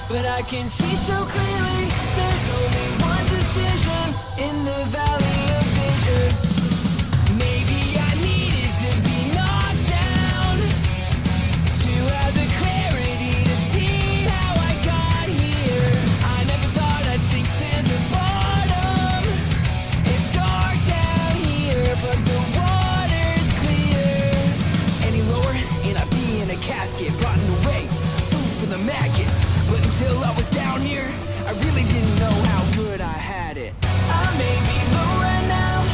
but I can see so clearly. There's only one decision in the valley of vision. Maybe I needed to be knocked down to have the clarity to see how I got here. I never thought I'd sink to the bottom. It's dark down here, but the water's clear. Any lower and I'd be in a casket, rotten away, food for the maggots. But until I was down here, I really didn't know how good I had it. I may be low right now,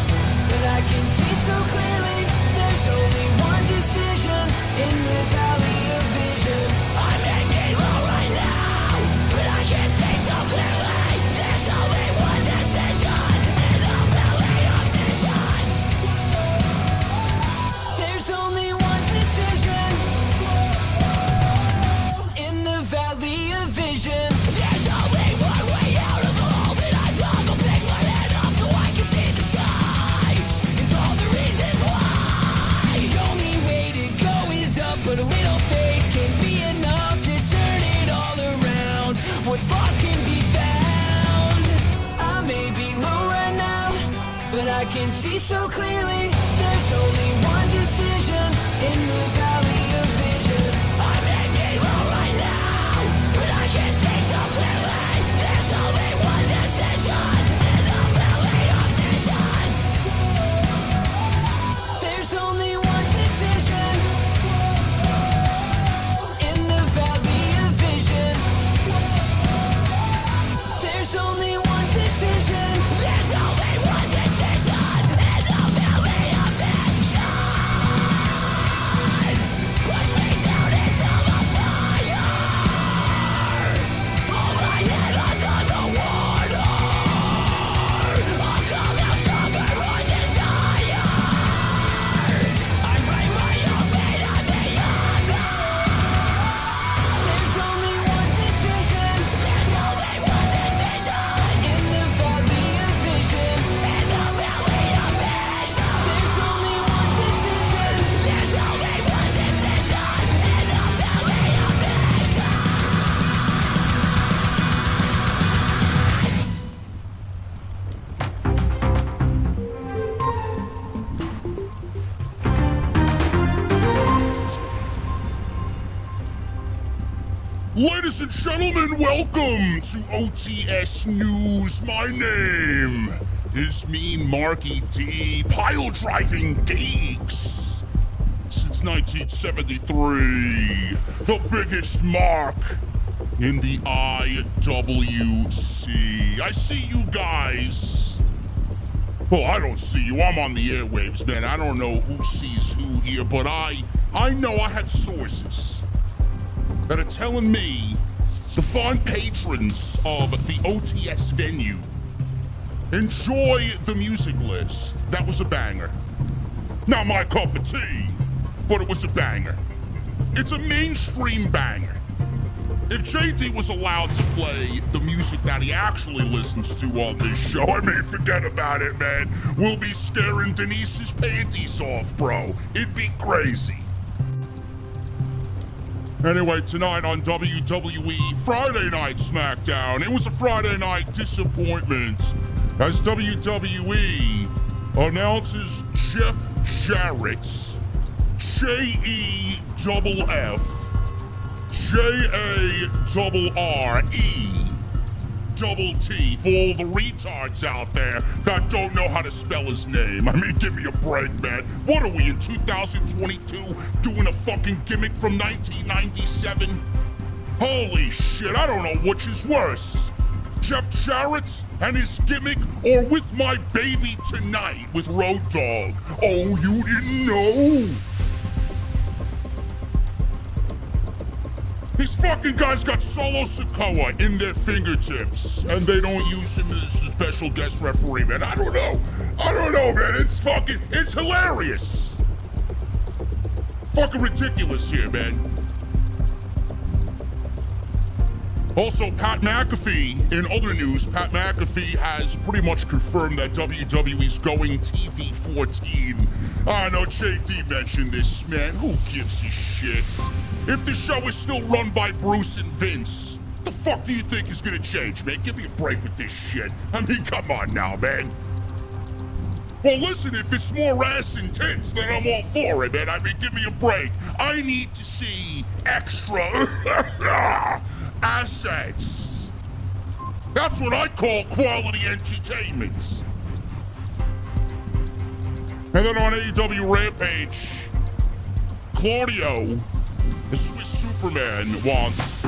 but I can see so clearly. There's only one decision in the valley of vision. I may be low right now, but I can see so clearly. There's only one decision in the valley of vision. There's only one decision in the valley of vision. There's only one way out of the hole that I dug. I'll pick my head up so I can see the sky. It's all the reasons why. The only way to go is up, but a little faith can be enough to turn it all around. What's lost can be found. I may be low right now, but I can see so clearly. There's only one decision in the valley of vision. I may be low right now, but I can see so clearly. There's only one decision in the valley of vision. There's only one decision in the valley of vision. There's only one decision. There's only one decision in the valley of vision. Push me down into the fire. Hold my head under the water. I'll come out stronger on desire. I write my own fate on the other. There's only one decision. There's only one decision in the valley of vision. In the valley of vision. There's only one decision. There's only one decision in the valley of vision. Ladies and gentlemen, welcome to OTS News. My name is Mean Marky D, pile driving geeks. Since 1973, the biggest mark in the IWC. I see you guys. Well, I don't see you. I'm on the airwaves, man. I don't know who sees who here, but I know I had sources that are telling me the fine patrons of the OTS venue enjoy the music list. That was a banger. Not my cup of tea, but it was a banger. It's a mainstream banger. If JD was allowed to play the music that he actually listens to on this show, I mean, forget about it, man. We'll be scaring Denise's panties off, bro. It'd be crazy. Anyway, tonight on WWE Friday Night SmackDown, it was a Friday night disappointment as WWE announces Jeff Jarrett, JEFFJARRETT for all the retards out there that don't know how to spell his name. I mean, give me a break, man. What are we in 2022 doing a fucking gimmick from 1997? Holy shit, I don't know which is worse. Jeff Jarrett and his gimmick, or With My Baby Tonight with Road Dogg. Oh, you didn't know? These fucking guys got Solo Sikoa in their fingertips, and they don't use him as a special guest referee, man. I don't know, man. It's hilarious. Fucking ridiculous here, man. Also, Pat McAfee, in other news, Pat McAfee has pretty much confirmed that WWE's going TV 14. I know JD mentioned this, man. Who gives a shit? If the show is still run by Bruce and Vince, the fuck do you think is gonna change, man? Give me a break with this shit. I mean, come on now, man. Well, listen, if it's more ass and tits, then I'm all for it, man. I mean, give me a break. I need to see extra assets. That's what I call quality entertainment. And then on AEW Rampage, Claudio, the Swiss Superman, wants...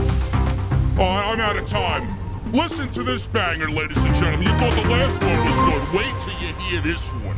Oh, I'm out of time. Listen to this banger, ladies and gentlemen. You thought the last one was good. Wait till you hear this one.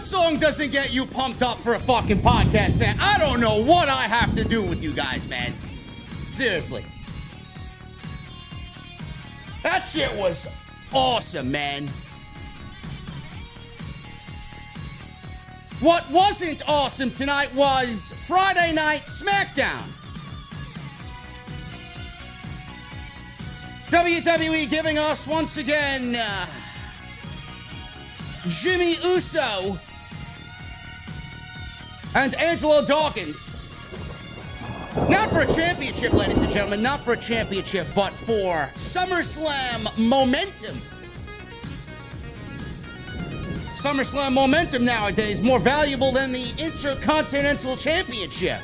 song doesn't get you pumped up for a fucking podcast, man, I don't know what I have to do with you guys, man. Seriously. That shit was awesome, man. What wasn't awesome tonight was Friday Night SmackDown. WWE giving us, once again, Jimmy Uso and Angelo Dawkins. Not for a championship, ladies and gentlemen, not for a championship, but for SummerSlam momentum. SummerSlam momentum nowadays more valuable than the Intercontinental Championship.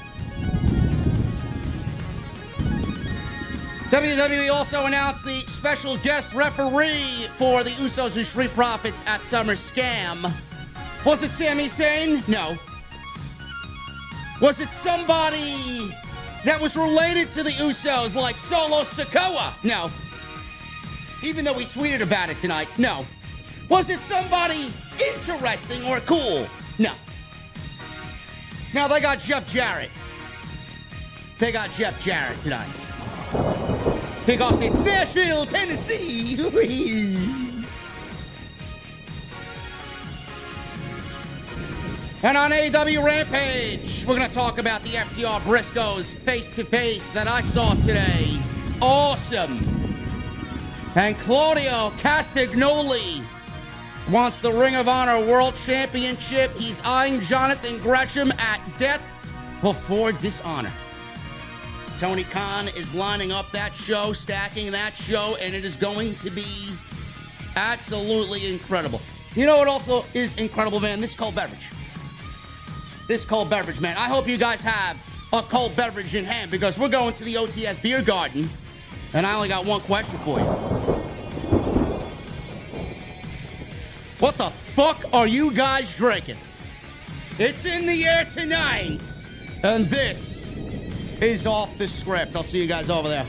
WWE also announced the special guest referee for the Usos and Street Profits at SummerSlam. Was it Sami Zayn? No. Was it somebody that was related to the Usos like Solo Sikoa? No. Even though we tweeted about it tonight, no. Was it somebody interesting or cool? No. Now they got Jeff Jarrett. They got Jeff Jarrett tonight. Because it's Nashville, Tennessee. And on AEW Rampage, we're going to talk about the FTR Briscoes face-to-face that I saw today. Awesome. And Claudio Castagnoli wants the Ring of Honor World Championship. He's eyeing Johnathan Gresham at death before dishonor. Tony Khan is lining up that show, stacking that show, and it is going to be absolutely incredible. You know what also is incredible, man? This cold beverage. This cold beverage, man. I hope you guys have a cold beverage in hand because we're going to the OTS Beer Garden, and I only got one question for you. What the fuck are you guys drinking? It's in the air tonight. And this is Off the Script. I'll see you guys over there.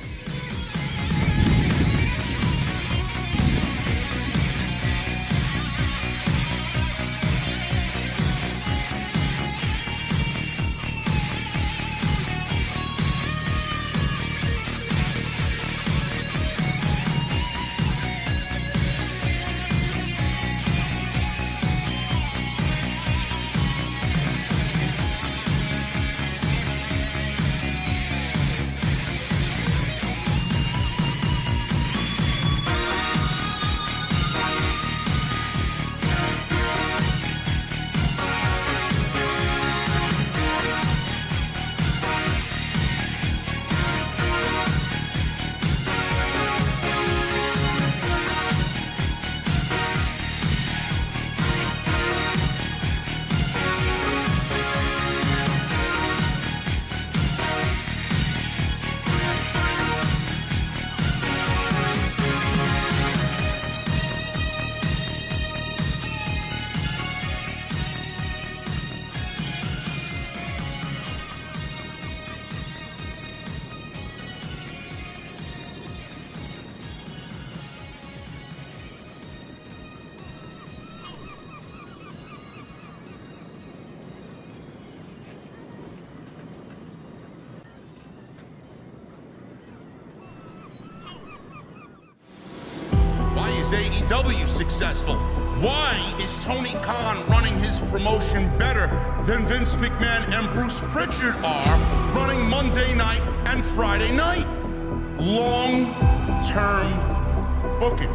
AEW successful? Why is Tony Khan running his promotion better than Vince McMahon and Bruce Pritchard are running Monday night and Friday night? Long-term booking.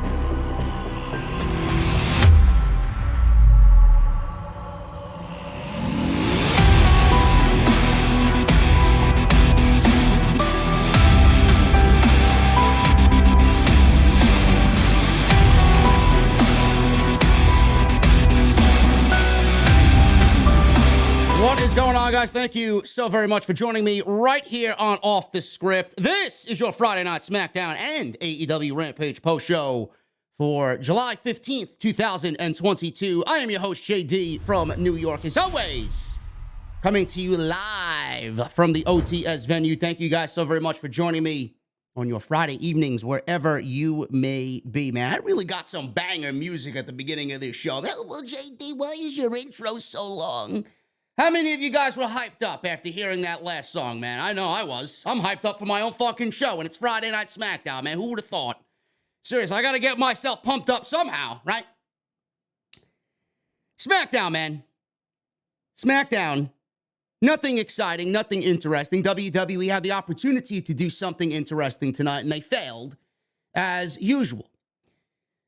What is going on, guys? Thank you so very much for joining me right here on Off the Script. This is your Friday Night SmackDown and AEW Rampage post-show for July 15th, 2022. I am your host, JD from New York, as always, coming to you live from the OTS venue. Thank you guys so very much for joining me on your Friday evenings, wherever you may be, man. I really got some banger music at the beginning of this show. Well, JD, why is your intro so long? How many of you guys were hyped up after hearing that last song, man? I know I was. I'm hyped up for my own fucking show, and it's Friday Night SmackDown, man. Who would have thought? Seriously, I got to get myself pumped up somehow, right? SmackDown, man. SmackDown. Nothing exciting, nothing interesting. WWE had the opportunity to do something interesting tonight, and they failed, as usual.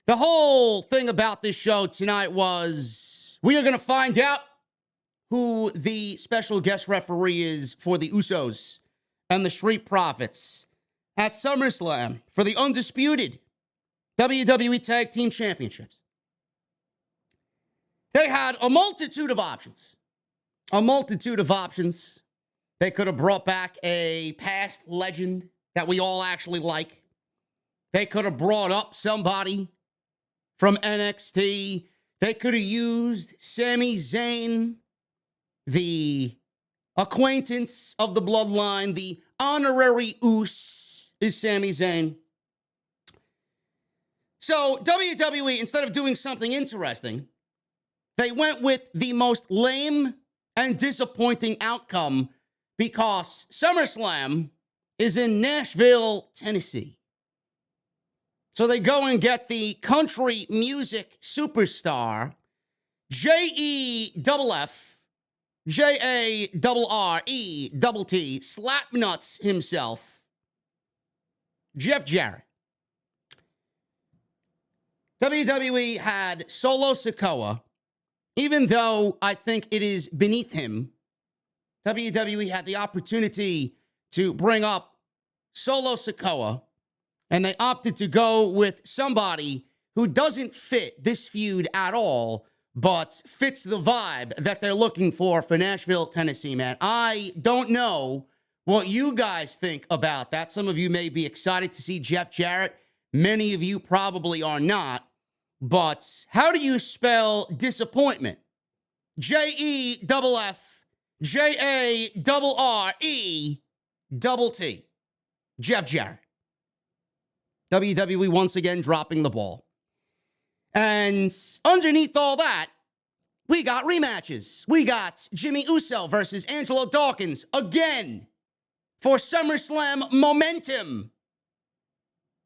The whole thing about this show tonight was we are going to find out who the special guest referee is for the Usos and the Street Profits at SummerSlam for the undisputed WWE Tag Team Championships. They had a multitude of options. They could have brought back a past legend that we all actually like. They could have brought up somebody from NXT. They could have used Sami Zayn, the acquaintance of the bloodline, the honorary Uso is Sami Zayn. So WWE, instead of doing something interesting, they went with the most lame and disappointing outcome because SummerSlam is in Nashville, Tennessee. So they go and get the country music superstar, Jeff Jarrett, Slapnuts himself, Jeff Jarrett. WWE had Solo Sikoa. Even though I think it is beneath him, WWE had the opportunity to bring up Solo Sikoa, and they opted to go with somebody who doesn't fit this feud at all, but fits the vibe that they're looking for Nashville, Tennessee, man. I don't know what you guys think about that. Some of you may be excited to see Jeff Jarrett. Many of you probably are not. But how do you spell disappointment? Jeff Jarrett. Jeff Jarrett. WWE once again dropping the ball. And underneath all that, we got rematches. We got Jimmy Uso versus Angelo Dawkins again for SummerSlam momentum.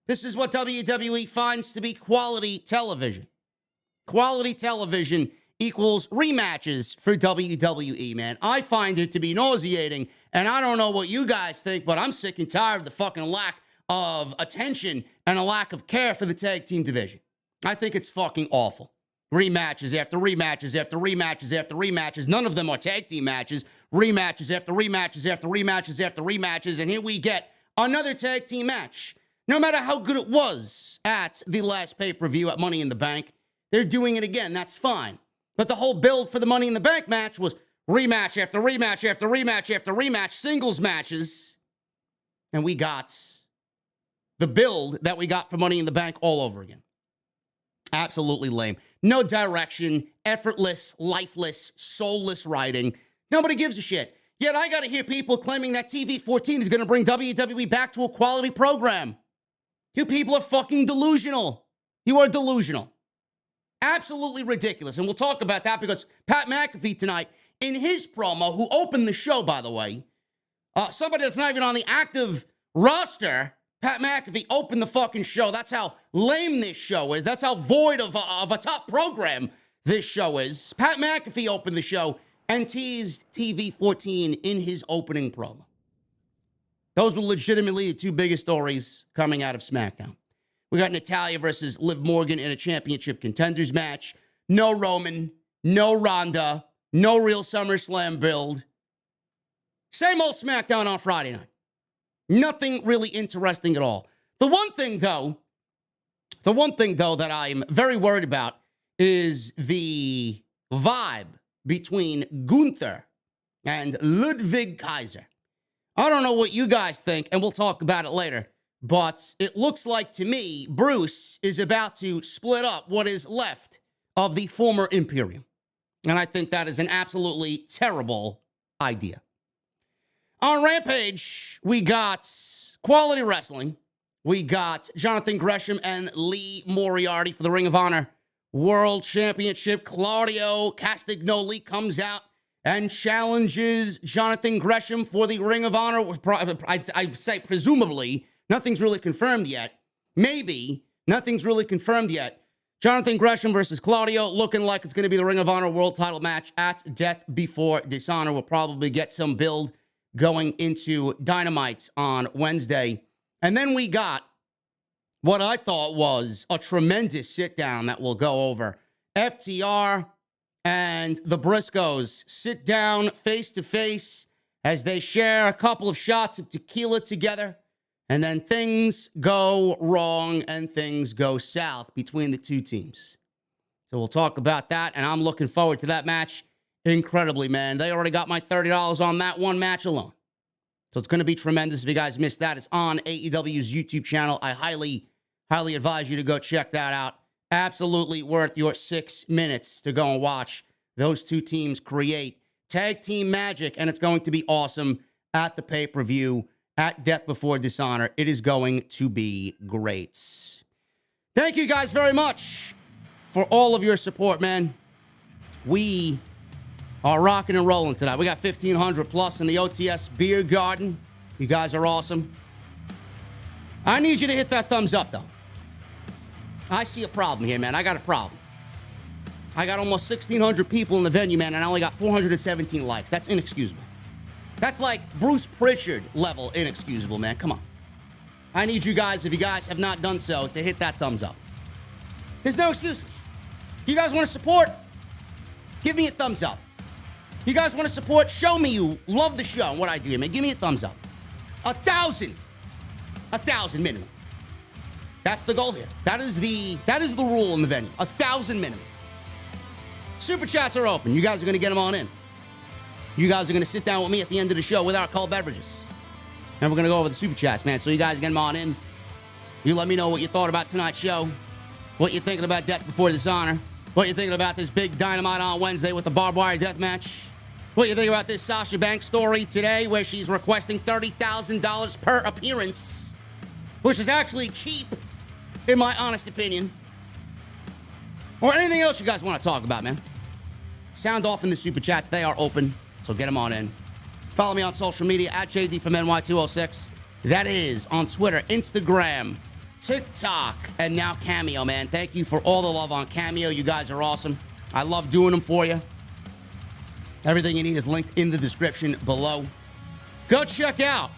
This is what WWE finds to be quality television. Quality television equals rematches for WWE, man. I find it to be nauseating, and I don't know what you guys think, but I'm sick and tired of the fucking lack of attention and a lack of care for the tag team division. I think it's fucking awful. Rematches after rematches after rematches after rematches. None of them are tag team matches. Rematches after rematches after rematches after rematches, and here we get another tag team match. No matter how good it was at the last pay-per-view at Money in the Bank, they're doing it again. That's fine. But the whole build for the Money in the Bank match was rematch after rematch after rematch after rematch, singles matches. And we got the build that we got for Money in the Bank all over again. Absolutely lame. No direction, effortless, lifeless, soulless writing. Nobody gives a shit. Yet I got to hear people claiming that TV14 is going to bring WWE back to a quality program. You people are fucking delusional. You are delusional. Absolutely ridiculous. And we'll talk about that because Pat McAfee tonight, in his promo, who opened the show, by the way, somebody that's not even on the active roster, Pat McAfee opened the fucking show. That's how lame this show is. That's how void of a top program this show is. Pat McAfee opened the show and teased TV14 in his opening promo. Those were legitimately the two biggest stories coming out of SmackDown. We got Natayla versus Liv Morgan in a championship contenders match. No Roman, no Ronda, no real SummerSlam build. Same old SmackDown on Friday night. Nothing really interesting at all. The one thing, though, that I'm very worried about is the vibe between Gunther and Ludwig Kaiser. I don't know what you guys think, and we'll talk about it later, but it looks like to me Bruce is about to split up what is left of the former Imperium. And I think that is an absolutely terrible idea. On Rampage, we got quality wrestling. we got Johnathan Gresham and Lee Moriarty for the Ring of Honor World Championship. Claudio Castagnoli comes out and challenges Johnathan Gresham for the Ring of Honor. I'd say presumably, nothing's really confirmed yet. Maybe, nothing's really confirmed yet. Johnathan Gresham versus Claudio, looking like it's going to be the Ring of Honor World title match at Death Before Dishonor. We'll probably get some build going into Dynamite on Wednesday. And then we got what I thought was a tremendous sit-down that we'll go over. FTR and the Briscoes sit down face-to-face as they share a couple of shots of tequila together. And then things go wrong and things go south between the two teams. So we'll talk about that, and I'm looking forward to that match incredibly, man. They already got my $30 on that one match alone. So it's going to be tremendous. If you guys missed that, it's on AEW's YouTube channel. I highly advise you to go check that out. Absolutely worth your 6 minutes to go and watch those two teams create tag team magic, and it's going to be awesome at the pay-per-view at Death Before Dishonor. It is going to be great. Thank you guys very much for all of your support, man. We are rocking and rolling tonight. We got 1,500 plus in the OTS Beer Garden. You guys are awesome. I need you to hit that thumbs up, though. I see a problem here, man. I got a problem. I got almost 1,600 people in the venue, man, and I only got 417 likes. That's inexcusable. That's like Bruce Pritchard level inexcusable, man. Come on. I need you guys, if you guys have not done so, to hit that thumbs up. There's no excuses. You guys want to support? Give me a thumbs up. You guys want to support? Show me you love the show and what I do here, man. Give me a thumbs up. 1,000. 1,000 minimum. That's the goal here. That is the rule in the venue. 1,000 minimum. Super chats are open. You guys are going to get them on in. You guys are going to sit down with me at the end of the show with our cold beverages. And we're going to go over the super chats, man. So you guys get them on in. You let me know what you thought about tonight's show. What you're thinking about Death Before Dishonor. What you're thinking about this big Dynamite on Wednesday with the barbed wire death match. What you think about this Sasha Banks story today where she's requesting $30,000 per appearance. Which is actually cheap, in my honest opinion. Or anything else you guys want to talk about, man. Sound off in the super chats. They are open. So get them on in. Follow me on social media at JDfromNY206. That is on Twitter, Instagram, TikTok, and now Cameo, man. Thank you for all the love on Cameo. You guys are awesome. I love doing them for you. Everything you need is linked in the description below. Go check out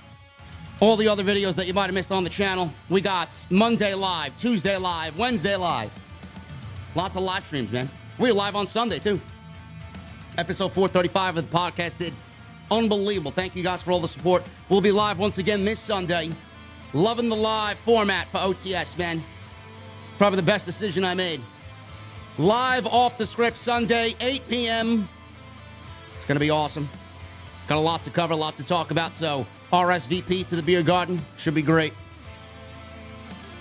all the other videos that you might have missed on the channel. We got Monday Live, Tuesday Live, Wednesday Live. Lots of live streams, man. We're live on Sunday, too. Episode 435 of the podcast did unbelievable. Thank you guys for all the support. We'll be live once again this Sunday. Loving the live format for OTS, man. Probably the best decision I made. Live off the script Sunday, 8 p.m. It's going to be awesome. Got a lot to cover, a lot to talk about, so RSVP to the Beer Garden. Should be great.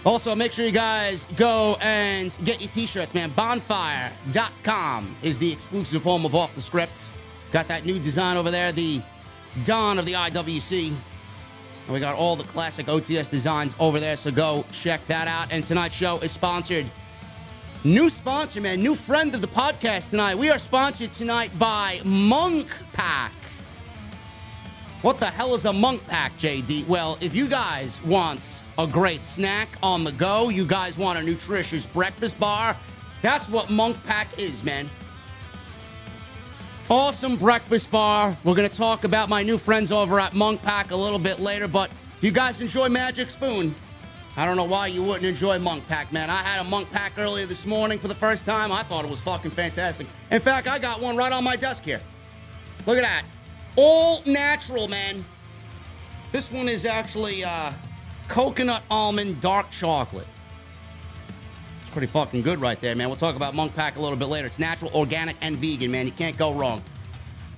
Also, make sure you guys go and get your t-shirts, man. Bonfire.com is the exclusive home of Off the Scripts. Got that new design over there, the Dawn of the IWC. And we got all the classic OTS designs over there, so go check that out. And tonight's show is sponsored. New sponsor, man. New friend of the podcast tonight. We are sponsored tonight by Monk Pack. What the hell is a Monk Pack, JD? Well, if you guys want a great snack on the go, you guys want a nutritious breakfast bar, that's what Monk Pack is, man. Awesome breakfast bar. We're going to talk about my new friends over at Monk Pack a little bit later, but if you guys enjoy Magic Spoon, I don't know why you wouldn't enjoy Monk Pack, man. I had a Monk Pack earlier this morning for the first time. I thought it was fucking fantastic. In fact, I got one right on my desk here. Look at that. All natural, man. This one is actually coconut almond dark chocolate. It's pretty fucking good right there, man. We'll talk about Monk Pack a little bit later. It's natural, organic, and vegan, man. You can't go wrong.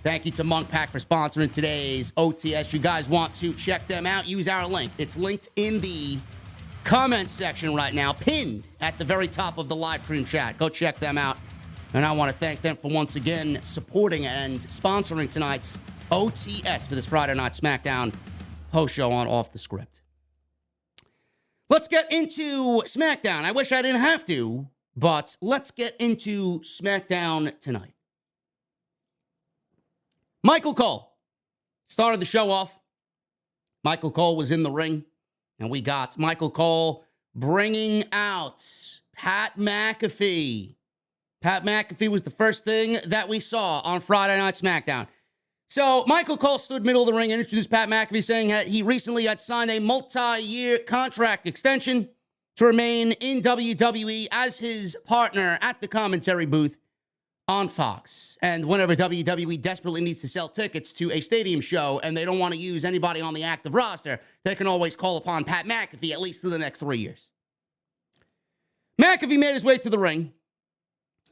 Thank you to Monk Pack for sponsoring today's OTS. You guys want to check them out, use our link. It's linked in the comment section right now, pinned at the very top of the live stream chat. Go check them out. And I want to thank them for once again supporting and sponsoring tonight's OTS for this Friday Night SmackDown post show on Off the Script. Let's get into SmackDown. I wish I didn't have to, but let's get into SmackDown tonight. Michael Cole started the show off. Michael Cole was in the ring, and we got Michael Cole bringing out Pat McAfee. Pat McAfee was the first thing that we saw on Friday Night SmackDown. So Michael Cole stood middle of the ring and introduced Pat McAfee, saying that he recently had signed a multi-year contract extension to remain in WWE as his partner at the commentary booth on Fox. And whenever WWE desperately needs to sell tickets to a stadium show and they don't want to use anybody on the active roster, they can always call upon Pat McAfee at least for the next 3 years. McAfee made his way to the ring,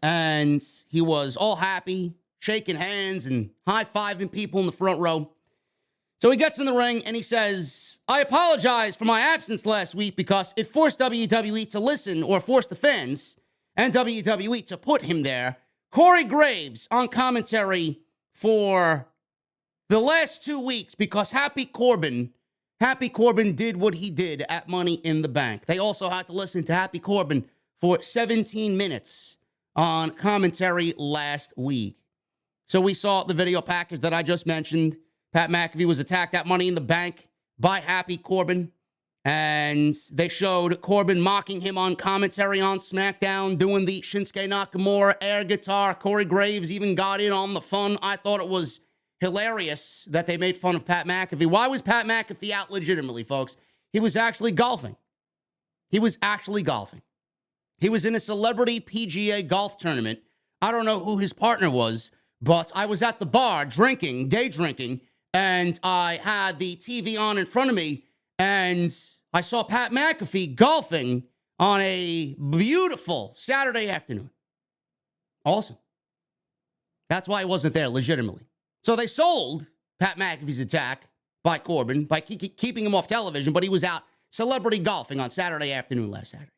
and he was all happy, shaking hands and high-fiving people in the front row. So he gets in the ring and he says, I apologize for my absence last week because it forced WWE to listen, or forced the fans and WWE to put him there. Corey Graves on commentary for the last 2 weeks because Happy Corbin did what he did at Money in the Bank. They also had to listen to Happy Corbin for 17 minutes on commentary last week. So we saw the video package that I just mentioned. Pat McAfee was attacked at Money in the Bank by Happy Corbin. And they showed Corbin mocking him on commentary on SmackDown, doing the Shinsuke Nakamura air guitar. Corey Graves even got in on the fun. I thought it was hilarious that they made fun of Pat McAfee. Why was Pat McAfee out legitimately, folks? He was actually golfing. He was in a celebrity PGA golf tournament. I don't know who his partner was, but I was at the bar drinking, day drinking, and I had the TV on in front of me, and I saw Pat McAfee golfing on a beautiful Saturday afternoon. Awesome. That's why he wasn't there, legitimately. So they sold Pat McAfee's attack by Corbin by keeping him off television, but he was out celebrity golfing on Saturday afternoon last Saturday.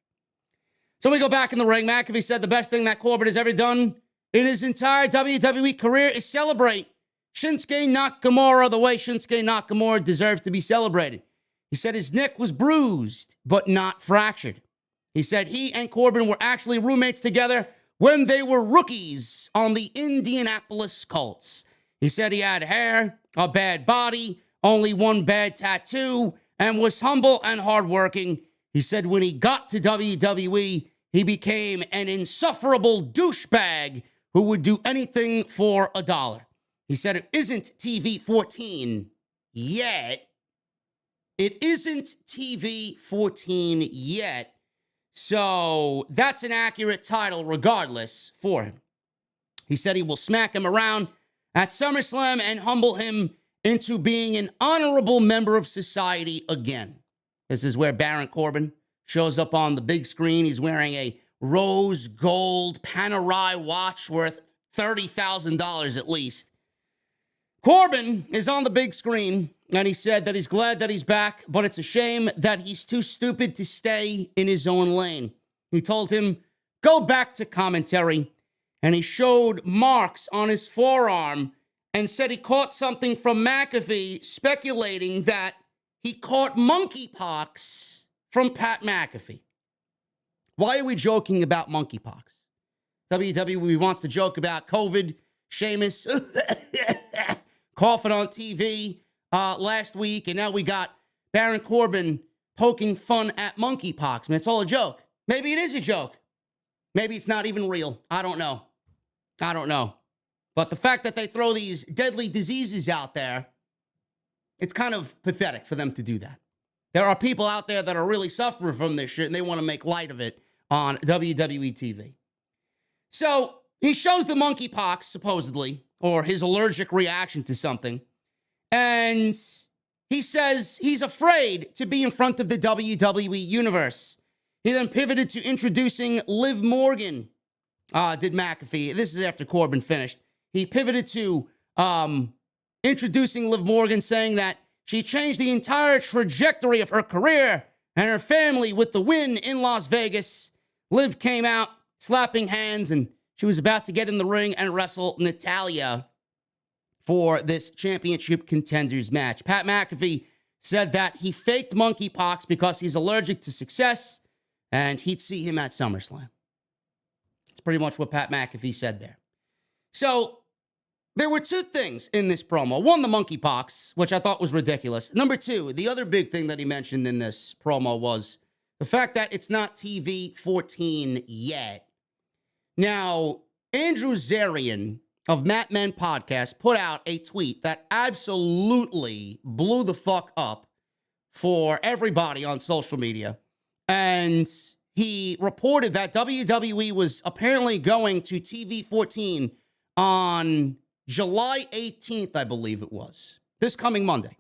So we go back in the ring. McAfee said the best thing that Corbin has ever done in his entire WWE career is celebrate Shinsuke Nakamura the way Shinsuke Nakamura deserves to be celebrated. He said his neck was bruised, but not fractured. He said he and Corbin were actually roommates together when they were rookies on the Indianapolis Colts. He said he had hair, a bad body, only one bad tattoo, and was humble and hardworking. He said when he got to WWE, he became an insufferable douchebag who would do anything for a dollar. He said it isn't TV 14 yet. It isn't TV 14 yet. So that's an accurate title regardless for him. He said he will smack him around at SummerSlam and humble him into being an honorable member of society again. This is where Baron Corbin shows up on the big screen. He's wearing a rose gold Panerai watch worth $30,000 at least. Corbin is on the big screen, and he said that he's glad that he's back, but it's a shame that he's too stupid to stay in his own lane. He told him, go back to commentary, and he showed marks on his forearm and said he caught something from McAfee, speculating that he caught monkeypox from Pat McAfee. Why are we joking about monkeypox? WWE wants to joke about COVID, Sheamus coughing on TV last week, and now we got Baron Corbin poking fun at monkeypox. Man, it's all a joke. Maybe it is a joke. Maybe it's not even real. I don't know. But the fact that they throw these deadly diseases out there, it's kind of pathetic for them to do that. There are people out there that are really suffering from this shit, and they want to make light of it on WWE TV. So he shows the monkeypox, supposedly, or his allergic reaction to something, and he says he's afraid to be in front of the WWE Universe. He then pivoted to introducing Liv Morgan, did McAfee. This is after Corbin finished. He pivoted to introducing Liv Morgan, saying that she changed the entire trajectory of her career and her family with the win in Las Vegas. Liv came out slapping hands, and she was about to get in the ring and wrestle Natayla for this championship contenders match. Pat McAfee said that he faked monkeypox because he's allergic to success, and he'd see him at SummerSlam. That's pretty much what Pat McAfee said there. So there were two things in this promo. One, the monkeypox, which I thought was ridiculous. Number two, the other big thing that he mentioned in this promo was the fact that it's not TV 14 yet. Now, Andrew Zarian of Matt Men Podcast put out a tweet that absolutely blew the fuck up for everybody on social media. And he reported that WWE was apparently going to TV 14 on July 18th, I believe it was, this coming Monday.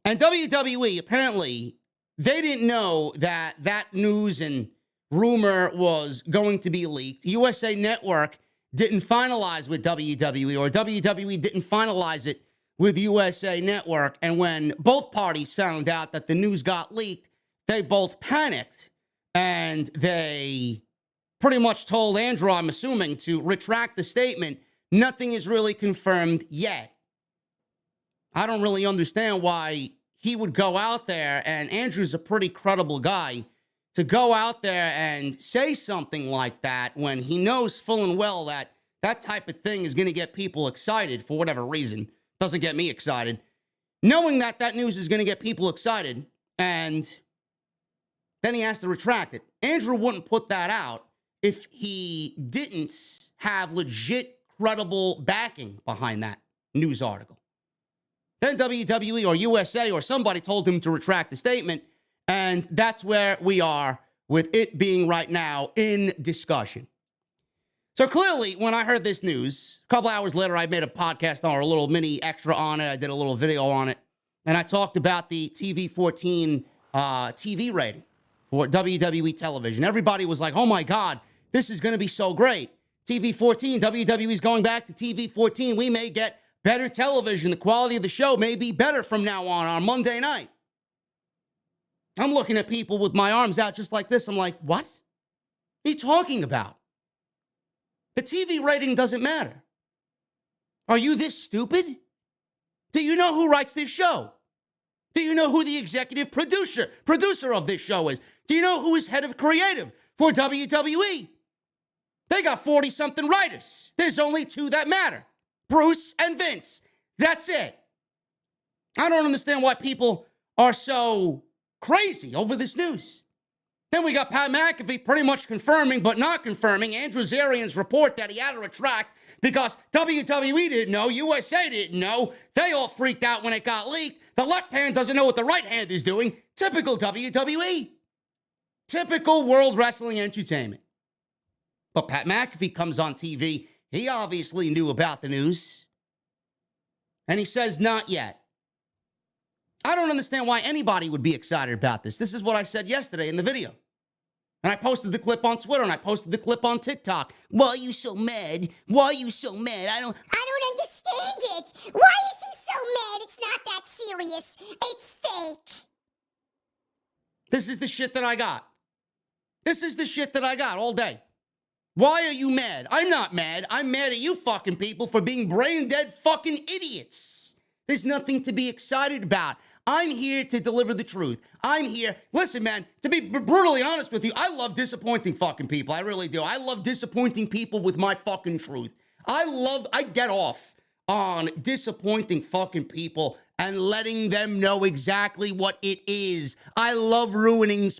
And WWE, apparently, they didn't know that that news and rumor was going to be leaked. USA Network didn't finalize with WWE, or WWE didn't finalize it with USA Network. And when both parties found out that the news got leaked, they both panicked. And they pretty much told Andrew, I'm assuming, to retract the statement. Nothing is really confirmed yet. I don't really understand why he would go out there, and Andrew's a pretty credible guy, to go out there and say something like that when he knows full and well that that type of thing is going to get people excited for whatever reason. Doesn't get me excited. Knowing that that news is going to get people excited, and then he has to retract it. Andrew wouldn't put that out if he didn't have legit, credible backing behind that news article. Then WWE or USA or somebody told him to retract the statement, and that's where we are with it being right now in discussion. So clearly, when I heard this news, a couple hours later, I made a podcast or a little mini extra on it. I did a little video on it, and I talked about the TV 14 TV rating for WWE television. Everybody was like, oh my God, this is going to be so great. TV 14, WWE's going back to TV 14. We may get better television. The quality of the show may be better from now on Monday night. I'm looking at people with my arms out just like this. I'm like, what? What are you talking about? The TV rating doesn't matter. Are you this stupid? Do you know who writes this show? Do you know who the executive producer of this show is? Do you know who is head of creative for WWE? They got 40-something writers. There's only two that matter. Bruce and Vince. That's it. I don't understand why people are so crazy over this news. Then we got Pat McAfee pretty much confirming, but not confirming, Andrew Zarian's report that he had to retract because WWE didn't know, USA didn't know. They all freaked out when it got leaked. The left hand doesn't know what the right hand is doing. Typical WWE. Typical World Wrestling Entertainment. But Pat McAfee comes on TV. He obviously knew about the news. And he says, not yet. I don't understand why anybody would be excited about this. This is what I said yesterday in the video. And I posted the clip on Twitter and I posted the clip on TikTok. Why are you so mad? Why are you so mad? I don't understand it. Why is he so mad? It's not that serious. It's fake. This is the shit that I got. This is the shit that I got all day. Why are you mad? I'm not mad. I'm mad at you fucking people for being brain dead fucking idiots. There's nothing to be excited about. I'm here to deliver the truth. I'm here. Listen, man, to be brutally honest with you, I love disappointing fucking people. I really do. I love disappointing people with my fucking truth. I get off on disappointing fucking people and letting them know exactly what it is. I love ruining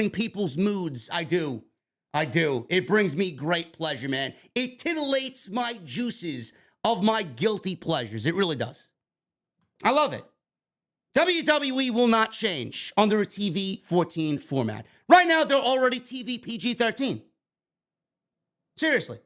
people's moods. I do. It brings me great pleasure, man. It titillates my juices of my guilty pleasures. It really does. I love it. WWE will not change under a TV 14 format. Right now, they're already TV PG-13. Seriously.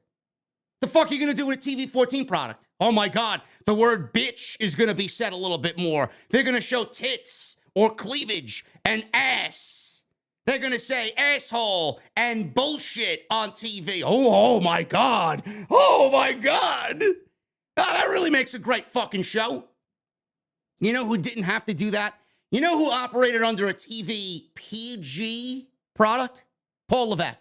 The fuck are you going to do with a TV 14 product? Oh my God, the word bitch is going to be said a little bit more. They're going to show tits or cleavage and ass. They're going to say asshole and bullshit on TV. Oh my God. Oh my God. Oh, that really makes a great fucking show. You know who didn't have to do that? You know who operated under a TV PG product? Paul Levesque.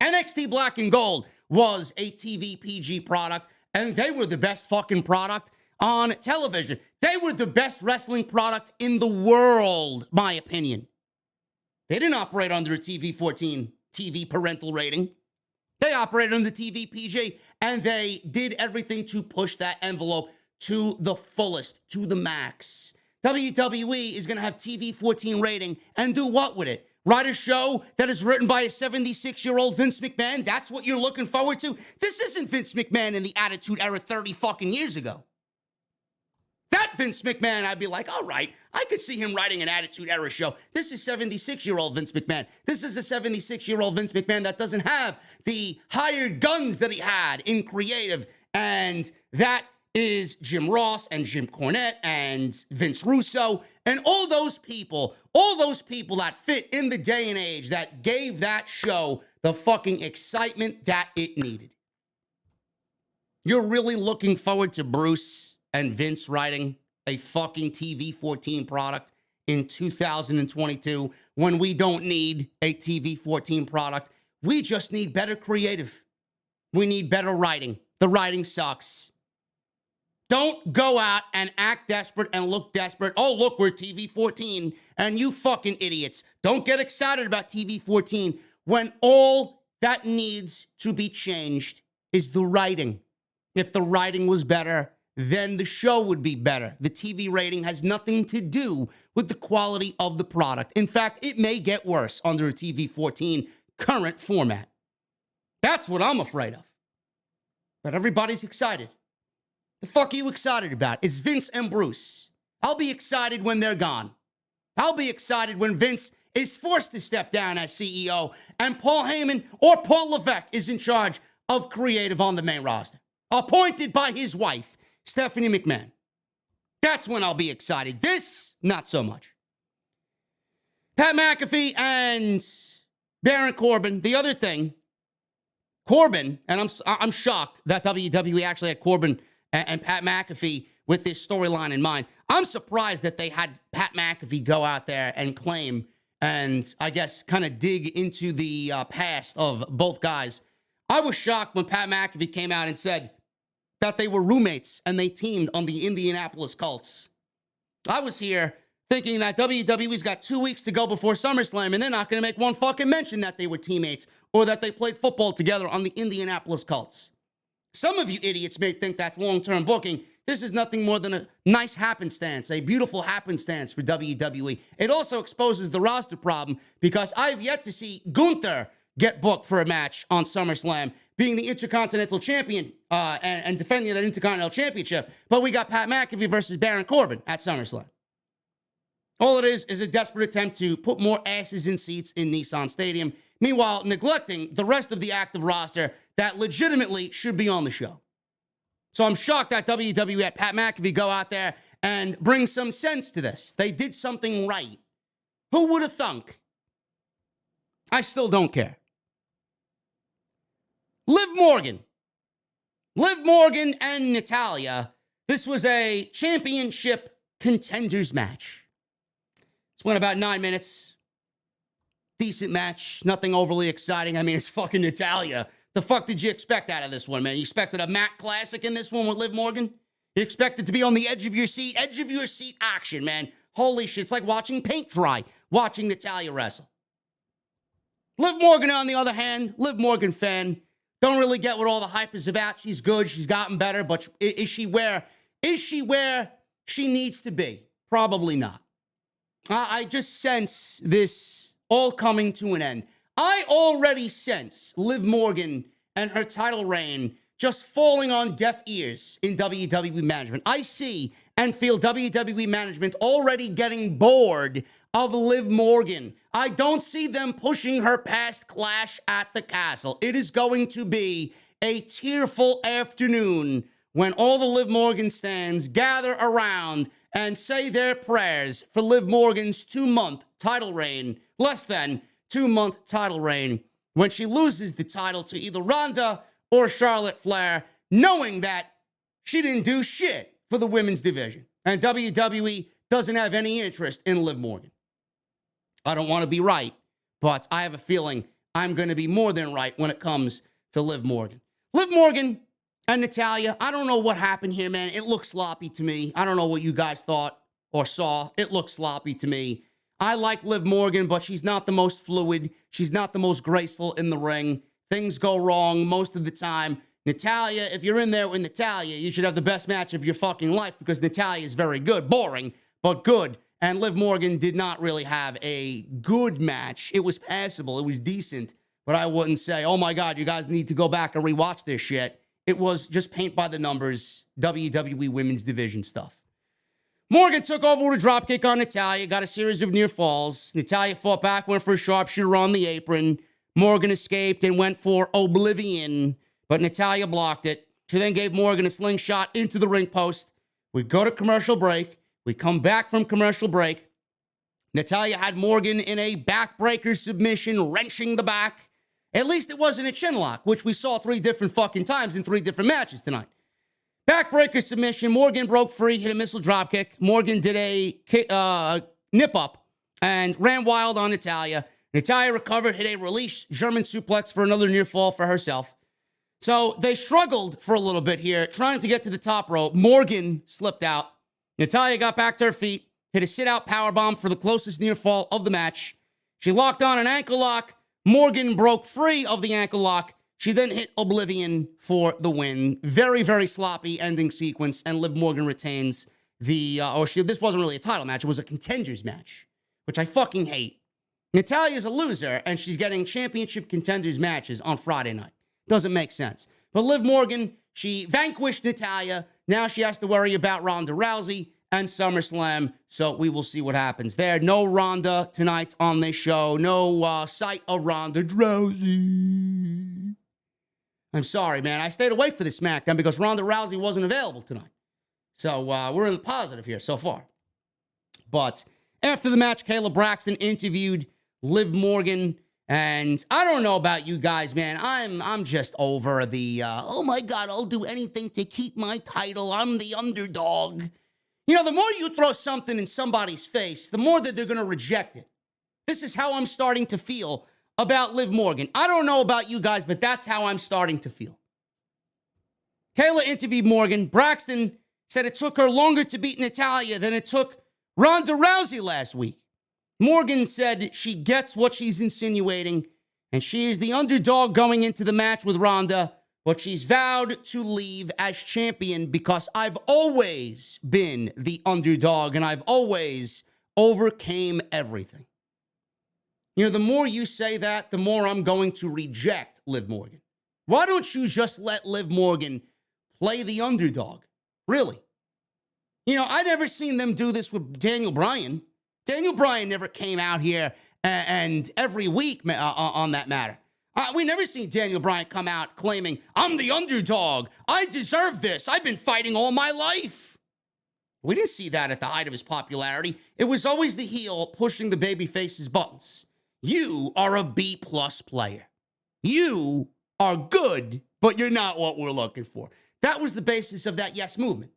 NXT Black and Gold was a TV PG product, and they were the best fucking product on television. They were the best wrestling product in the world, my opinion. They didn't operate under a TV-14 TV parental rating. They operated under TV PG, and they did everything to push that envelope to the fullest, to the max. WWE is going to have TV-14 rating and do what with it? Write a show that is written by a 76-year-old Vince McMahon? That's what you're looking forward to? This isn't Vince McMahon in the Attitude Era 30 fucking years ago. That Vince McMahon, I'd be like, all right, I could see him writing an Attitude Era show. This is 76-year-old Vince McMahon. This is a 76-year-old Vince McMahon that doesn't have the hired guns that he had in creative. And that is Jim Ross and Jim Cornette and Vince Russo and all those people that fit in the day and age that gave that show the fucking excitement that it needed. You're really looking forward to Bruce and Vince writing a fucking TV-14 product in 2022 when we don't need a TV-14 product. We just need better creative. We need better writing. The writing sucks. Don't go out and act desperate and look desperate. Oh, look, we're TV-14. And you fucking idiots. Don't get excited about TV-14 when all that needs to be changed is the writing. If the writing was better, then the show would be better. The TV rating has nothing to do with the quality of the product. In fact, it may get worse under a TV-14 current format. That's what I'm afraid of. But everybody's excited. The fuck are you excited about? It's Vince and Bruce. I'll be excited when they're gone. I'll be excited when Vince is forced to step down as CEO and Paul Heyman or Paul Levesque is in charge of creative on the main roster, appointed by his wife, Stephanie McMahon. That's when I'll be excited. This, not so much. Pat McAfee and Baron Corbin. The other thing, Corbin, and I'm shocked that WWE actually had Corbin and Pat McAfee with this storyline in mind. I'm surprised that they had Pat McAfee go out there and claim and, I guess, kind of dig into the past of both guys. I was shocked when Pat McAfee came out and said that they were roommates and they teamed on the Indianapolis Colts. I was here thinking that WWE's got 2 weeks to go before SummerSlam and they're not going to make one fucking mention that they were teammates or that they played football together on the Indianapolis Colts. Some of you idiots may think that's long-term booking. This is nothing more than a nice happenstance, a beautiful happenstance for WWE. It also exposes the roster problem because I've yet to see Gunther get booked for a match on SummerSlam, being the Intercontinental Champion and defending that Intercontinental Championship. But we got Pat McAfee versus Baron Corbin at SummerSlam. All it is a desperate attempt to put more asses in seats in Nissan Stadium, meanwhile neglecting the rest of the active roster that legitimately should be on the show. So I'm shocked that WWE had Pat McAfee go out there and bring some sense to this. They did something right. Who would have thunk? I still don't care. Liv Morgan and Natayla. This was a championship contenders match. This went about 9 minutes. Decent match. Nothing overly exciting. I mean, it's fucking Natayla. The fuck did you expect out of this one, man? You expected a Mac Classic in this one with Liv Morgan? You expected to be on the edge of your seat action, man. Holy shit, it's like watching paint dry, watching Natayla wrestle. Liv Morgan, on the other hand, Liv Morgan fan, don't really get what all the hype is about. She's good, she's gotten better, but is she where she needs to be? Probably not. I just sense this all coming to an end. I already sense Liv Morgan and her title reign just falling on deaf ears in WWE management. I see and feel WWE management already getting bored of Liv Morgan. I don't see them pushing her past Clash at the Castle. It is going to be a tearful afternoon when all the Liv Morgan stands gather around and say their prayers for Liv Morgan's 2-month title reign, less than 2-month title reign, when she loses the title to either Ronda or Charlotte Flair, knowing that she didn't do shit for the women's division. And WWE doesn't have any interest in Liv Morgan. I don't want to be right, but I have a feeling I'm going to be more than right when it comes to Liv Morgan. Liv Morgan and Natalya. I don't know what happened here, man. It looked sloppy to me. I don't know what you guys thought or saw. It looked sloppy to me. I like Liv Morgan, but she's not the most fluid. She's not the most graceful in the ring. Things go wrong most of the time. Natalya, if you're in there with Natalya, you should have the best match of your fucking life because Natalya is very good. Boring, but good. And Liv Morgan did not really have a good match. It was passable. It was decent. But I wouldn't say, oh my God, you guys need to go back and rewatch this shit. It was just paint by the numbers, WWE Women's Division stuff. Morgan took over with a dropkick on Natalya, got a series of near falls. Natalya fought back, went for a sharpshooter on the apron. Morgan escaped and went for Oblivion, but Natalya blocked it. She then gave Morgan a slingshot into the ring post. We go to commercial break. We come back from commercial break. Natalya had Morgan in a backbreaker submission, wrenching the back. At least it wasn't a chin lock, which we saw 3 different fucking times in 3 different matches tonight. Backbreaker submission. Morgan broke free, hit a missile dropkick. Morgan did a nip up and ran wild on Natalya. Natalya recovered, hit a release German suplex for another near fall for herself. So they struggled for a little bit here, trying to get to the top rope. Morgan slipped out. Natalya got back to her feet, hit a sit-out powerbomb for the closest near fall of the match. She locked on an ankle lock. Morgan broke free of the ankle lock. She then hit Oblivion for the win. Very, very sloppy ending sequence, and Liv Morgan retains the, this wasn't really a title match. It was a contenders match, which I fucking hate. Natalya's a loser, and she's getting championship contenders matches on Friday night. Doesn't make sense. But Liv Morgan, she vanquished Natalya. Now she has to worry about Ronda Rousey and SummerSlam, so we will see what happens there. No Ronda tonight on this show. No sight of Ronda Rousey. I'm sorry, man. I stayed awake for this SmackDown because Ronda Rousey wasn't available tonight. So we're in the positive here so far. But after the match, Kayla Braxton interviewed Liv Morgan. And I don't know about you guys, man. I'm just over the, oh my God, I'll do anything to keep my title. I'm the underdog. You know, the more you throw something in somebody's face, the more that they're going to reject it. This is how I'm starting to feel about Liv Morgan. I don't know about you guys, but that's how I'm starting to feel. Kayla interviewed Morgan. Braxton said it took her longer to beat Natalya than it took Ronda Rousey last week. Morgan said she gets what she's insinuating, and she is the underdog going into the match with Ronda, but she's vowed to leave as champion because I've always been the underdog, and I've always overcame everything. You know, the more you say that, the more I'm going to reject Liv Morgan. Why don't you just let Liv Morgan play the underdog? Really? You know, I never seen them do this with Daniel Bryan. Daniel Bryan never came out here and every week on that matter. We never seen Daniel Bryan come out claiming, I'm the underdog. I deserve this. I've been fighting all my life. We didn't see that at the height of his popularity. It was always the heel pushing the babyface's buttons. You are a B-plus player. You are good, but you're not what we're looking for. That was the basis of that Yes movement.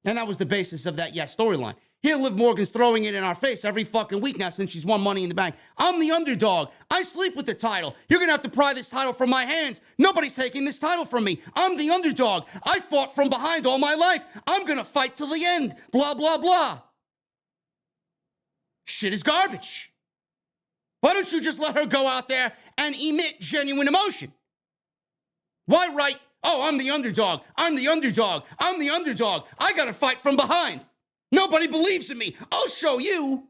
And that was the basis of that Yes storyline. Here, Liv Morgan's throwing it in our face every fucking week now since she's won Money in the Bank. I'm the underdog. I sleep with the title. You're going to have to pry this title from my hands. Nobody's taking this title from me. I'm the underdog. I fought from behind all my life. I'm going to fight till the end. Blah, blah, blah. Shit is garbage. Why don't you just let her go out there and emit genuine emotion? Why write, oh, I'm the underdog. I'm the underdog. I'm the underdog. I got to fight from behind. Nobody believes in me. I'll show you.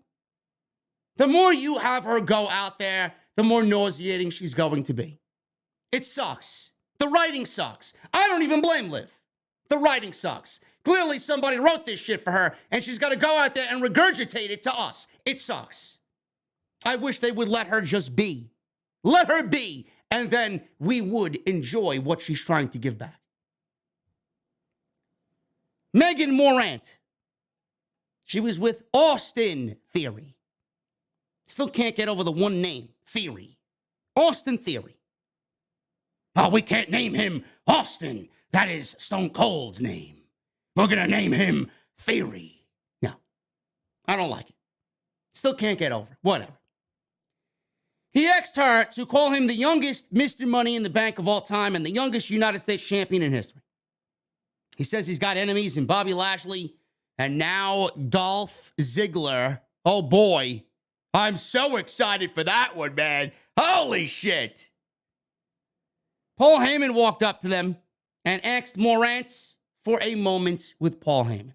The more you have her go out there, the more nauseating she's going to be. It sucks. The writing sucks. I don't even blame Liv. The writing sucks. Clearly somebody wrote this shit for her, and she's got to go out there and regurgitate it to us. It sucks. I wish they would let her just be. Let her be, and then we would enjoy what she's trying to give back. Megan Morant. She was with Austin Theory. Still can't get over the one name, Theory. Austin Theory. Oh, we can't name him Austin. That is Stone Cold's name. We're going to name him Theory. No, I don't like it. Still can't get over it. Whatever. He asked her to call him the youngest Mr. Money in the Bank of all time and the youngest United States champion in history. He says he's got enemies in Bobby Lashley and now Dolph Ziggler. Oh, boy. I'm so excited for that one, man. Holy shit. Paul Heyman walked up to them and asked Morant for a moment with Paul Heyman.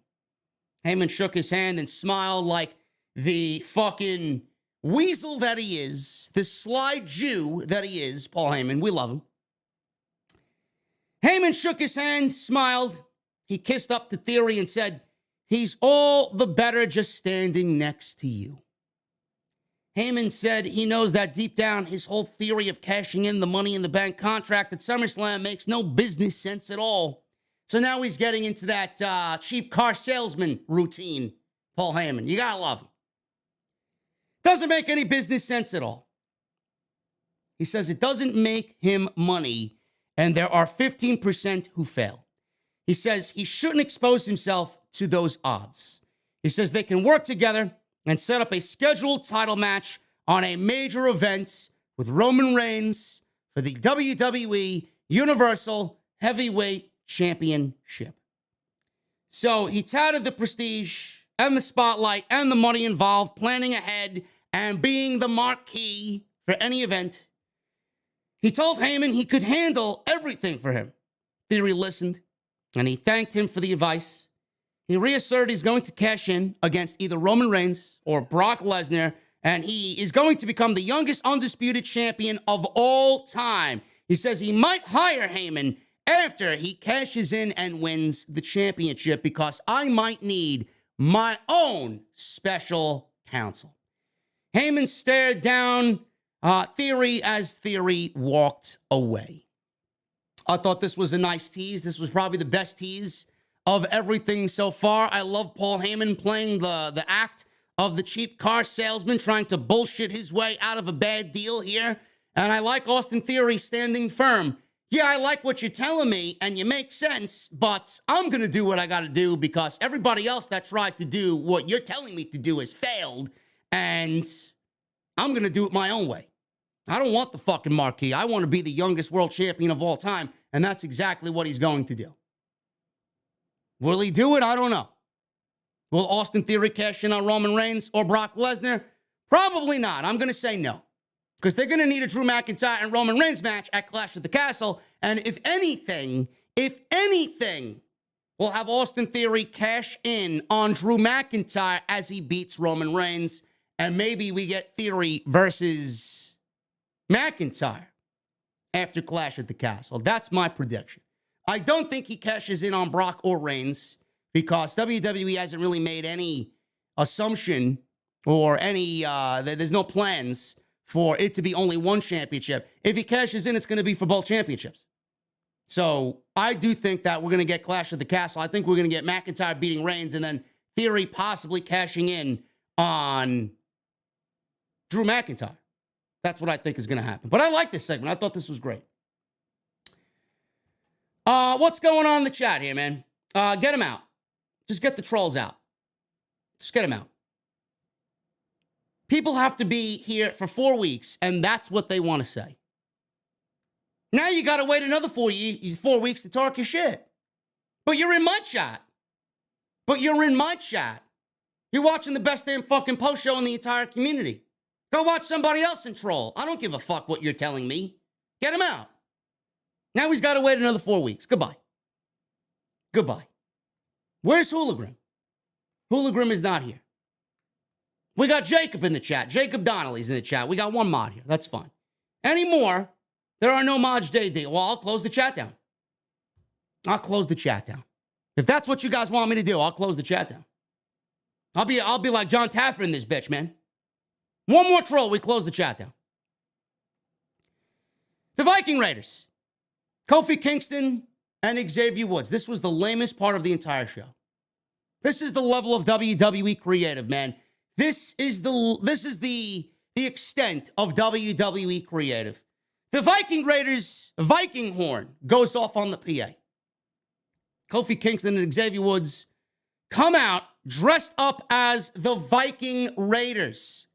Heyman shook his hand and smiled like the fucking weasel that he is, the sly Jew that he is, Paul Heyman. We love him. Heyman shook his hand, smiled. He kissed up to Theory and said, he's all the better just standing next to you. Heyman said he knows that deep down, his whole theory of cashing in the Money in the Bank contract at SummerSlam makes no business sense at all. So now he's getting into that cheap car salesman routine, Paul Heyman. You gotta love him. Doesn't make any business sense at all. He says it doesn't make him money, and there are 15% who fail. He says he shouldn't expose himself to those odds. He says they can work together and set up a scheduled title match on a major event with Roman Reigns for the WWE Universal Heavyweight Championship. So he touted the prestige and the spotlight and the money involved, planning ahead and being the marquee for any event. He told Heyman he could handle everything for him. Theory listened, and he thanked him for the advice. He reasserted he's going to cash in against either Roman Reigns or Brock Lesnar, and he is going to become the youngest undisputed champion of all time. He says he might hire Heyman after he cashes in and wins the championship because I might need my own special counsel. Heyman stared down Theory as Theory walked away. I thought this was a nice tease. This was probably the best tease of everything so far. I love Paul Heyman playing the act of the cheap car salesman trying to bullshit his way out of a bad deal here. And I like Austin Theory standing firm. Yeah, I like what you're telling me, and you make sense, but I'm going to do what I got to do because everybody else that tried to do what you're telling me to do has failed, and I'm going to do it my own way. I don't want the fucking marquee. I want to be the youngest world champion of all time, and that's exactly what he's going to do. Will he do it? I don't know. Will Austin Theory cash in on Roman Reigns or Brock Lesnar? Probably not. I'm going to say no. Because they're going to need a Drew McIntyre and Roman Reigns match at Clash at the Castle. And if anything, we'll have Austin Theory cash in on Drew McIntyre as he beats Roman Reigns. And maybe we get Theory versus McIntyre after Clash at the Castle. That's my prediction. I don't think he cashes in on Brock or Reigns because WWE hasn't really made any assumption or any, there's no plans for it to be only one championship. If he cashes in, it's going to be for both championships. So I do think that we're going to get Clash at the Castle. I think we're going to get McIntyre beating Reigns and then Theory possibly cashing in on Drew McIntyre. That's what I think is going to happen. But I like this segment. I thought this was great. What's going on in the chat here, man? Get them out. Just get the trolls out. Just get them out. People have to be here for 4 weeks, and that's what they want to say. Now you got to wait another 4 weeks to talk your shit. But you're in my chat. You're watching the best damn fucking post show in the entire community. Go watch somebody else and troll. I don't give a fuck what you're telling me. Get him out. Now he's got to wait another 4 weeks. Goodbye. Where's Hooligrim? Hooligrim is not here. We got Jacob in the chat. Jacob Donnelly's in the chat. We got one mod here. That's fine. Any more? There are no mods, JD. Well, I'll close the chat down. If that's what you guys want me to do, I'll close the chat down. I'll be like John Taffer in this bitch, man. One more troll, we close the chat down. The Viking Raiders. Kofi Kingston and Xavier Woods. This was the lamest part of the entire show. This is the level of WWE creative, man. This is the extent of WWE creative. The Viking Raiders Viking horn goes off on the PA. Kofi Kingston and Xavier Woods come out dressed up as the Viking Raiders.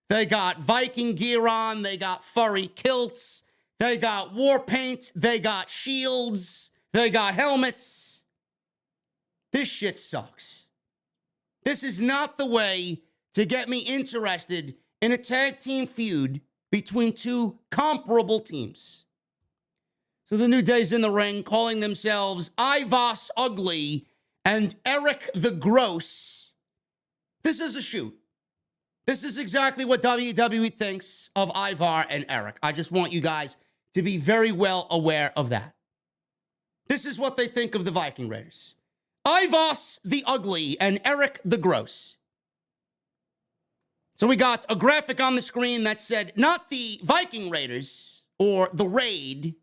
They got Viking gear on. They got furry kilts. They got war paint. They got shields. They got helmets. This shit sucks. This is not the way to get me interested in a tag team feud between two comparable teams. So the New Day's in the ring, calling themselves Ivos Ugly and Eric the Gross. This is a shoot. This is exactly what WWE thinks of Ivar and Eric. I just want you guys to be very well aware of that. This is what they think of the Viking Raiders. Ivos the Ugly and Eric the Gross. So we got a graphic on the screen that said, not the Viking Raiders or the Raid.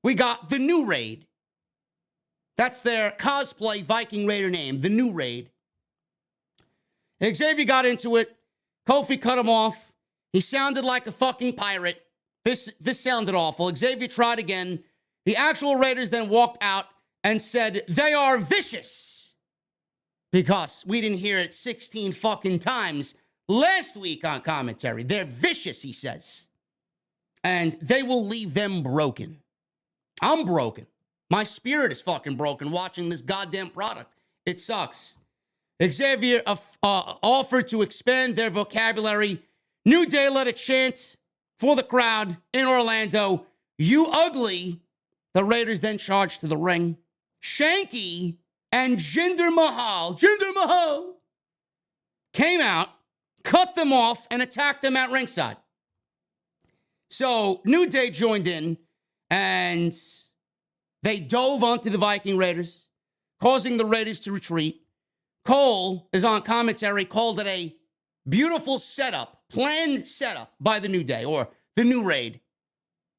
We got the New Raid. That's their cosplay Viking Raider name, the New Raid. Xavier got into it. Kofi cut him off. He sounded like a fucking pirate. This sounded awful. Xavier tried again. The actual Raiders then walked out and said, they are vicious. Because we didn't hear it 16 fucking times last week on commentary. They're vicious, he says. And they will leave them broken. I'm broken. My spirit is fucking broken watching this goddamn product. It sucks. Xavier offered to expand their vocabulary. New Day let a chant for the crowd in Orlando. You ugly. The Raiders then charged to the ring. Shanky and Jinder Mahal came out, cut them off, and attacked them at ringside. So New Day joined in, and they dove onto the Viking Raiders, causing the Raiders to retreat. Cole is on commentary, called it a beautiful setup, planned setup by the New Day, or the New Raid.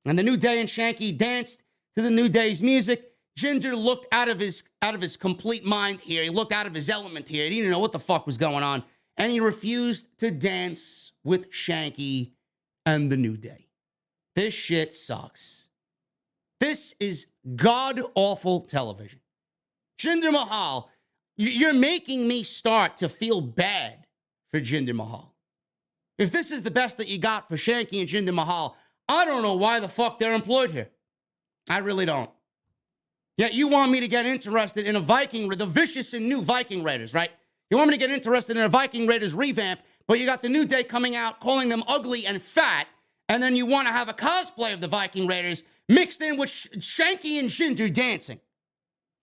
And the New Day and Shanky danced to the New Day's music. Jinder looked out of his complete mind here. He looked out of his element here. He didn't know what the fuck was going on. And he refused to dance with Shanky and the New Day. This shit sucks. This is god-awful television. Jinder Mahal, you're making me start to feel bad for Jinder Mahal. If this is the best that you got for Shanky and Jinder Mahal, I don't know why the fuck they're employed here. I really don't. Yet you want me to get interested in the vicious and new Viking Raiders, right? You want me to get interested in a Viking Raiders revamp, but you got the New Day coming out calling them ugly and fat, and then you want to have a cosplay of the Viking Raiders mixed in with Shanky and Jinder dancing.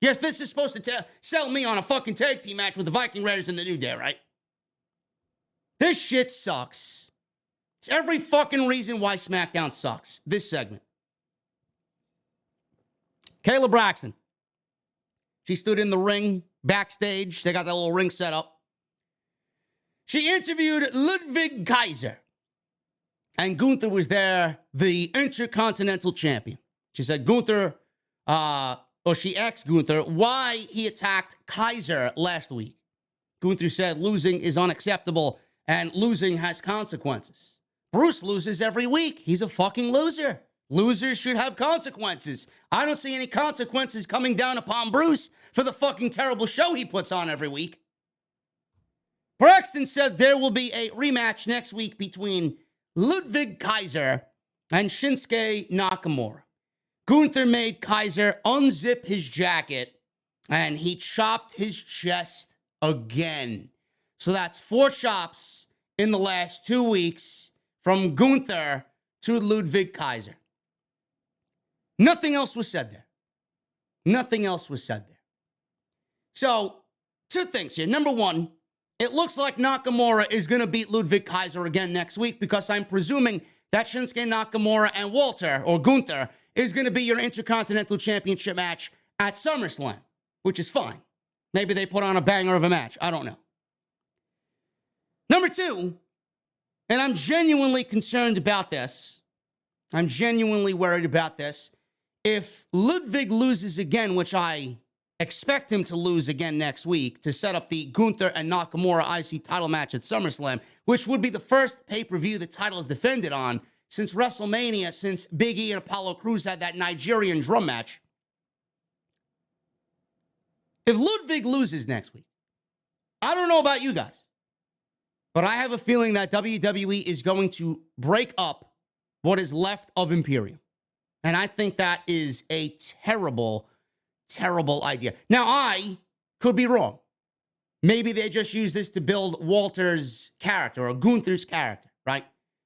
Yes, this is supposed to sell me on a fucking tag team match with the Viking Raiders and the New Day, right? This shit sucks. It's every fucking reason why SmackDown sucks. This segment. Kayla Braxton. She stood in the ring backstage. They got that little ring set up. She interviewed Ludwig Kaiser. And Gunther was there, the Intercontinental Champion. She said she asked Gunther why he attacked Kaiser last week. Gunther said losing is unacceptable and losing has consequences. Bruce loses every week. He's a fucking loser. Losers should have consequences. I don't see any consequences coming down upon Bruce for the fucking terrible show he puts on every week. Braxton said there will be a rematch next week between Ludwig Kaiser and Shinsuke Nakamura. Gunther made Kaiser unzip his jacket, and he chopped his chest again. So that's 4 chops in the last 2 weeks from Gunther to Ludwig Kaiser. Nothing else was said there. Nothing else was said there. So, 2 things here. Number 1, it looks like Nakamura is going to beat Ludwig Kaiser again next week because I'm presuming that Shinsuke Nakamura and Walter, or Gunther, is going to be your Intercontinental Championship match at SummerSlam, which is fine. Maybe they put on a banger of a match. I don't know. Number 2, and I'm genuinely concerned about this. I'm genuinely worried about this. If Ludwig loses again, which I expect him to lose again next week to set up the Gunther and Nakamura IC title match at SummerSlam, which would be the first pay-per-view the title is defended on since WrestleMania, since Big E and Apollo Crews had that Nigerian drum match. If Ludwig loses next week, I don't know about you guys, but I have a feeling that WWE is going to break up what is left of Imperium. And I think that is a terrible, terrible idea. Now, I Could be wrong. Maybe they just use this to build Walter's character or Gunther's character, right?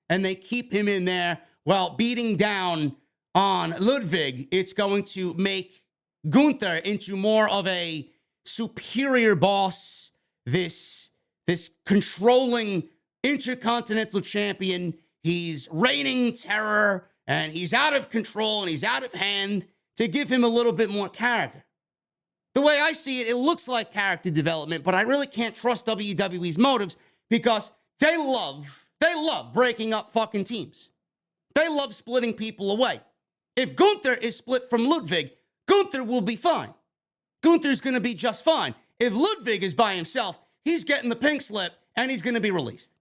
And they keep him in there while beating down on Ludwig. It's going to make Gunther into more of a superior boss, this controlling intercontinental champion. He's reigning terror, and he's out of control, and he's out of hand, to give him a little bit more character. The way I see it, it looks like character development, but I really can't trust WWE's motives because they love breaking up fucking teams. They love splitting people away. If Gunther is split from Ludwig, Gunther will be fine. Gunther's going to be just fine. If Ludwig is by himself, he's getting the pink slip and he's going to be released.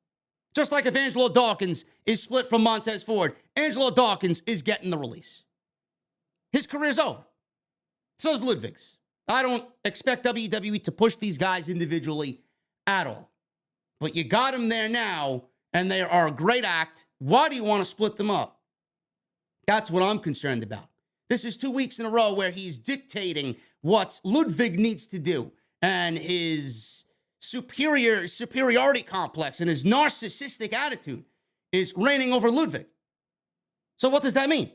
Just like if Angelo Dawkins is split from Montez Ford, Angelo Dawkins is getting the release. His career's over. So is Ludwig's. I don't expect WWE to push these guys individually at all. But you got them there now, and they are a great act. Why do you want to split them up? That's what I'm concerned about. This is 2 weeks in a row where he's dictating what Ludwig needs to do, and his superiority complex and his narcissistic attitude is reigning over Ludwig. So what does that mean?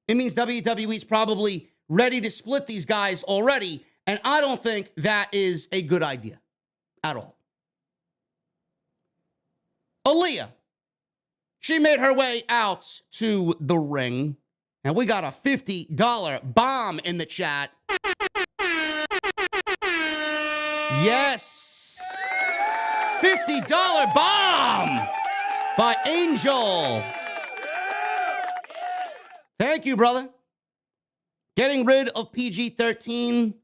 It means WWE's probably ready to split these guys already, and I don't think that is a good idea at all. Aaliyah, she made her way out to the ring, and we got a $50 bomb in the chat. Yes! $50 bomb by Angel. Thank you, brother. Getting rid of PG-13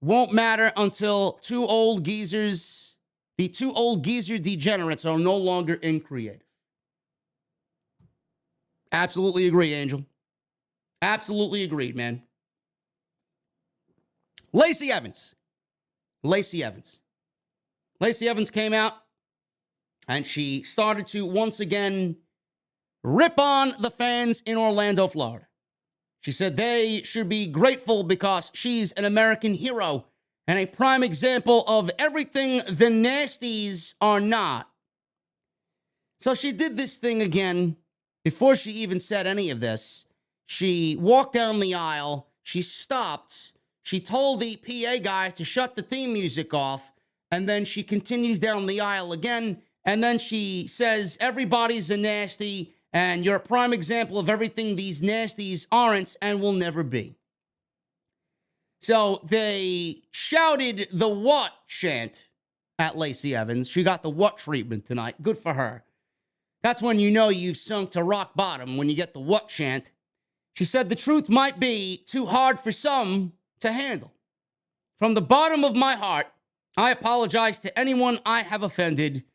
won't matter until the two old geezer degenerates are no longer in creative. Absolutely agree, Angel. Absolutely agreed, man. Lacey Evans came out and she started to once again rip on the fans in Orlando, Florida. She said they should be grateful because she's an American hero and a prime example of everything the nasties are not. So she did this thing again. Before she even said any of this, she walked down the aisle, she stopped, she told the PA guy to shut the theme music off, and then she continues down the aisle again, and then she says, everybody's a nasty, and you're a prime example of everything these nasties aren't and will never be. So they shouted the what chant at Lacey Evans. She got the what treatment tonight. Good for her. That's when you know you've sunk to rock bottom, when you get the what chant. She said the truth might be too hard for some to handle. From the bottom of my heart, I apologize to anyone I have offended.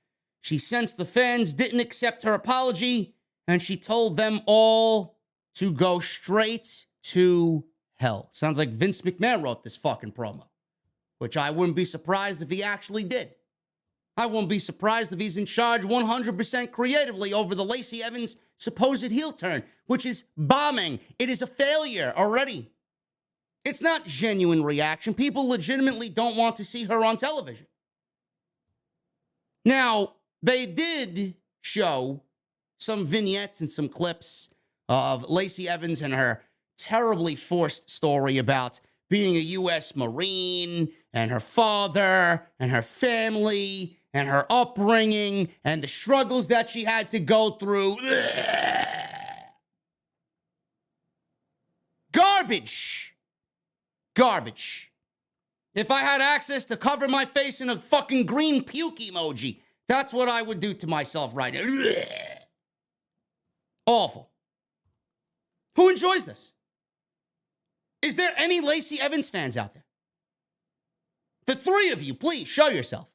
She sensed the fans didn't accept her apology, and she told them all to go straight to hell. Sounds like Vince McMahon wrote this fucking promo, which I wouldn't be surprised if he actually did. I wouldn't be surprised if he's in charge 100% creatively over the Lacey Evans supposed heel turn, which is bombing. It is a failure already. It's not genuine reaction. People legitimately don't want to see her on television. Now, they did show some vignettes and some clips of Lacey Evans and her terribly forced story about being a U.S. Marine and her father and her family and her upbringing and the struggles that she had to go through. Garbage. If I had access to cover my face in a fucking green puke emoji, that's what I would do to myself right now. Awful. Who enjoys this? Is there any Lacey Evans fans out there? The three of you, please show yourself.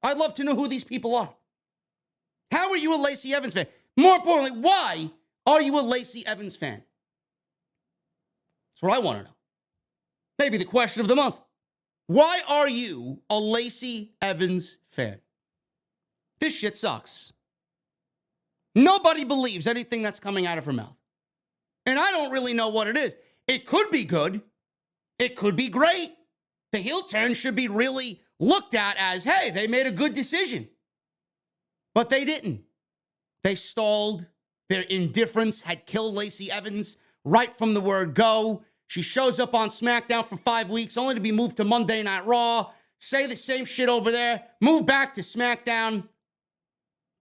I'd love to know who these people are. How are you a Lacey Evans fan? More importantly, why are you a Lacey Evans fan? That's what I want to know. Maybe the question of the month. Why are you a Lacey Evans fan? This shit sucks. Nobody believes anything that's coming out of her mouth. And I don't really know what it is. It could be good. It could be great. The heel turn should be really looked at as, hey, they made a good decision. But they didn't. They stalled. Their indifference had killed Lacey Evans right from the word go. She shows up on SmackDown for 5 weeks, only to be moved to Monday Night Raw, say the same shit over there, move back to SmackDown.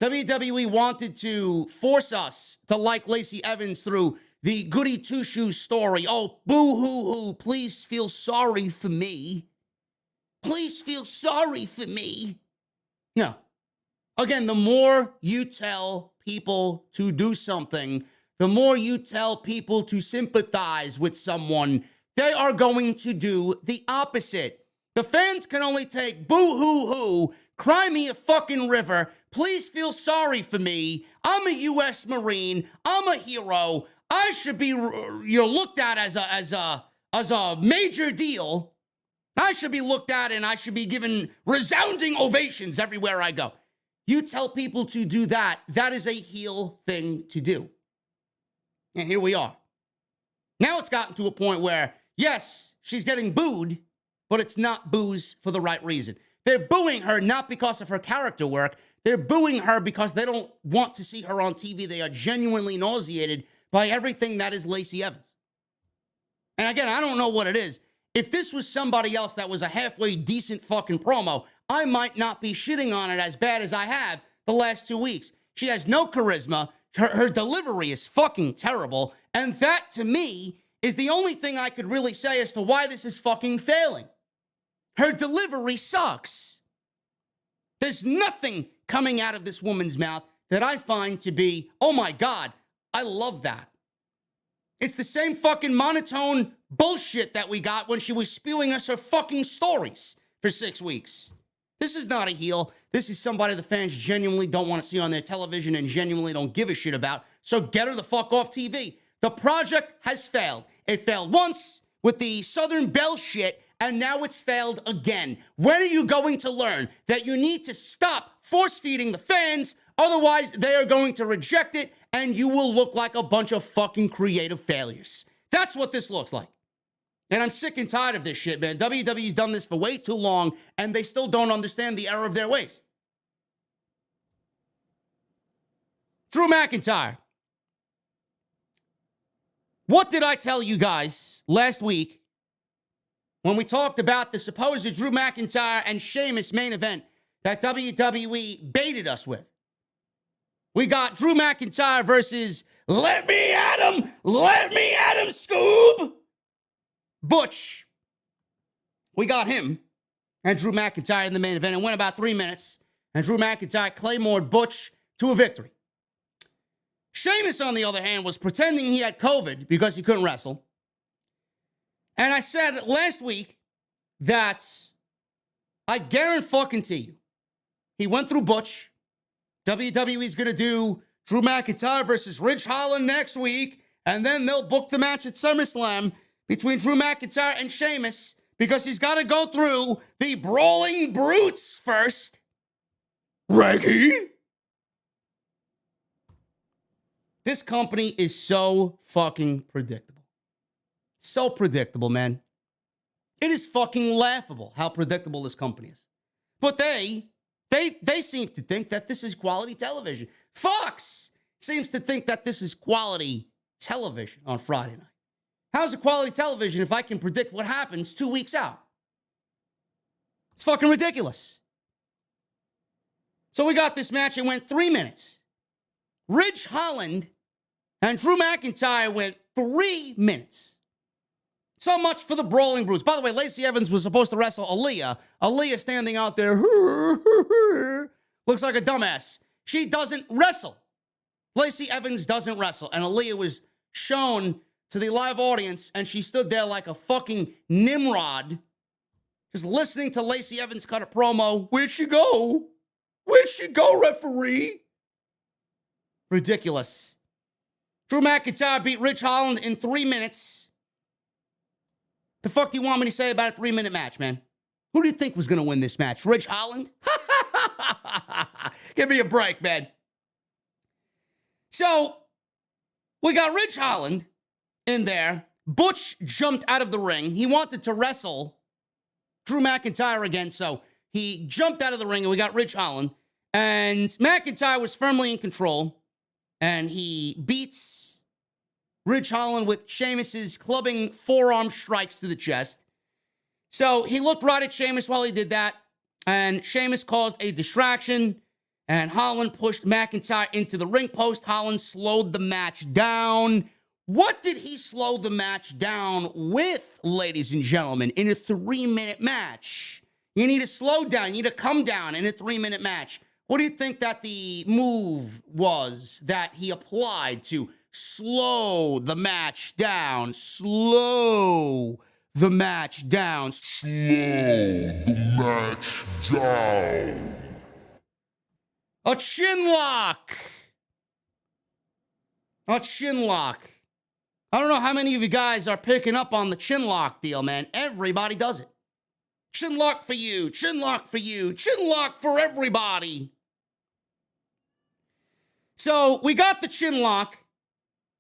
WWE wanted to force us to like Lacey Evans through the goody two-shoes story. Oh, boo-hoo-hoo, please feel sorry for me. Please feel sorry for me. No. Again, the more you tell people to do something, the more you tell people to sympathize with someone, they are going to do the opposite. The fans can only take boo-hoo-hoo, cry me a fucking river, please feel sorry for me, I'm a U.S. Marine, I'm a hero, I should be looked at as a major deal. I should be looked at and I should be given resounding ovations everywhere I go. You tell people to do that, that is a heel thing to do. And here we are. Now it's gotten to a point where, yes, she's getting booed, but it's not boos for the right reason. They're booing her not because of her character work. They're booing her because they don't want to see her on TV. They are genuinely nauseated by everything that is Lacey Evans. And again, I don't know what it is. If this was somebody else that was a halfway decent fucking promo, I might not be shitting on it as bad as I have the last 2 weeks. She has no charisma. Her delivery is fucking terrible. And that, to me, is the only thing I could really say as to why this is fucking failing. Her delivery sucks. There's nothing coming out of this woman's mouth that I find to be, oh my God, I love that. It's the same fucking monotone bullshit that we got when she was spewing us her fucking stories for 6 weeks. This is not a heel. This is somebody the fans genuinely don't want to see on their television and genuinely don't give a shit about. So get her the fuck off TV. The project has failed. It failed once with the Southern Belle shit, and now it's failed again. When are you going to learn that you need to stop force-feeding the fans? Otherwise, they are going to reject it, and you will look like a bunch of fucking creative failures. That's what this looks like. And I'm sick and tired of this shit, man. WWE's done this for way too long, and they still don't understand the error of their ways. Drew McIntyre. What did I tell you guys last week when we talked about the supposed Drew McIntyre and Sheamus main event that WWE baited us with? We got Drew McIntyre versus Let Me At Him, Scoob! Butch. We got him and Drew McIntyre in the main event. It went about 3 minutes, and Drew McIntyre claymored Butch to a victory. Sheamus, on the other hand, was pretending he had COVID because he couldn't wrestle. And I said last week that I guarantee you, he went through Butch. WWE's going to do Drew McIntyre versus Ridge Holland next week, and then they'll book the match at SummerSlam between Drew McIntyre and Sheamus because he's got to go through the Brawling Brutes first. Reggie? This company is so fucking predictable. So predictable, man. It is fucking laughable how predictable this company is. But they seem to think that this is quality television. Fox seems to think that this is quality television on Friday night. How's it quality television if I can predict what happens 2 weeks out? It's fucking ridiculous. So we got this match. It went 3 minutes. Ridge Holland and Drew McIntyre went 3 minutes. So much for the Brawling Brutes. By the way, Lacey Evans was supposed to wrestle Aaliyah. Aaliyah standing out there, looks like a dumbass. She doesn't wrestle. Lacey Evans doesn't wrestle. And Aaliyah was shown to the live audience, and she stood there like a fucking Nimrod, just listening to Lacey Evans cut a promo. Where'd she go? Where'd she go, referee? Ridiculous. Drew McIntyre beat Ridge Holland in 3 minutes. The fuck do you want me to say about a 3-minute match, man? Who do you think was going to win this match? Ridge Holland? Give me a break, man. So, we got Ridge Holland in there. Butch jumped out of the ring. He wanted to wrestle Drew McIntyre again. So he jumped out of the ring and we got Ridge Holland. And McIntyre was firmly in control. And he beats Ridge Holland with Sheamus's clubbing forearm strikes to the chest. So he looked right at Sheamus while he did that. And Sheamus caused a distraction. And Holland pushed McIntyre into the ring post. Holland slowed the match down. What did he slow the match down with, ladies and gentlemen, in a 3-minute match? You need to slow down. You need to come down in a 3-minute match. What do you think that the move was that he applied to slow the match down? Slow the match down. Slow the match down. A chin lock. A chin lock. I don't know how many of you guys are picking up on the chin lock deal, man. Everybody does it. Chin lock for you. Chin lock for you. Chin lock for everybody. So we got the chin lock.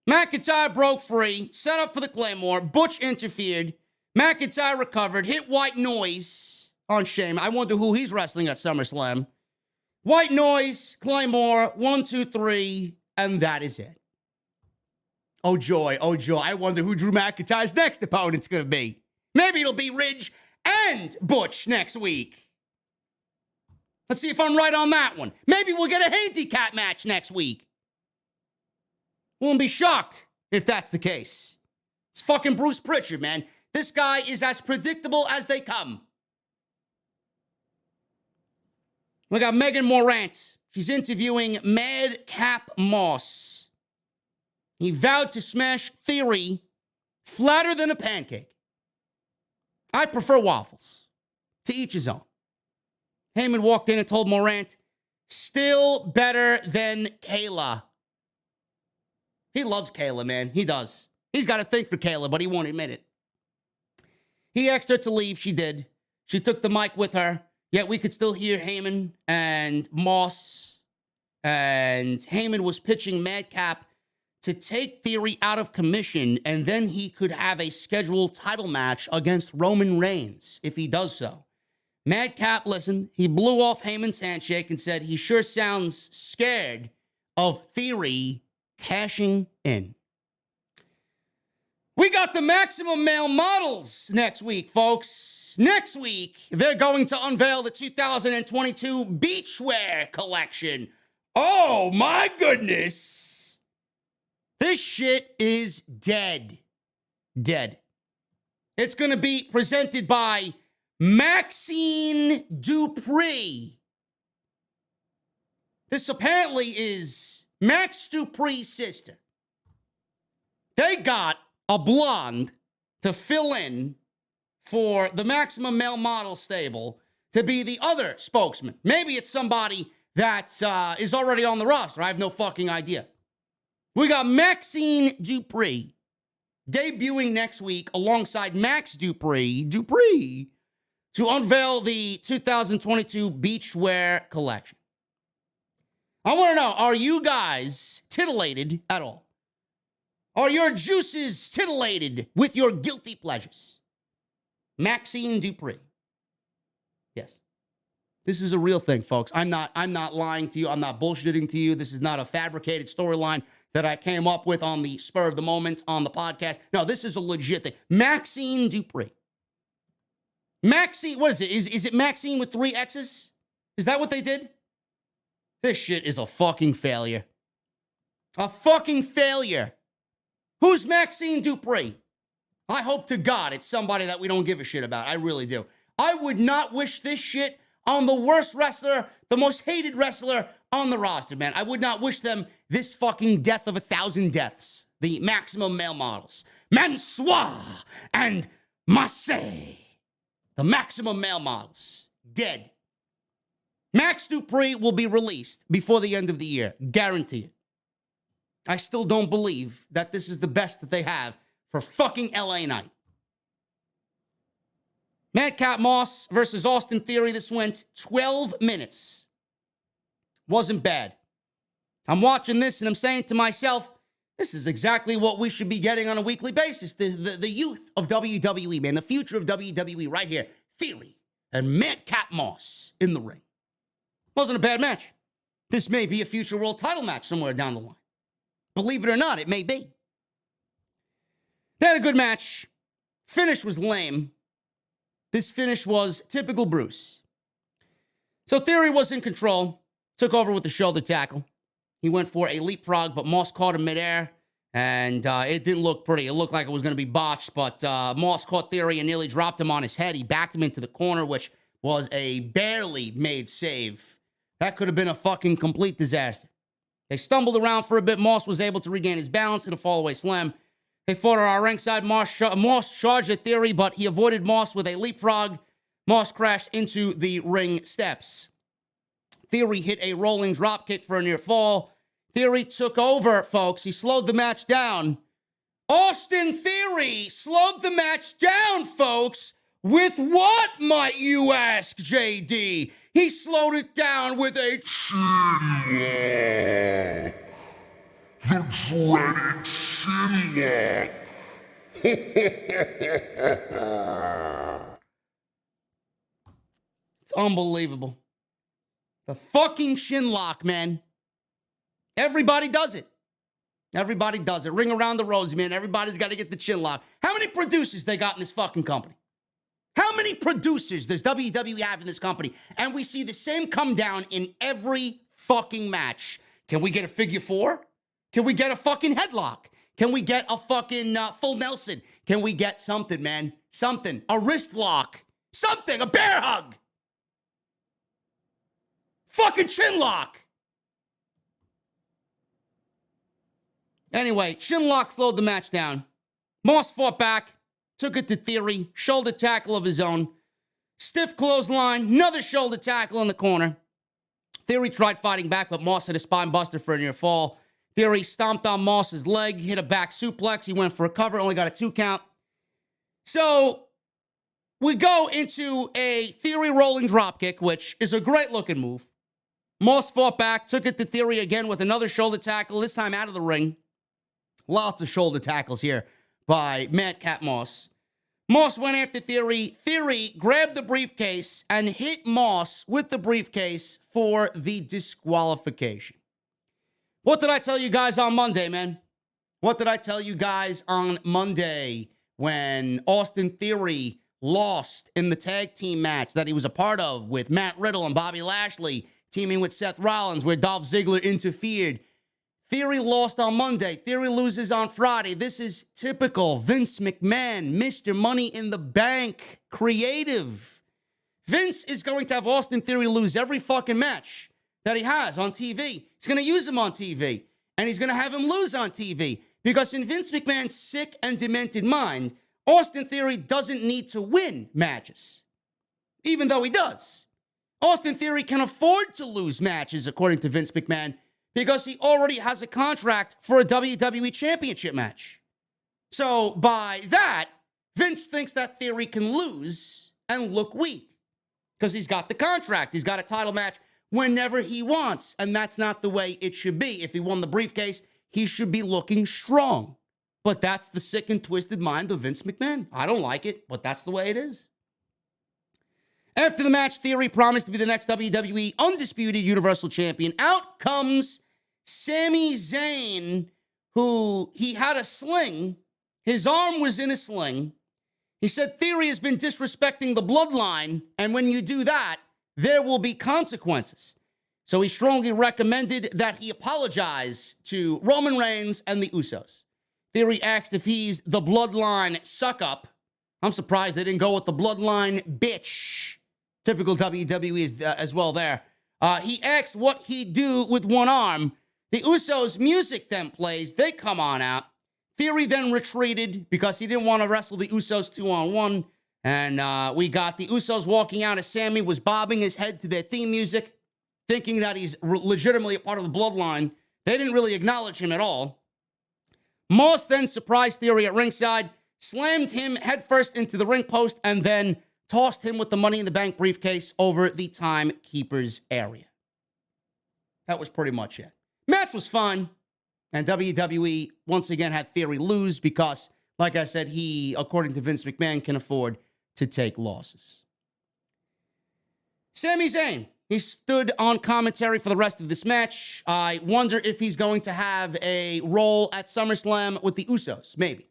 McIntyre broke free. Set up for the Claymore. Butch interfered. McIntyre recovered. Hit White Noise on Shame. I wonder who he's wrestling at SummerSlam. White Noise, Claymore, 1, 2, 3, and that is it. Oh joy, oh joy. I wonder who Drew McIntyre's next opponent's gonna be. Maybe it'll be Ridge and Butch next week. Let's see if I'm right on that one. Maybe we'll get a handicap match next week. Won't be shocked if that's the case. It's fucking Bruce Pritchard, man. This guy is as predictable as they come. We got Megan Morant. She's interviewing Madcap Moss. He vowed to smash Theory flatter than a pancake. I prefer waffles. To each his own. Heyman walked in and told Morant, still better than Kayla. He loves Kayla, man. He does. He's got a thing for Kayla, but he won't admit it. He asked her to leave. She did. She took the mic with her. Yet we could still hear Heyman and Moss. And Heyman was pitching Madcap to take Theory out of commission, and then he could have a scheduled title match against Roman Reigns if he does so. Madcap listened. He blew off Heyman's handshake and said he sure sounds scared of Theory cashing in. We got the Maximum Male Models next week, folks. Next week, they're going to unveil the 2022 Beachwear collection. Oh, my goodness. This shit is dead. Dead. It's going to be presented by Maxine Dupree. This apparently is Max Dupree's sister. They got a blonde to fill in for the Maximum Male Model stable to be the other spokesman. Maybe it's somebody that is already on the roster. I have no fucking idea. We got Maxine Dupree debuting next week alongside Max Dupree to unveil the 2022 Beachwear collection. I want to know, are you guys titillated at all? Are your juices titillated with your guilty pleasures? Maxine Dupree. Yes. This is a real thing, folks. I'm not lying to you. I'm not bullshitting to you. This is not a fabricated storyline that I came up with on the spur of the moment on the podcast. No, this is a legit thing. Maxine Dupree. Maxine, what is it? Is it Maxine with 3 X's? Is that what they did? This shit is a fucking failure. A fucking failure. Who's Maxine Dupree? I hope to God it's somebody that we don't give a shit about. I really do. I would not wish this shit on the worst wrestler, the most hated wrestler on the roster, man. I would not wish them this fucking death of 1,000 deaths. The Maximum Male Models. Mansois and Massey. The Maximum Male Models. Dead. Max Dupree will be released before the end of the year. Guarantee it. I still don't believe that this is the best that they have for fucking LA Knight. Madcap Moss versus Austin Theory. This went 12 minutes. Wasn't bad. I'm watching this and I'm saying to myself, this is exactly what we should be getting on a weekly basis. The youth of WWE, man. The future of WWE right here. Theory and Madcap Moss in the ring. Wasn't a bad match. This may be a future world title match somewhere down the line. Believe it or not, it may be. They had a good match. Finish was lame. This finish was typical Bruce. So Theory was in control. Took over with the shoulder tackle. He went for a leapfrog, but Moss caught him midair. And it didn't look pretty. It looked like it was going to be botched, but Moss caught Theory and nearly dropped him on his head. He backed him into the corner, which was a barely made save. That could have been a fucking complete disaster. They stumbled around for a bit. Moss was able to regain his balance in a fallaway slam. They fought on our ringside. Moss charged at Theory, but he avoided Moss with a leapfrog. Moss crashed into the ring steps. Theory hit a rolling dropkick for a near fall. Theory took over, folks. He slowed the match down. Austin Theory slowed the match down, folks. With what, might you ask, JD? He slowed it down with a chin lock. The dreaded chin lock. It's unbelievable. The fucking chin lock, man. Everybody does it. Everybody does it. Ring around the rosy, man. Everybody's got to get the chin lock. How many producers they got in this fucking company? How many producers does WWE have in this company? And we see the same come down in every fucking match. Can we get a figure four? Can we get a fucking headlock? Can we get a fucking full Nelson? Can we get something, man? Something. A wrist lock. Something. A bear hug. Fucking chin lock. Anyway, chin lock slowed the match down. Moss fought back. Took it to Theory. Shoulder tackle of his own. Stiff clothesline. Another shoulder tackle in the corner. Theory tried fighting back, but Moss hit a spine buster for a near fall. Theory stomped on Moss's leg. Hit a back suplex. He went for a cover. Only got a 2 count. So we go into a Theory rolling dropkick, which is a great looking move. Moss fought back. Took it to Theory again with another shoulder tackle. This time out of the ring. Lots of shoulder tackles here by Madcap Moss. Moss went after Theory. Theory grabbed the briefcase and hit Moss with the briefcase for the disqualification. What did I tell you guys on Monday, man? What did I tell you guys on Monday when Austin Theory lost in the tag team match that he was a part of with Matt Riddle and Bobby Lashley teaming with Seth Rollins, where Dolph Ziggler interfered? Theory lost on Monday. Theory loses on Friday. This is typical Vince McMahon, Mr. Money in the Bank, creative. Vince is going to have Austin Theory lose every fucking match that he has on TV. He's going to use him on TV, and he's going to have him lose on TV, because in Vince McMahon's sick and demented mind, Austin Theory doesn't need to win matches, even though he does. Austin Theory can afford to lose matches, according to Vince McMahon, because he already has a contract for a WWE Championship match. So by that, Vince thinks that Theory can lose and look weak because he's got the contract. He's got a title match whenever he wants, and that's not the way it should be. If he won the briefcase, he should be looking strong. But that's the sick and twisted mind of Vince McMahon. I don't like it, but that's the way it is. After the match, Theory promised to be the next WWE Undisputed Universal Champion. Out comes Sami Zayn, who he had a sling. His arm was in a sling. He said Theory has been disrespecting the bloodline, and when you do that, there will be consequences. So he strongly recommended that he apologize to Roman Reigns and the Usos. Theory asked if he's the bloodline suck-up. I'm surprised they didn't go with the bloodline bitch. Typical WWE is as well there. He asked what he'd do with one arm. The Usos' music then plays. They come on out. Theory then retreated because he didn't want to wrestle the Usos 2-on-1. And we got the Usos walking out as Sami was bobbing his head to their theme music, thinking that he's legitimately a part of the bloodline. They didn't really acknowledge him at all. Moss then surprised Theory at ringside, slammed him headfirst into the ring post, and then tossed him with the Money in the Bank briefcase over the timekeeper's area. That was pretty much it. Match was fun, and WWE once again had Theory lose because, like I said, he, according to Vince McMahon, can afford to take losses. Sami Zayn, he stood on commentary for the rest of this match. I wonder if he's going to have a role at SummerSlam with the Usos. Maybe.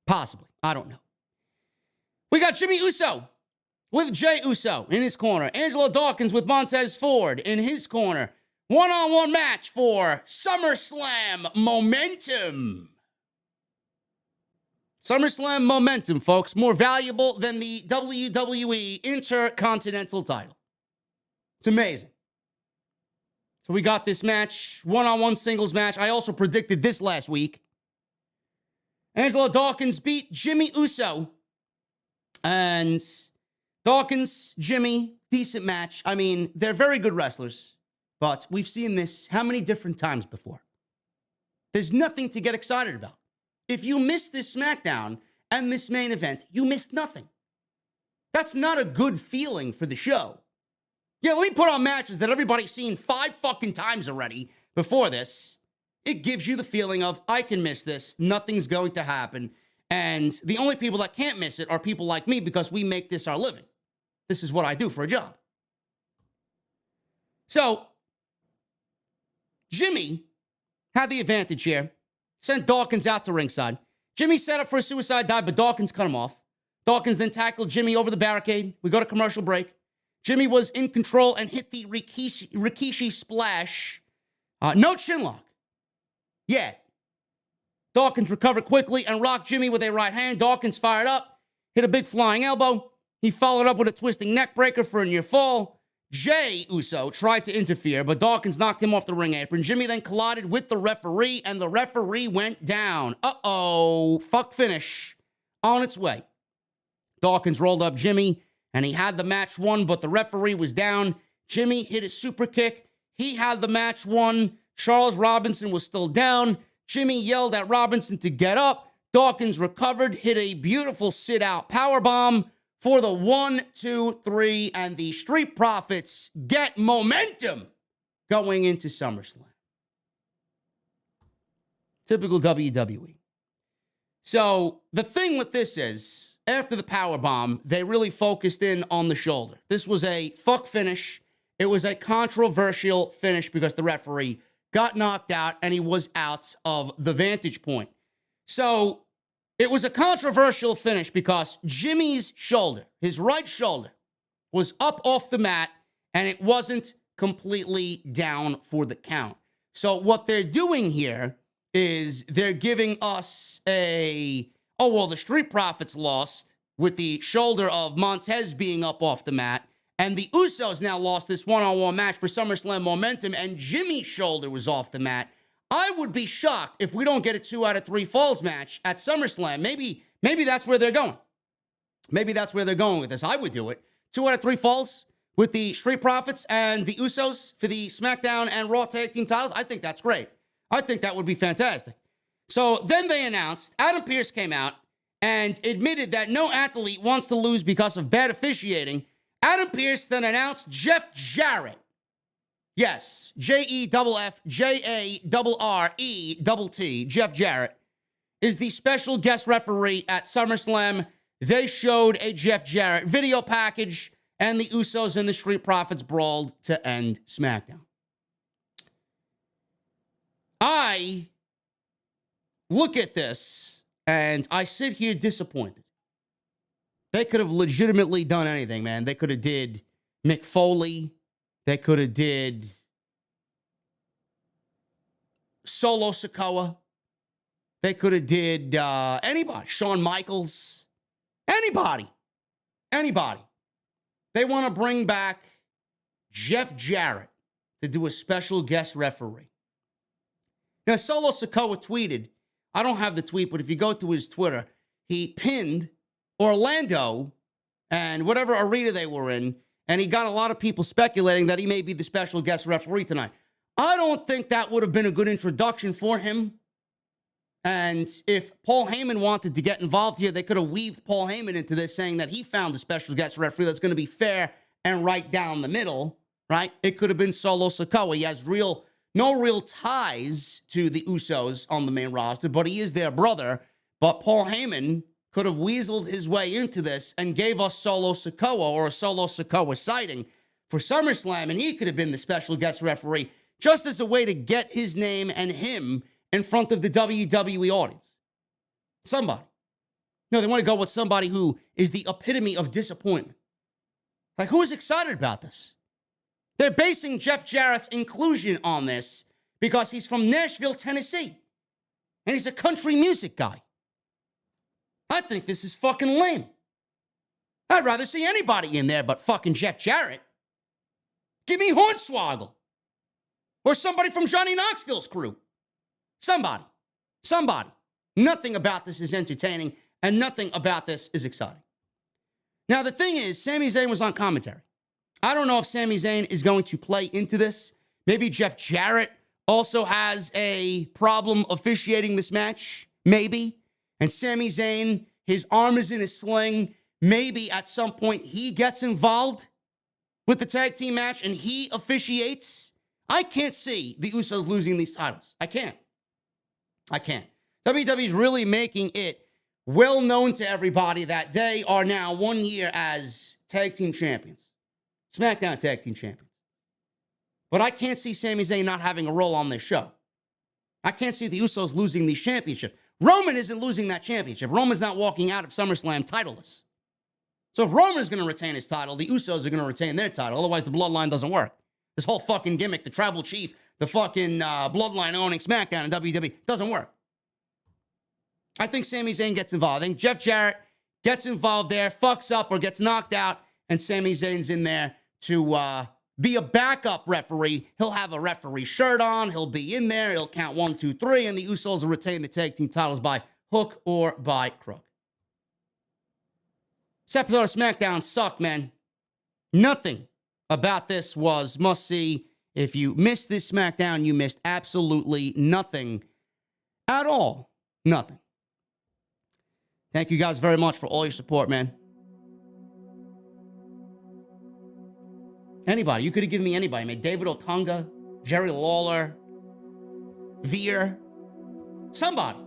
Possibly. I don't know. We got Jimmy Uso with Jey Uso in his corner. Angelo Dawkins with Montez Ford in his corner. One-on-one match for SummerSlam momentum. SummerSlam momentum, folks. More valuable than the WWE Intercontinental title. It's amazing. So we got this match, one-on-one singles match. I also predicted this last week. Angelo Dawkins beat Jimmy Uso. And Dawkins, Jimmy, decent match. I mean, they're very good wrestlers. But we've seen this how many different times before? There's nothing to get excited about. If you miss this SmackDown and this main event, you missed nothing. That's not a good feeling for the show. Yeah, let me put on matches that everybody's seen 5 fucking times already before this. It gives you the feeling of, I can miss this, nothing's going to happen, and the only people that can't miss it are people like me because we make this our living. This is what I do for a job. So, Jimmy had the advantage here, sent Dawkins out to ringside. Jimmy set up for a suicide dive, but Dawkins cut him off. Dawkins then tackled Jimmy over the barricade. We go to commercial break. Jimmy was in control and hit the Rikishi splash. No chinlock. Yet. Dawkins recovered quickly and rocked Jimmy with a right hand. Dawkins fired up, hit a big flying elbow. He followed up with a twisting neck breaker for a near fall. Jey Uso tried to interfere, but Dawkins knocked him off the ring apron. Jimmy then collided with the referee, and the referee went down. Uh-oh. Fuck finish. On its way. Dawkins rolled up Jimmy, and he had the match won, but the referee was down. Jimmy hit a super kick. He had the match won. Charles Robinson was still down. Jimmy yelled at Robinson to get up. Dawkins recovered, hit a beautiful sit-out powerbomb for the 1, 2, 3, and the Street Profits get momentum going into SummerSlam. Typical WWE. So the thing with this is, after the powerbomb, they really focused in on the shoulder. This was a fuck finish. It was a controversial finish because the referee got knocked out and he was out of the vantage point. So it was a controversial finish because Jimmy's shoulder, his right shoulder, was up off the mat and it wasn't completely down for the count. So what they're doing here is they're giving us a, oh, well, the Street Profits lost with the shoulder of Montez being up off the mat, and the Usos now lost this one-on-one match for SummerSlam momentum, and Jimmy's shoulder was off the mat. I would be shocked if we don't get a 2 out of 3 falls match at SummerSlam. Maybe that's where they're going. Maybe that's where they're going with this. I would do it. 2 out of 3 falls with the Street Profits and the Usos for the SmackDown and Raw Tag Team titles. I think that's great. I think that would be fantastic. So then they announced, Adam Pearce came out and admitted that no athlete wants to lose because of bad officiating. Adam Pearce then announced Jeff Jarrett. Yes, JEFFJARRETT, Jeff Jarrett, is the special guest referee at SummerSlam. They showed a Jeff Jarrett video package, and the Usos and the Street Profits brawled to end SmackDown. I look at this, and I sit here disappointed. They could have legitimately done anything, man. They could have did Mick Foley. They could have did Solo Sikoa. They could have did anybody. Shawn Michaels. Anybody. They want to bring back Jeff Jarrett to do a special guest referee. Now, Solo Sikoa tweeted, I don't have the tweet, but if you go to his Twitter, he pinned Orlando and whatever arena they were in, and he got a lot of people speculating that he may be the special guest referee tonight. I don't think that would have been a good introduction for him. And if Paul Heyman wanted to get involved here, they could have weaved Paul Heyman into this, saying that he found a special guest referee that's going to be fair and right down the middle, right? It could have been Solo Sikoa. He has no real ties to the Usos on the main roster, but he is their brother. But Paul Heyman could have weaseled his way into this and gave us Solo Sikoa or a Solo Sikoa sighting for SummerSlam, and he could have been the special guest referee just as a way to get his name and him in front of the WWE audience. Somebody. No, they want to go with somebody who is the epitome of disappointment. Like, who is excited about this? They're basing Jeff Jarrett's inclusion on this because he's from Nashville, Tennessee. And he's a country music guy. I think this is fucking lame. I'd rather see anybody in there but fucking Jeff Jarrett. Give me Hornswoggle. Or somebody from Johnny Knoxville's crew. Somebody. Nothing about this is entertaining, and nothing about this is exciting. Now, the thing is, Sami Zayn was on commentary. I don't know if Sami Zayn is going to play into this. Maybe Jeff Jarrett also has a problem officiating this match. Maybe. And Sami Zayn, his arm is in a sling. Maybe at some point he gets involved with the tag team match and he officiates. I can't see the Usos losing these titles. I can't. WWE's really making it well known to everybody that they are now 1 year as tag team champions. SmackDown tag team champions. But I can't see Sami Zayn not having a role on this show. I can't see the Usos losing these championships. Roman isn't losing that championship. Roman's not walking out of SummerSlam titleless. So if Roman is going to retain his title, the Usos are going to retain their title. Otherwise, the bloodline doesn't work. This whole fucking gimmick, the tribal chief, the fucking bloodline owning SmackDown and WWE, doesn't work. I think Sami Zayn gets involved. I think Jeff Jarrett gets involved there, fucks up or gets knocked out, and Sami Zayn's in there to be a backup referee. He'll have a referee shirt on. He'll be in there. He'll count 1, 2, 3, and the Usos will retain the tag team titles by hook or by crook. This episode of SmackDown sucked, man. Nothing about this was must-see. If you missed this SmackDown, you missed absolutely nothing at all. Nothing. Thank you guys very much for all your support, man. Anybody. You could have given me anybody, man. David Otunga, Jerry Lawler, Veer. Somebody.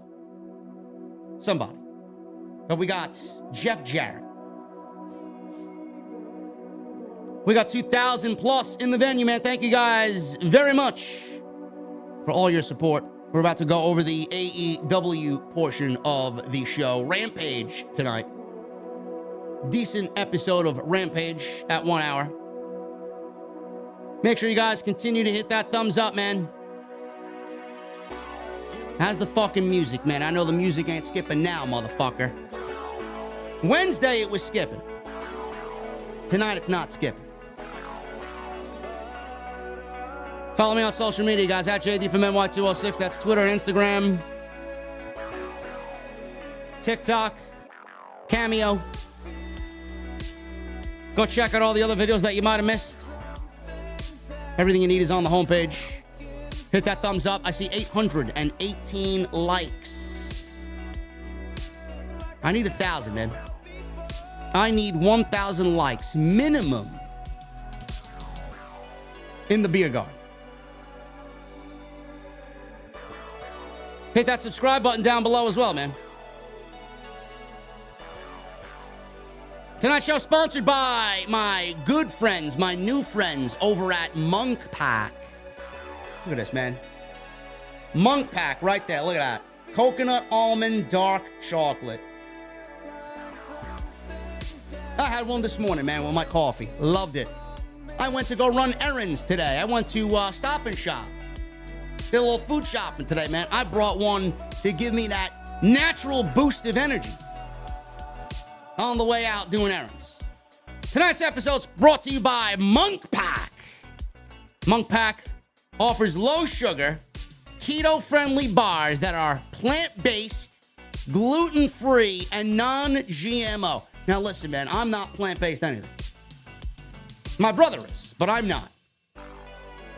But we got Jeff Jarrett. We got 2,000 plus in the venue, man. Thank you guys very much for all your support. We're about to go over the AEW portion of the show. Rampage tonight. Decent episode of Rampage at 1 hour. Make sure you guys continue to hit that thumbs up, man. How's the fucking music, man? I know the music ain't skipping now, motherfucker. Wednesday it was skipping. Tonight it's not skipping. Follow me on social media, guys, at JDfromNY206. That's Twitter and Instagram. TikTok. Cameo. Go check out all the other videos that you might have missed. Everything you need is on the homepage. Hit that thumbs up. I see 818 likes. I need 1,000, man. I need 1,000 likes minimum in the beer garden. Hit that subscribe button down below as well, man. Tonight's show sponsored by my good friends, my new friends over at Monk Pack. Look at this, man. Monk Pack right there. Look at that. Coconut almond dark chocolate. I had one this morning, man, with my coffee. Loved it. I went to go run errands today. I went to Stop and Shop. Did a little food shopping today, man. I brought one to give me that natural boost of energy on the way out doing errands. Tonight's episode's brought to you by Monk Pack. Monk Pack offers low sugar, keto-friendly bars that are plant-based, gluten-free, and non-GMO. Now listen, man, I'm not plant-based anything. My brother is, but I'm not.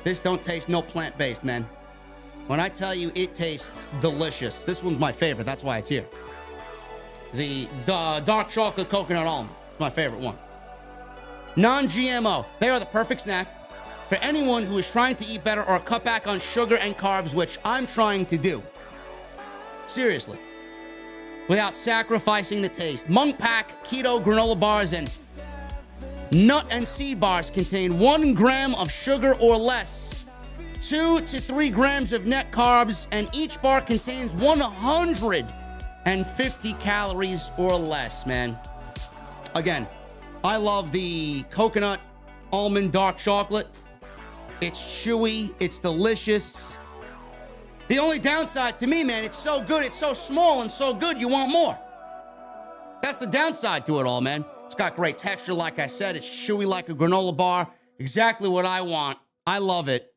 This don't taste no plant-based, man. When I tell you it tastes delicious, this one's my favorite. That's why it's here. The dark chocolate coconut almond is my favorite one. Non-GMO. They are the perfect snack for anyone who is trying to eat better or cut back on sugar and carbs, which I'm trying to do. Seriously. Without sacrificing the taste. Monk Pack keto granola bars and Nut and seed bars contain 1 gram of sugar or less, 2 to 3 grams of net carbs, and each bar contains 150 calories or less, man. Again, I love the coconut almond dark chocolate. It's chewy, it's delicious. The only downside to me, man, it's so good, it's so small and so good, you want more. That's the downside to it all, man. It's got great texture, like I said. It's chewy like a granola bar. Exactly what I want. I love it.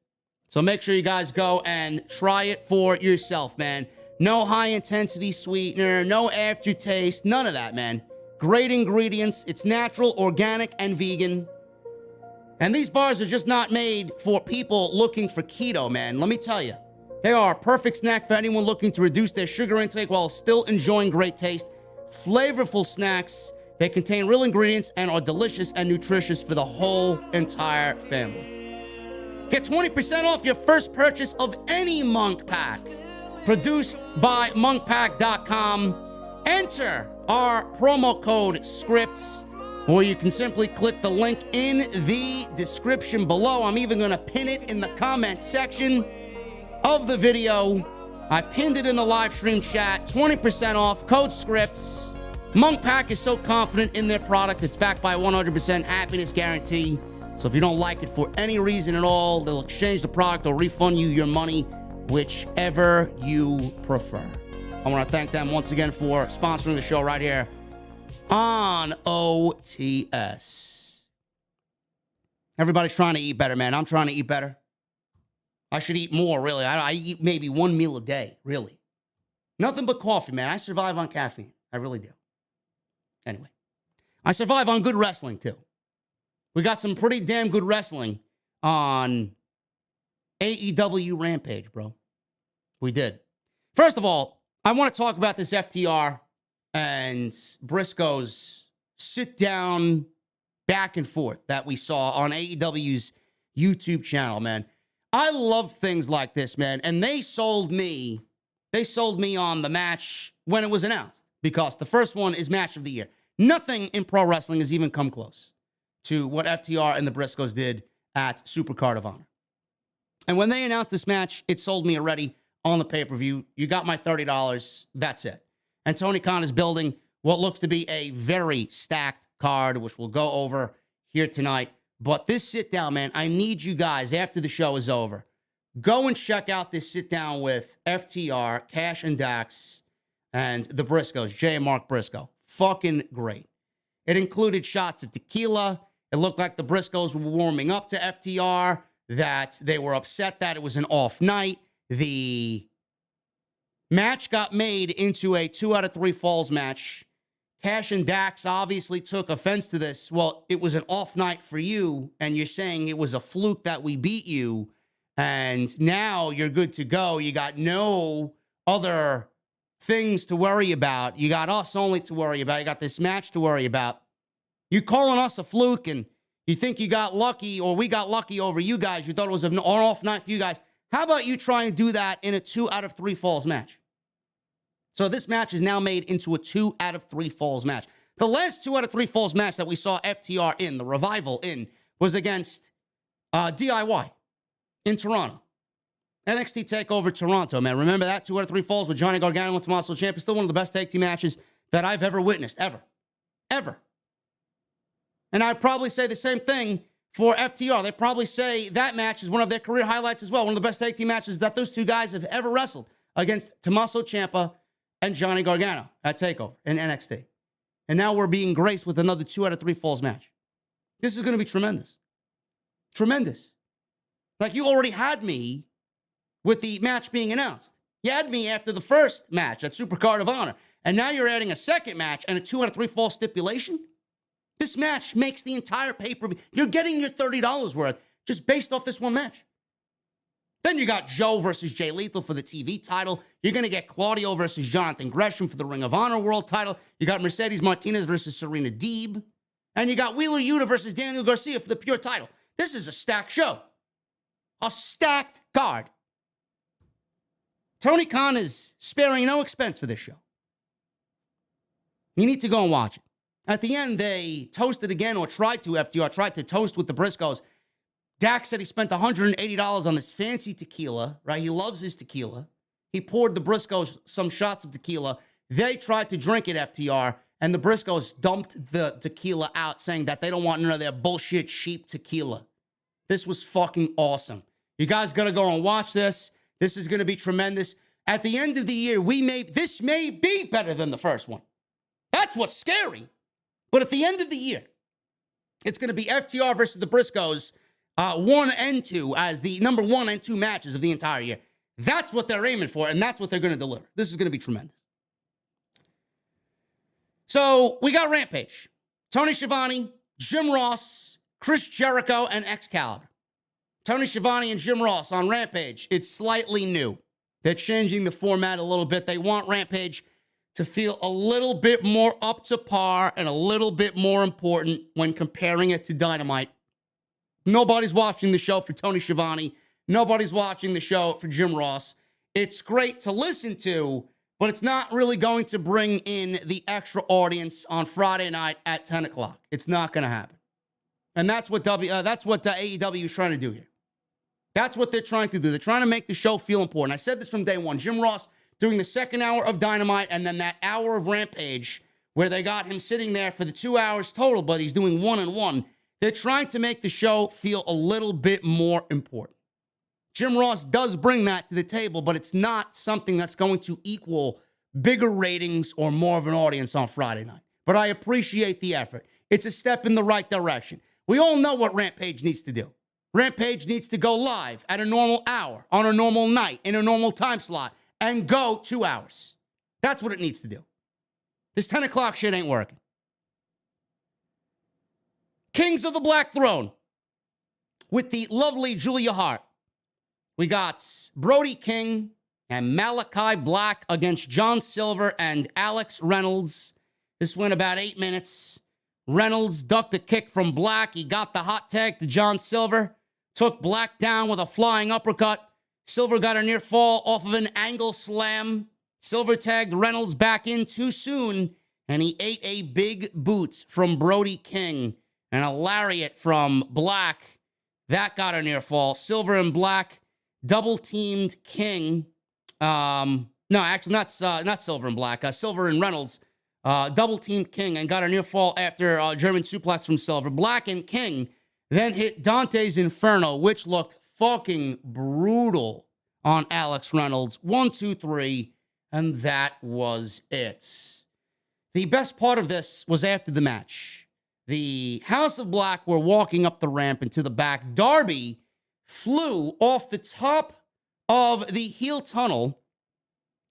So make sure you guys go and try it for yourself, man. No high-intensity sweetener, no aftertaste, none of that, man. Great ingredients. It's natural, organic, and vegan. And these bars are just not made for people looking for keto, man. Let me tell you. They are a perfect snack for anyone looking to reduce their sugar intake while still enjoying great taste. Flavorful snacks. They contain real ingredients and are delicious and nutritious for the whole entire family. Get 20% off your first purchase of any Monk Pack. Produced by monkpack.com. Enter our promo code SCRIPTS, or you can simply click the link in the description below. I'm even going to pin it in the comment section of the video. I pinned it in the live stream chat. 20% off, code SCRIPTS. Monk Pack is so confident in their product, it's backed by a 100% happiness guarantee. So if you don't like it for any reason at all, they'll exchange the product or refund you your money, whichever you prefer. I want to thank them once again for sponsoring the show right here on OTS. Everybody's trying to eat better, man. I'm trying to eat better. I should eat more, really. I eat maybe 1 meal a day, really. Nothing but coffee, man. I survive on caffeine. I really do. Anyway, I survive on good wrestling, too. We got some pretty damn good wrestling on AEW Rampage, bro. We did. First of all, I want to talk about this FTR and Briscoe's sit-down back and forth that we saw on AEW's YouTube channel, man. I love things like this, man. And they sold me on the match when it was announced, because the first one is match of the year. Nothing in pro wrestling has even come close to what FTR and the Briscoes did at Supercard of Honor. And when they announced this match, it sold me already on the pay-per-view. You got my $30. That's it. And Tony Khan is building what looks to be a very stacked card, which we'll go over here tonight. But this sit-down, man, I need you guys, after the show is over, go and check out this sit-down with FTR, Cash and Dax, and the Briscoes, Jay and Mark Briscoe. Fucking great. It included shots of tequila. It looked like the Briscoes were warming up to FTR, that they were upset that it was an off night. The match got made into a 2 out of 3 falls match. Cash and Dax obviously took offense to this. Well, it was an off night for you, and you're saying it was a fluke that we beat you, and now you're good to go. You got no other things to worry about. You got us only to worry about. You got this match to worry about. You calling us a fluke, and you think you got lucky, or we got lucky over you guys. You thought it was an off night for you guys. How about you try and do that in a 2 out of 3 falls match? So this match is now made into a 2 out of 3 falls match. The last 2 out of 3 falls match that we saw FTR in, the Revival in, was against DIY in Toronto. NXT TakeOver Toronto, man. Remember that? 2 out of 3 falls with Johnny Gargano and Tommaso Ciampa. Still one of the best tag team matches that I've ever witnessed, ever. Ever. And I'd probably say the same thing for FTR. They probably say that match is one of their career highlights as well. One of the best tag team matches that those two guys have ever wrestled, against Tommaso Ciampa and Johnny Gargano at TakeOver in NXT. And now we're being graced with another 2 out of 3 falls match. This is going to be tremendous. Tremendous. Like, you already had me with the match being announced. You had me after the first match at Supercard of Honor. And now you're adding a second match and a 2 out of 3 falls stipulation? This match makes the entire pay-per-view. You're getting your $30 worth just based off this one match. Then you got Joe versus Jay Lethal for the TV title. You're going to get Claudio versus Johnathan Gresham for the Ring of Honor World title. You got Mercedes Martinez versus Serena Deeb. And you got Wheeler Yuta versus Daniel Garcia for the pure title. This is a stacked show. A stacked card. Tony Khan is sparing no expense for this show. You need to go and watch it. At the end, they toasted again, or FTR tried to toast with the Briscoes. Dax said he spent $180 on this fancy tequila, right? He loves his tequila. He poured the Briscoes some shots of tequila. They tried to drink it, FTR, and the Briscoes dumped the tequila out, saying that they don't want none of their bullshit cheap tequila. This was fucking awesome. You guys got to go and watch this. This is going to be tremendous. At the end of the year, this may be better than the first one. That's what's scary. But at the end of the year, it's going to be FTR versus the Briscoes, 1 and 2, as the number 1 and 2 matches of the entire year. That's what they're aiming for, and that's what they're going to deliver. This is going to be tremendous. So we got Rampage. Tony Schiavone, Jim Ross, Chris Jericho, and Excalibur. Tony Schiavone and Jim Ross on Rampage. It's slightly new. They're changing the format a little bit. They want Rampage to feel a little bit more up to par and a little bit more important when comparing it to Dynamite. Nobody's watching the show for Tony Schiavone. Nobody's watching the show for Jim Ross. It's great to listen to, but it's not really going to bring in the extra audience on Friday night at 10 o'clock. It's not going to happen. And that's what AEW is trying to do here. That's what they're trying to do. They're trying to make the show feel important. I said this from day one. Jim Ross doing the second hour of Dynamite and then that hour of Rampage where they got him sitting there for the 2 hours total, but he's doing 1 and 1. They're trying to make the show feel a little bit more important. Jim Ross does bring that to the table, but it's not something that's going to equal bigger ratings or more of an audience on Friday night. But I appreciate the effort. It's a step in the right direction. We all know what Rampage needs to do. Rampage needs to go live at a normal hour, on a normal night, in a normal time slot, and go 2 hours. That's what it needs to do. This 10 o'clock shit ain't working. Kings of the Black Throne with the lovely Julia Hart. We got Brody King and Malachi Black against John Silver and Alex Reynolds. This went about 8 minutes. Reynolds ducked a kick from Black. He got the hot tag to John Silver. Took Black down with a flying uppercut. Silver got a near fall off of an angle slam. Silver tagged Reynolds back in too soon, and he ate a big boot from Brody King and a lariat from Black. That got a near fall. Silver and Black double-teamed King. No, actually, not Silver and Black. Silver and Reynolds double-teamed King and got a near fall after a German suplex from Silver. Black and King then hit Dante's Inferno, which looked fucking brutal on Alex Reynolds. 1, 2, 3, and that was it. The best part of this was after the match. The House of Black were walking up the ramp and to the back. Darby flew off the top of the heel tunnel,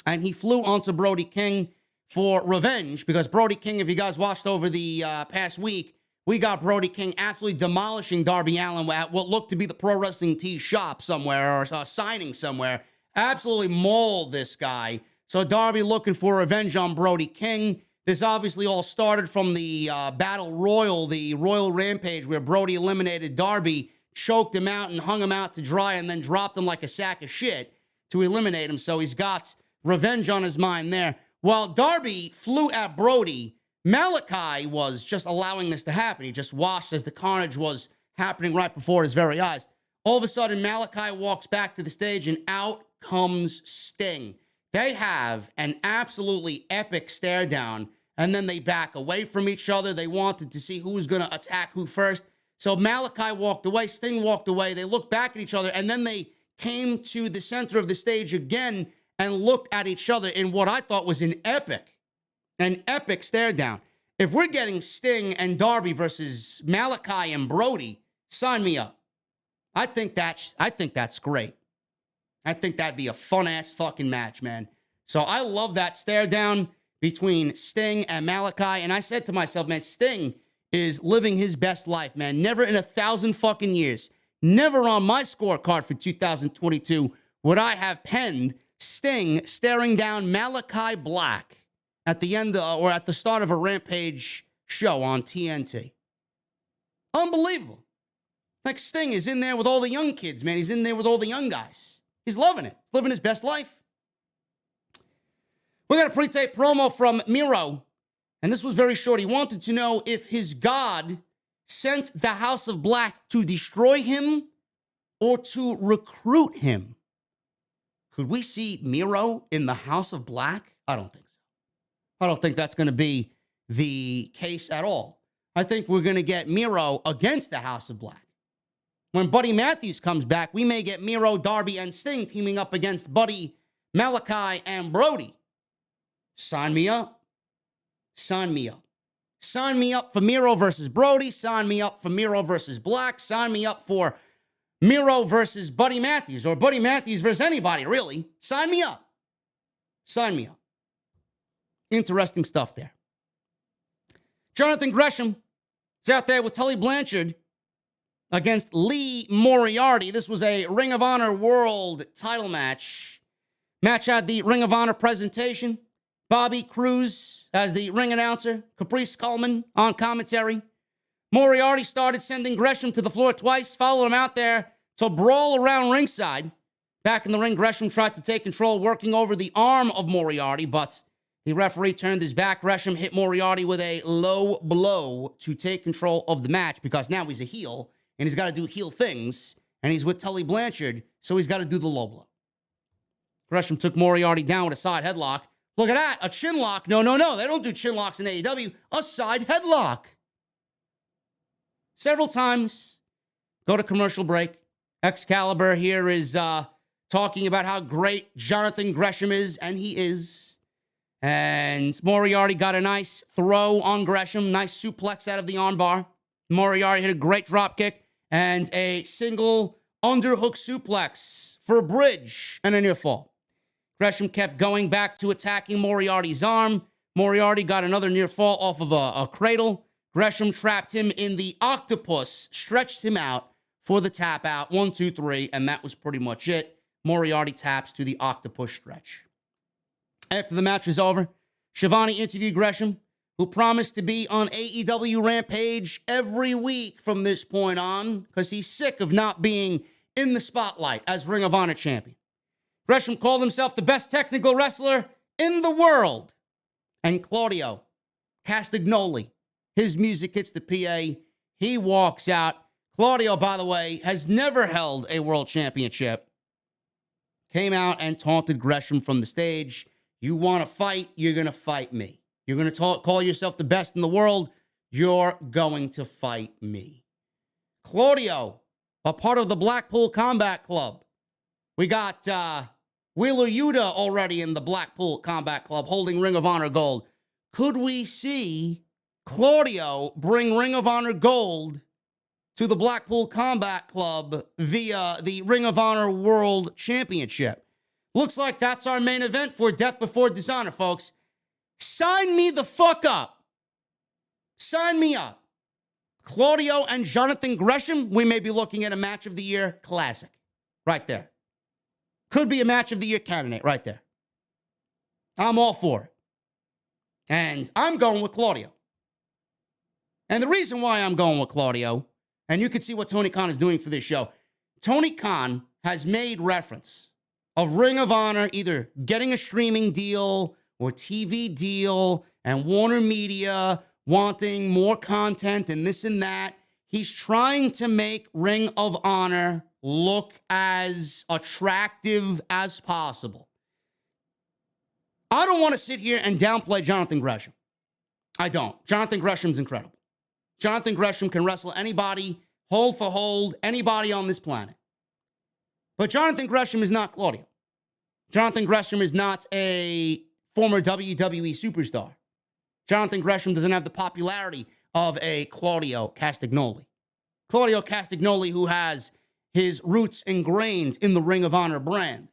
and he flew onto Brody King for revenge, because Brody King, if you guys watched over the past week, we got Brody King absolutely demolishing Darby Allin at what looked to be the Pro Wrestling Tees shop somewhere, or signing somewhere. Absolutely mauled this guy. So Darby looking for revenge on Brody King. This obviously all started from the Battle Royal, the Royal Rampage, where Brody eliminated Darby, choked him out and hung him out to dry, and then dropped him like a sack of shit to eliminate him. So he's got revenge on his mind there. While Darby flew at Brody, Malachi was just allowing this to happen. He just watched as the carnage was happening right before his very eyes. All of a sudden, Malachi walks back to the stage, and out comes Sting. They have an absolutely epic stare down, and then they back away from each other. They wanted to see who was going to attack who first. So Malachi walked away, Sting walked away. They looked back at each other, and then they came to the center of the stage again and looked at each other in what I thought was an epic stare down. If we're getting Sting and Darby versus Malachi and Brody, sign me up. I think that's great. I think that'd be a fun-ass fucking match, man. So I love that stare down between Sting and Malachi. And I said to myself, man, Sting is living his best life, man. Never in 1,000 fucking years, never on my scorecard for 2022 would I have penned Sting staring down Malachi Black at the end or at the start of a Rampage show on TNT. Unbelievable. Like, Sting is in there with all the young kids, man. He's in there with all the young guys. He's loving it. He's living his best life. We got a pre-tape promo from Miro. And this was very short. He wanted to know if his God sent the House of Black to destroy him or to recruit him. Could we see Miro in the House of Black? I don't think so. I don't think that's going to be the case at all. I think we're going to get Miro against the House of Black. When Buddy Matthews comes back, we may get Miro, Darby, and Sting teaming up against Buddy, Malachi, and Brody. Sign me up. Sign me up. Sign me up for Miro versus Brody. Sign me up for Miro versus Black. Sign me up for Miro versus Buddy Matthews, or Buddy Matthews versus anybody, really. Sign me up. Sign me up. Interesting stuff there. Johnathan Gresham is out there with Tully Blanchard against Lee Moriarty. This was a Ring of Honor World title match. Match had the Ring of Honor presentation. Bobby Cruz as the ring announcer. Caprice Coleman on commentary. Moriarty started sending Gresham to the floor twice, followed him out there to brawl around ringside. Back in the ring, Gresham tried to take control, working over the arm of Moriarty, but the referee turned his back. Gresham hit Moriarty with a low blow to take control of the match because now he's a heel, and he's got to do heel things, and he's with Tully Blanchard, so he's got to do the low blow. Gresham took Moriarty down with a side headlock. Look at that, a chin lock. No. They don't do chin locks in AEW. A side headlock. Several times. Go to commercial break. Excalibur here is talking about how great Johnathan Gresham is, and he is. And Moriarty got a nice throw on Gresham. Nice suplex out of the armbar. Moriarty hit a great drop kick and a single underhook suplex for a bridge and a near fall. Gresham kept going back to attacking Moriarty's arm. Moriarty got another near fall off of a cradle. Gresham trapped him in the octopus, stretched him out for the tap out. 1, 2, 3, and that was pretty much it. Moriarty taps to the octopus stretch. After the match was over, Shivani interviewed Gresham, who promised to be on AEW Rampage every week from this point on because he's sick of not being in the spotlight as Ring of Honor champion. Gresham called himself the best technical wrestler in the world. And Claudio Castagnoli, his music hits the PA. He walks out. Claudio, by the way, has never held a world championship. Came out and taunted Gresham from the stage. You want to fight, you're going to fight me. You're going to call yourself the best in the world, you're going to fight me. Claudio, a part of the Blackpool Combat Club. We got Wheeler Yuta already in the Blackpool Combat Club holding Ring of Honor gold. Could we see Claudio bring Ring of Honor gold to the Blackpool Combat Club via the Ring of Honor World Championship? Looks like that's our main event for Death Before Dishonor, folks. Sign me the fuck up. Sign me up. Claudio and Johnathan Gresham, we may be looking at a match of the year classic. Right there. Could be a match of the year candidate right there. I'm all for it. And I'm going with Claudio. And the reason why I'm going with Claudio, and you can see what Tony Khan is doing for this show. Tony Khan has made reference of Ring of Honor either getting a streaming deal or TV deal and Warner Media wanting more content and this and that. He's trying to make Ring of Honor look as attractive as possible. I don't want to sit here and downplay Johnathan Gresham. I don't. Johnathan Gresham's incredible. Johnathan Gresham can wrestle anybody, hold for hold, anybody on this planet. But Johnathan Gresham is not Claudio. Johnathan Gresham is not a former WWE superstar. Johnathan Gresham doesn't have the popularity of a Claudio Castagnoli. Claudio Castagnoli, who has his roots ingrained in the Ring of Honor brand.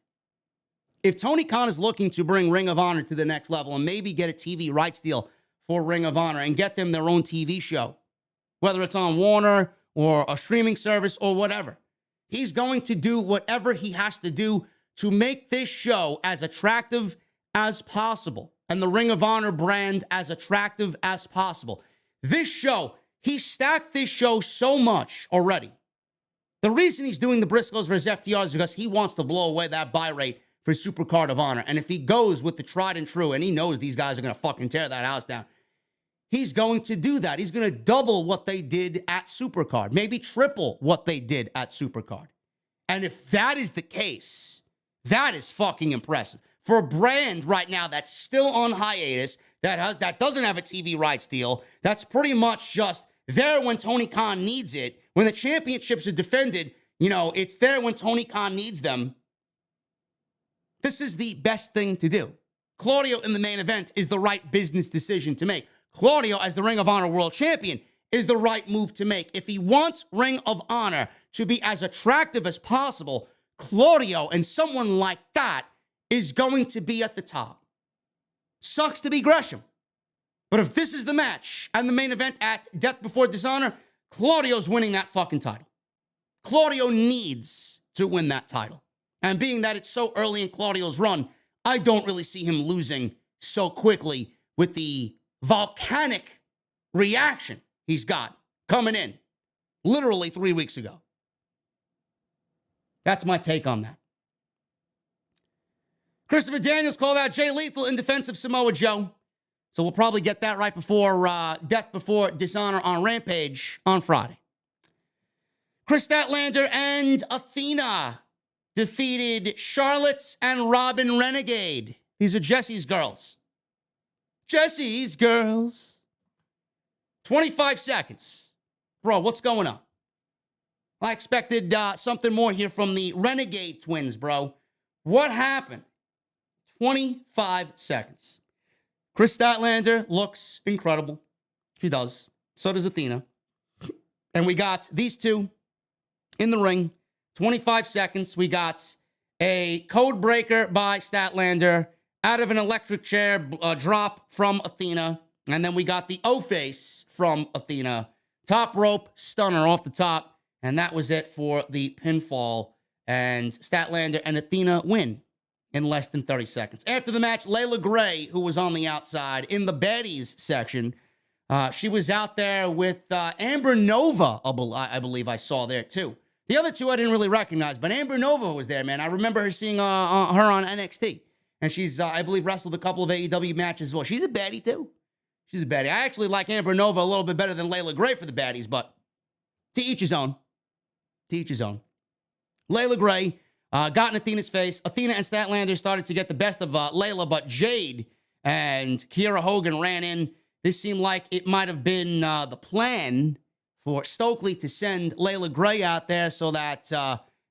If Tony Khan is looking to bring Ring of Honor to the next level and maybe get a TV rights deal for Ring of Honor and get them their own TV show, whether it's on Warner or a streaming service or whatever, he's going to do whatever he has to do to make this show as attractive as possible and the Ring of Honor brand as attractive as possible. This show, he stacked this show so much already. The reason he's doing the Briscoes versus FTR is because he wants to blow away that buy rate for Supercard of Honor. And if he goes with the tried and true, and he knows these guys are going to fucking tear that house down, he's going to do that. He's going to double what they did at Supercard, maybe triple what they did at Supercard. And if that is the case, that is fucking impressive. For a brand right now that's still on hiatus, that doesn't have a TV rights deal, that's pretty much just there when Tony Khan needs it. When the championships are defended, it's there when Tony Khan needs them. This is the best thing to do. Claudio in the main event is the right business decision to make. Claudio as the Ring of Honor World Champion is the right move to make. If he wants Ring of Honor to be as attractive as possible, Claudio and someone like that is going to be at the top. Sucks to be Gresham. But if this is the match and the main event at Death Before Dishonor, Claudio's winning that fucking title. Claudio needs to win that title. And being that it's so early in Claudio's run, I don't really see him losing so quickly with the volcanic reaction he's got coming in literally 3 weeks ago. That's my take on that. Christopher Daniels called out Jay Lethal in defense of Samoa Joe. So we'll probably get that right before Death Before Dishonor on Rampage on Friday. Kris Statlander and Athena defeated Charlotte and Robin Renegade. These are Jesse's girls. Jesse's girls. 25 seconds. Bro, what's going on? I expected something more here from the Renegade twins, bro. What happened? 25 seconds. Kris Statlander looks incredible. She does. So does Athena. And we got these two in the ring. 25 seconds. We got a code breaker by Statlander out of an electric chair drop from Athena. And then we got the O-face from Athena. Top rope stunner off the top. And that was it for the pinfall. And Statlander and Athena win in less than 30 seconds. After the match, Layla Gray, who was on the outside in the baddies section, she was out there with Amber Nova, I believe I saw there too. The other two I didn't really recognize, but Amber Nova was there, man. I remember her seeing her on NXT. And she's, I believe, wrestled a couple of AEW matches as well. She's a baddie too. She's a baddie. I actually like Amber Nova a little bit better than Layla Gray for the baddies, but to each his own. To each his own. Layla Gray got in Athena's face. Athena and Statlander started to get the best of Layla, but Jade and Kiera Hogan ran in. This seemed like it might have been the plan for Stokely to send Layla Gray out there so that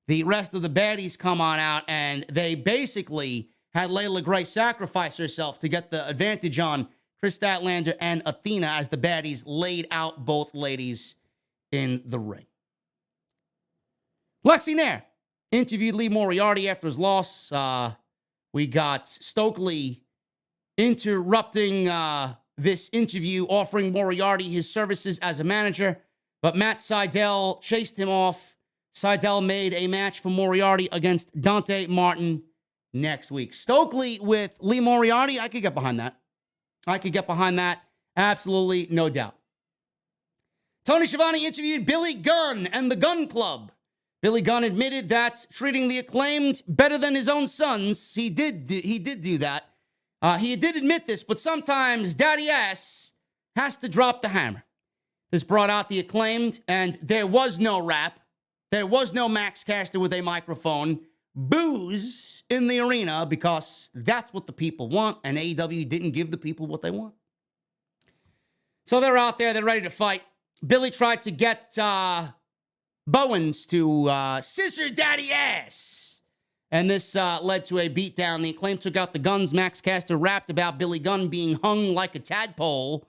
the rest of the baddies come on out, and they basically had Layla Gray sacrifice herself to get the advantage on Kris Statlander and Athena as the baddies laid out both ladies in the ring. Lexi Nair interviewed Lee Moriarty after his loss. We got Stokely interrupting this interview, offering Moriarty his services as a manager, but Matt Sydal chased him off. Sydal made a match for Moriarty against Dante Martin next week. Stokely with Lee Moriarty, I could get behind that. I could get behind that. Absolutely, no doubt. Tony Schiavone interviewed Billy Gunn and the Gun Club. Billy Gunn admitted that treating the Acclaimed better than his own sons. He did do that. He did admit this, but sometimes Daddy Ass has to drop the hammer. This brought out the Acclaimed, and there was no rap. There was no Max Caster with a microphone. Boos in the arena because that's what the people want, and AEW didn't give the people what they want. So they're out there. They're ready to fight. Billy tried to get Bowens to scissor Daddy Ass. And this led to a beatdown. The Acclaimed took out the Guns. Max Caster rapped about Billy Gunn being hung like a tadpole.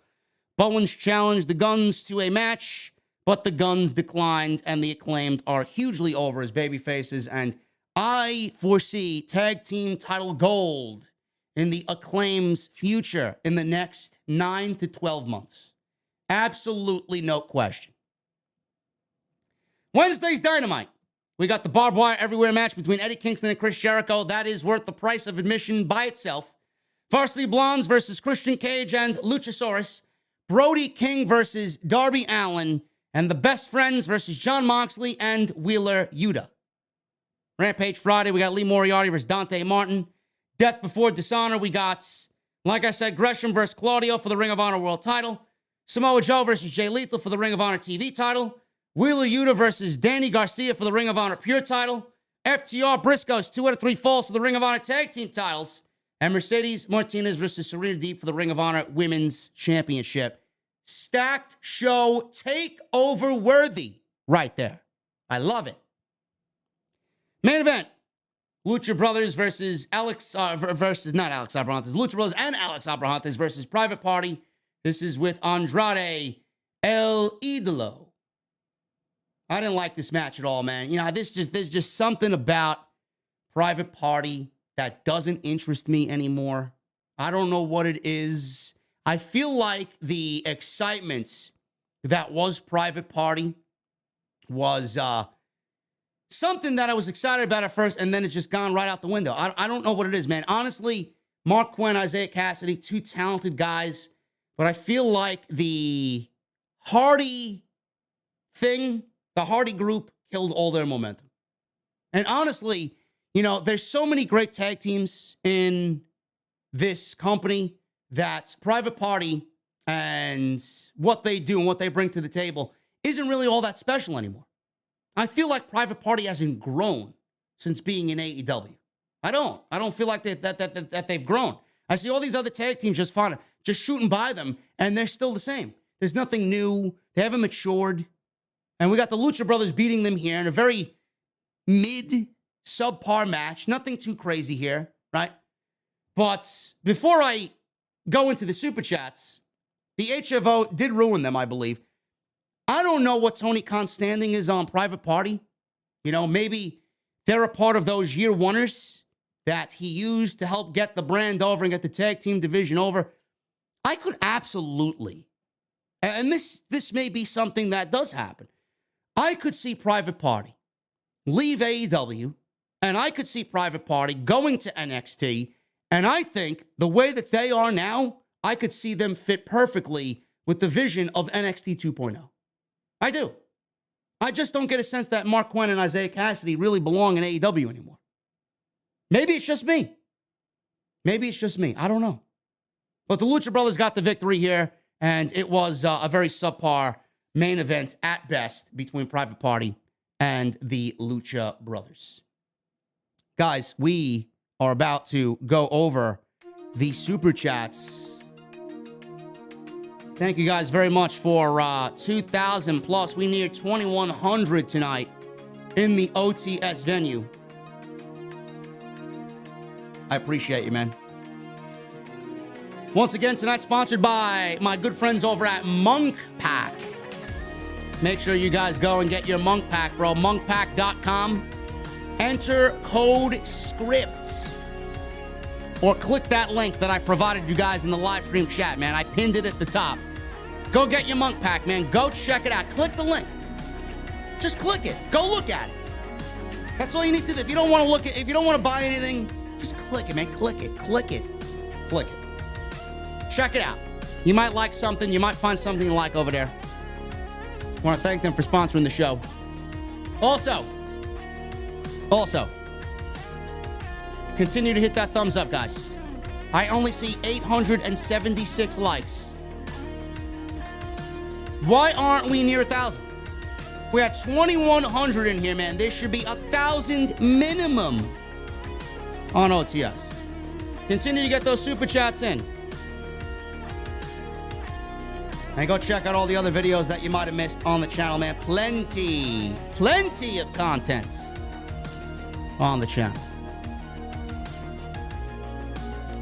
Bowens challenged the Guns to a match, but the Guns declined, and the Acclaimed are hugely over as babyfaces. And I foresee tag team title gold in the Acclaim's future in the next 9 to 12 months. Absolutely no question. Wednesday's Dynamite. We got the barbed wire everywhere match between Eddie Kingston and Chris Jericho. That is worth the price of admission by itself. Varsity Blondes versus Christian Cage and Luchasaurus. Brody King versus Darby Allin. And the Best Friends versus Jon Moxley and Wheeler Yuta. Rampage Friday, we got Lee Moriarty versus Dante Martin. Death Before Dishonor, we got, like I said, Gresham versus Claudio for the Ring of Honor World title. Samoa Joe versus Jay Lethal for the Ring of Honor TV title. Wheeler Yuta versus Danny Garcia for the Ring of Honor Pure title. FTR Briscoes, 2 out of 3 falls for the Ring of Honor Tag Team titles. And Mercedes Martinez versus Serena Deeb for the Ring of Honor Women's Championship. Stacked show, takeover worthy right there. I love it. Main event. Lucha Brothers versus not Alex Abrahantes. Lucha Brothers and Alex Abrahantes versus Private Party. This is with Andrade El Idolo. I didn't like this match at all, man. You know, there's just something about Private Party that doesn't interest me anymore. I don't know what it is. I feel like the excitement that was Private Party was something that I was excited about at first, and then it's just gone right out the window. I don't know what it is, man. Honestly, Mark Quinn, Isaiah Cassidy, 2 talented guys, but I feel like the Hardy thing, the Hardy group, killed all their momentum. And honestly, you know, there's so many great tag teams in this company that Private Party and what they do and what they bring to the table isn't really all that special anymore. I feel like Private Party hasn't grown since being in AEW. I don't feel like that they've grown. I see all these other tag teams just shooting by them, and they're still the same. There's nothing new. They haven't matured. And we got the Lucha Brothers beating them here in a very subpar match. Nothing too crazy here, right? But before I go into the Super Chats, the HFO did ruin them, I believe. I don't know what Tony Khan's standing is on Private Party. You know, maybe they're a part of those year oneers that he used to help get the brand over and get the tag team division over. I could absolutely, and this may be something that does happen, I could see Private Party leave AEW, and I could see Private Party going to NXT, and I think the way that they are now, I could see them fit perfectly with the vision of NXT 2.0. I do. I just don't get a sense that Mark Quinn and Isaiah Cassidy really belong in AEW anymore. Maybe it's just me. I don't know. But the Lucha Brothers got the victory here, and it was a very subpar main event at best between Private Party and the Lucha Brothers. Guys, we are about to go over the Super Chats. Thank you guys very much for 2,000 plus. We near 2,100 tonight in the OTS venue. I appreciate you, man. Once again, tonight sponsored by my good friends over at Monk Pack. Make sure you guys go and get your Monk Pack, bro. Monkpack.com. Enter code SCRIPTS. Or click that link that I provided you guys in the live stream chat, man. I pinned it at the top. Go get your Monk Pack, man. Go check it out. Click the link. Just click it. Go look at it. That's all you need to do. If you don't want to look at, if you don't want to buy anything, just click it, man. Click it. Click it. Click it. Check it out. You might like something. You might find something you like over there. I want to thank them for sponsoring the show. Also, continue to hit that thumbs up, guys. I only see 876 likes. Why aren't we near 1,000? We're at 2,100 in here, man. There should be 1,000 minimum on OTS. Continue to get those Super Chats in. And go check out all the other videos that you might have missed on the channel, man. Plenty of content on the channel.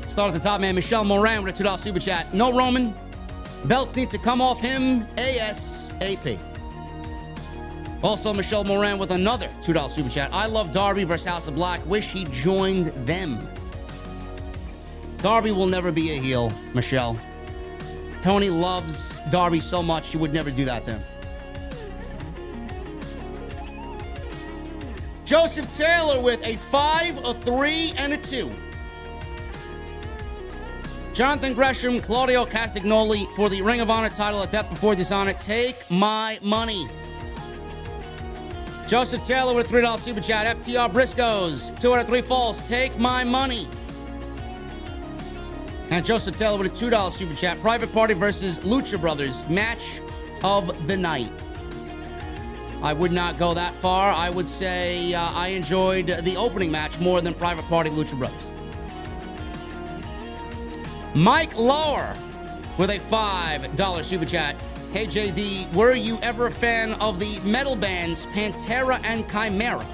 Start at the top, man. Michelle Moran with a $2 Super Chat. No Roman. Belts need to come off him ASAP. Also, Michelle Moran with another $2 Super Chat. I love Darby versus House of Black. Wish he joined them. Darby will never be a heel, Michelle. Tony loves Darby so much, he would never do that to him. Joseph Taylor with a 5, a 3, and a 2. Johnathan Gresham, Claudio Castagnoli for the Ring of Honor title at Death Before Dishonor. Take my money. Joseph Taylor with a $3 Super Chat. FTR Briscoes, 2 out of 3 falls. Take my money. And Joseph Taylor with a $2 super chat. Private Party versus Lucha Brothers. Match of the night. I would not go that far. I would say I enjoyed the opening match more than Private Party Lucha Brothers. Mike Lower with a $5 super chat. Hey JD, were you ever a fan of the metal bands Pantera and Chimera?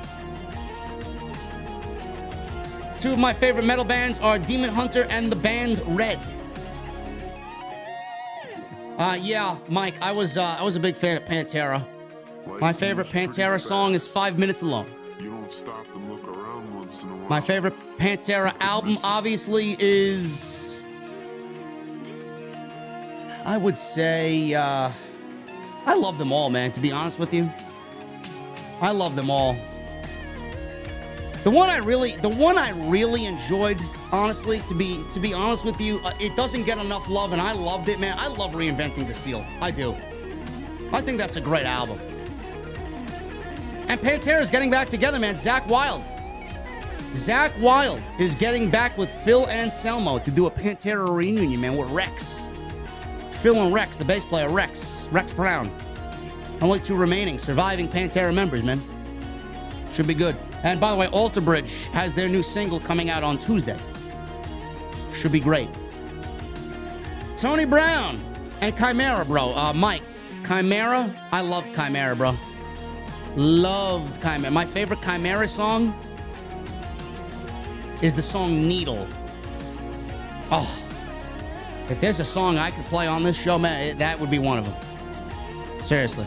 Two of my favorite metal bands are Demon Hunter and the band Red. Yeah, Mike, I was a big fan of Pantera. My favorite Pantera song is 5 Minutes Alone. You don't stop and look around once in a while. My favorite Pantera album, obviously, is... I would say... I love them all, man, to be honest with you. I love them all. The one I really enjoyed, honestly, to be honest with you, it doesn't get enough love, and I loved it, man. I love Reinventing the Steel. I do. I think that's a great album. And Pantera's getting back together, man. Zakk Wylde is getting back with Phil Anselmo to do a Pantera reunion, man, with Rex. Phil and Rex, the bass player, Rex Brown. Only two remaining surviving Pantera members, man. Should be good. And by the way, Alter Bridge has their new single coming out on Tuesday. Should be great. Tony Brown and Chimera, bro. Mike, Chimera, I love Chimera, bro. Loved Chimera. My favorite Chimera song is the song Needle. Oh, if there's a song I could play on this show, man, that would be one of them. Seriously.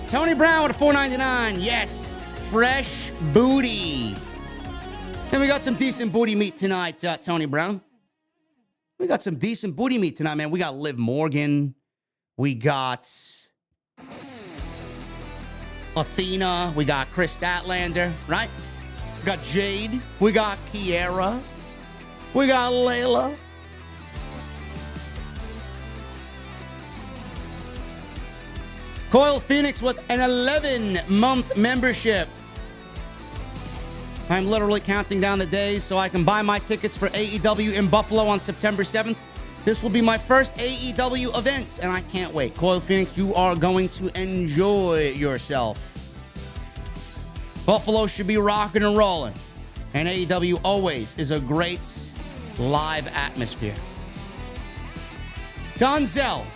Tony Brown with a $4.99. Yes. Fresh booty. And we got some decent booty meat tonight, Tony Brown. We got some decent booty meat tonight, man. We got Liv Morgan. We got Athena. We got Kris Statlander, right? We got Jade. We got Kiera. We got Layla. Coil Phoenix with an 11-month membership. I'm literally counting down the days so I can buy my tickets for AEW in Buffalo on September 7th. This will be my first AEW event, and I can't wait. Coil Phoenix, you are going to enjoy yourself. Buffalo should be rocking and rolling, and AEW always is a great live atmosphere. Donzel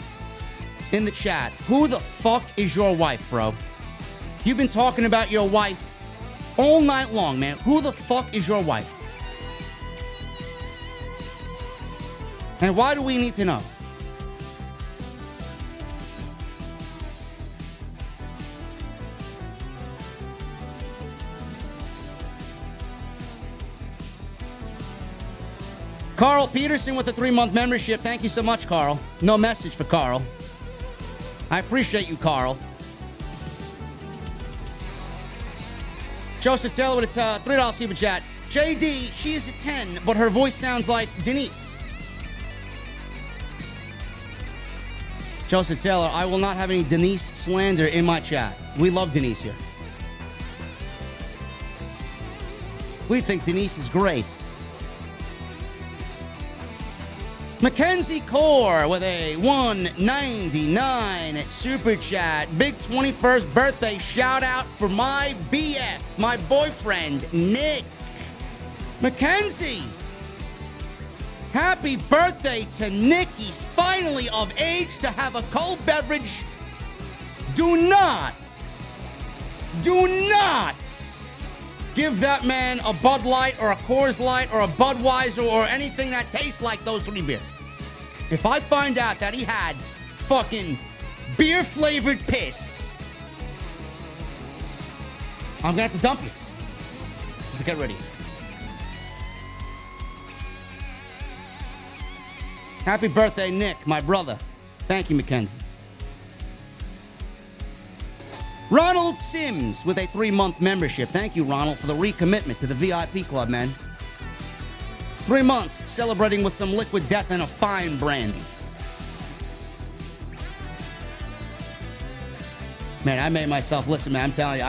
in the chat. Who the fuck is your wife, bro? You've been talking about your wife all night long, man. Who the fuck is your wife? And why do we need to know? Carl Peterson with a 3-month membership. Thank you so much, Carl. No message for Carl. I appreciate you, Carl. Joseph Taylor with a $3 super chat. JD, she is a 10, but her voice sounds like Denise. Joseph Taylor, I will not have any Denise slander in my chat. We love Denise here. We think Denise is great. Mackenzie Core with a $1.99 super chat. Big 21st birthday shout out for my BF, my boyfriend, Nick. Mackenzie, happy birthday to Nick. He's finally of age to have a cold beverage. Do not give that man a Bud Light or a Coors Light or a Budweiser or anything that tastes like those 3 beers. If I find out that he had fucking beer-flavored piss, I'm gonna have to dump you. Get ready. Happy birthday, Nick, my brother. Thank you, Mackenzie. Ronald Sims with a 3-month membership. Thank you, Ronald, for the recommitment to the VIP club, man. 3 months celebrating with some liquid death and a fine brandy. Man, I made myself, listen, man, I'm telling you,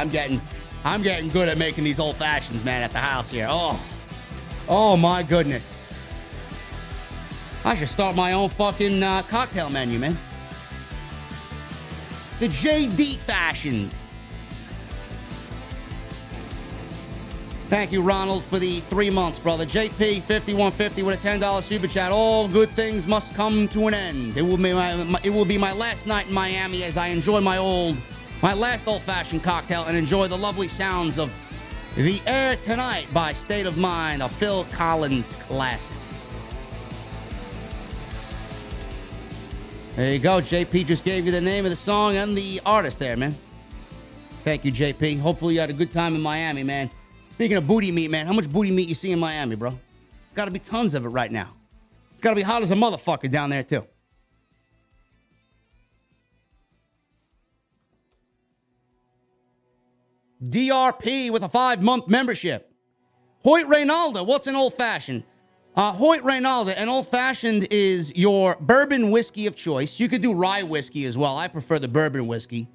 I'm getting good at making these old fashions, man, at the house here. Oh my goodness. I should start my own fucking cocktail menu, man. The JD fashion. Thank you, Ronald, for the 3 months, brother. JP 5150 with a $10 super chat. All good things must come to an end. It will be my last night in Miami as I enjoy my last old-fashioned cocktail and enjoy the lovely sounds of The Air Tonight by State of Mind, a Phil Collins classic. There you go. JP just gave you the name of the song and the artist there, man. Thank you, JP. Hopefully you had a good time in Miami, man. Speaking of booty meat, man, how much booty meat you see in Miami, bro? Gotta be tons of it right now. It's gotta be hot as a motherfucker down there, too. DRP with a 5-month membership. Hoyt Reynaldo, what's an old-fashioned? Hoyt Reynaldo, an old-fashioned is your bourbon whiskey of choice. You could do rye whiskey as well. I prefer the bourbon whiskey.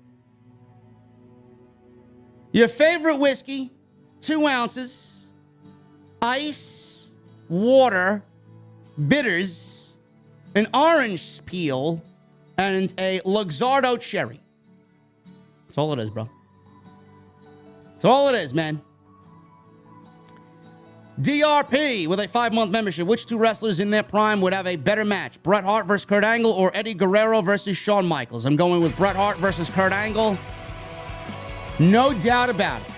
Your favorite whiskey, 2 ounces, ice, water, bitters, an orange peel, and a Luxardo cherry. That's all it is, bro. That's all it is, man. DRP with a 5-month membership. Which 2 wrestlers in their prime would have a better match? Bret Hart versus Kurt Angle or Eddie Guerrero versus Shawn Michaels? I'm going with Bret Hart versus Kurt Angle. No doubt about it.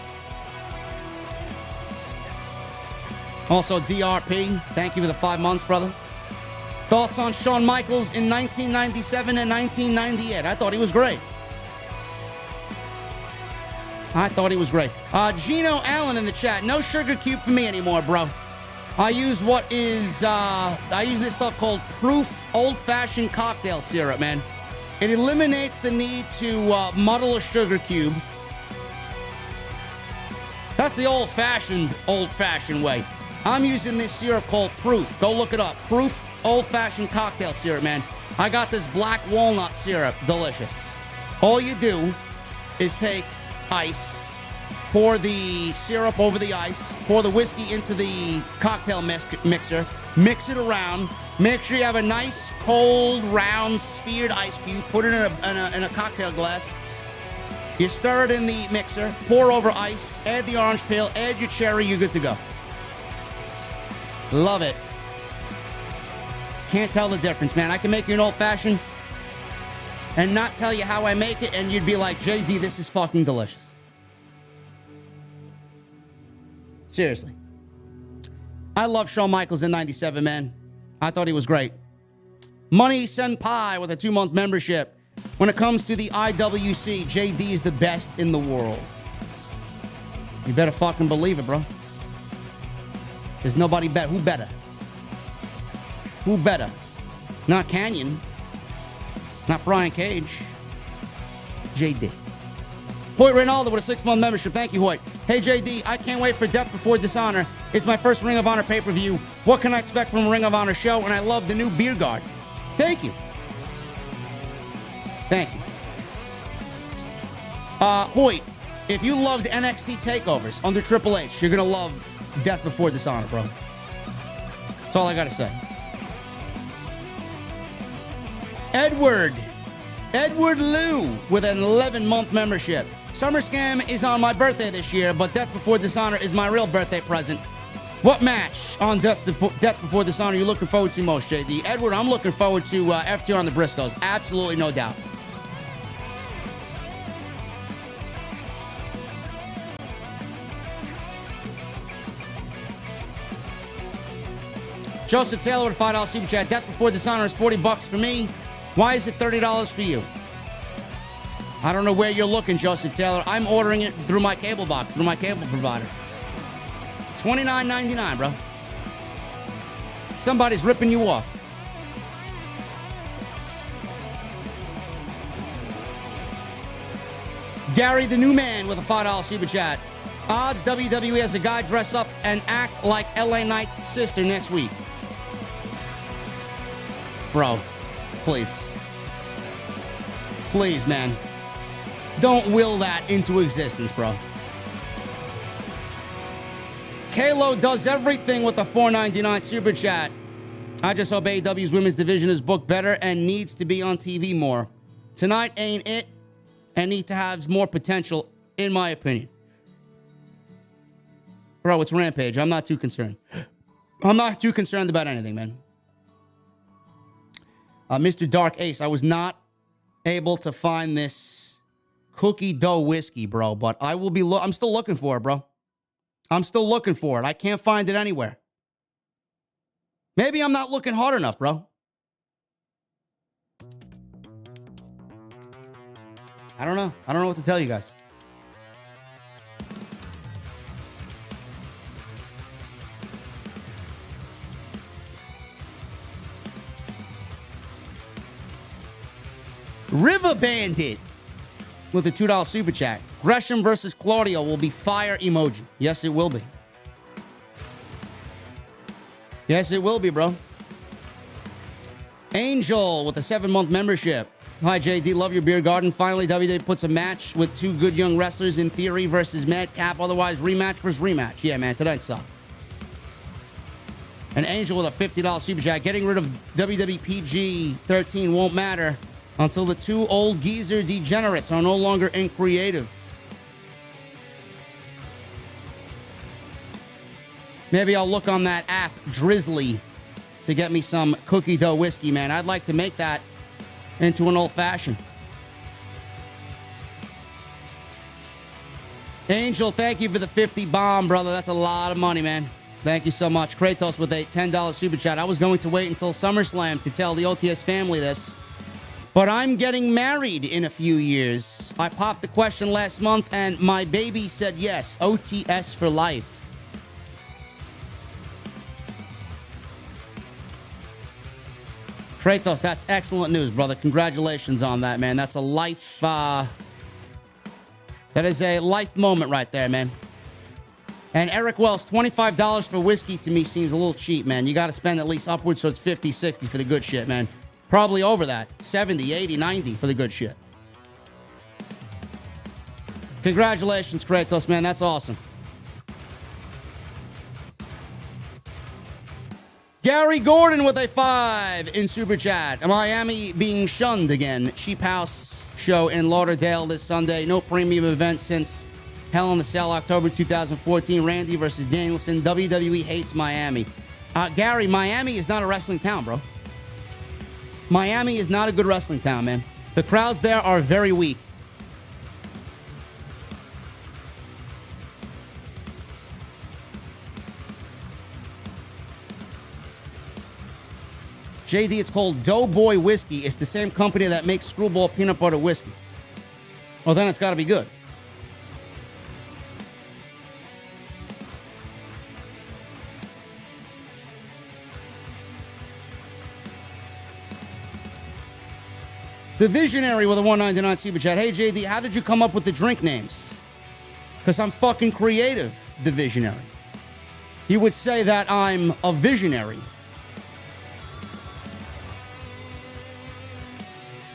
Also, DRP, thank you for the 5 months, brother. Thoughts on Shawn Michaels in 1997 and 1998? I thought he was great. Gino Allen in the chat. No sugar cube for me anymore, bro. I use this stuff called Proof Old-Fashioned Cocktail Syrup, man. It eliminates the need to muddle a sugar cube. That's the old-fashioned way. I'm using this syrup called Proof. Go look it up. Proof Old-Fashioned Cocktail Syrup, man. I got this black walnut syrup. Delicious. All you do is take ice, pour the syrup over the ice, pour the whiskey into the cocktail mixer, mix it around, make sure you have a nice, cold, round, sphered ice cube, put it in a cocktail glass. You stir it in the mixer, pour over ice, add the orange peel, add your cherry, you're good to go. Love it. Can't tell the difference, man. I can make you an old-fashioned and not tell you how I make it, and you'd be like, JD, this is fucking delicious. Seriously. I love Shawn Michaels in 97, man. I thought he was great. Money Senpai with a 2-month membership. When it comes to the IWC, JD is the best in the world. You better fucking believe it, bro. There's nobody better. Who better? Who better? Not Canyon. Not Brian Cage. JD. Hoyt Reynaldo with a 6-month membership. Thank you, Hoyt. Hey, JD, I can't wait for Death Before Dishonor. It's my first Ring of Honor pay-per-view. What can I expect from a Ring of Honor show? And I love the new beer guard. Thank you. Thank you. Hoyt, if you loved NXT takeovers under Triple H, you're going to love Death Before Dishonor, bro. That's all I got to say. Edward Liu with an 11-month membership. SummerSlam is on my birthday this year, but Death Before Dishonor is my real birthday present. What match on Death Before Dishonor are you looking forward to most, JD? Edward, I'm looking forward to FTR on the Briscoes. Absolutely no doubt. Joseph Taylor with a $5 super chat. Death Before Dishonor is $40 for me. Why is it $30 for you? I don't know where you're looking, Joseph Taylor. I'm ordering it through my cable box, through my cable provider. $29.99, bro. Somebody's ripping you off. Gary the New Man with a $5 super chat. Odds WWE has a guy dress up and act like LA Knight's sister next week. Bro, please. Please, man. Don't will that into existence, bro. Kalo does everything with the $4.99 super chat. I just hope AEW's women's division is booked better and needs to be on TV more. Tonight ain't it and need to have more potential, in my opinion. Bro, it's Rampage. I'm not too concerned. I'm not too concerned about anything, man. Mr. Dark Ace, I was not able to find this cookie dough whiskey, bro, but I will be I'm still looking for it, bro. I'm still looking for it. I can't find it anywhere. Maybe I'm not looking hard enough, bro. I don't know. I don't know what to tell you guys. River Bandit with a $2 super chat. Gresham versus Claudio will be fire emoji. Yes, it will be. Yes, it will be, bro. Angel with a 7-month membership. Hi, JD. Love your beer garden. Finally, WWE puts a match with two good young wrestlers in theory versus Madcap. Otherwise, rematch versus rematch. Yeah, man. Tonight sucked. An Angel with a $50 super chat. Getting rid of WWE PG-13 won't matter until the two old geezer degenerates are no longer in creative. Maybe I'll look on that app, Drizzly, to get me some cookie dough whiskey, man. I'd like to make that into an old-fashioned. Angel, thank you for the 50 bomb, brother. That's a lot of money, man. Thank you so much. Kratos with a $10 super chat. I was going to wait until SummerSlam to tell the OTS family this, but I'm getting married in a few years. I popped the question last month, and my baby said yes. OTS for life. Kratos, that's excellent news, brother. Congratulations on that, man. That's a life, that is a life moment right there, man. And Eric Wells, $25 for whiskey to me seems a little cheap, man. You got to spend at least upwards, so it's 50, 60 for the good shit, man. Probably over that. 70, 80, 90 for the good shit. Congratulations, Kratos, man. That's awesome. Gary Gordon with a 5 in Super Chat. Miami being shunned again. Cheap House show in Lauderdale this Sunday. No premium event since Hell in the Cell, October 2014. Randy versus Danielson. WWE hates Miami. Gary, Miami is not a wrestling town, bro. Miami is not a good wrestling town, man. The crowds there are very weak. JD, it's called Doughboy Whiskey. It's the same company that makes Screwball Peanut Butter Whiskey. Well, then it's got to be good. The Visionary with a $1.99 super chat. Hey, JD, how did you come up with the drink names? Because I'm fucking creative, the Visionary. He would say that I'm a visionary.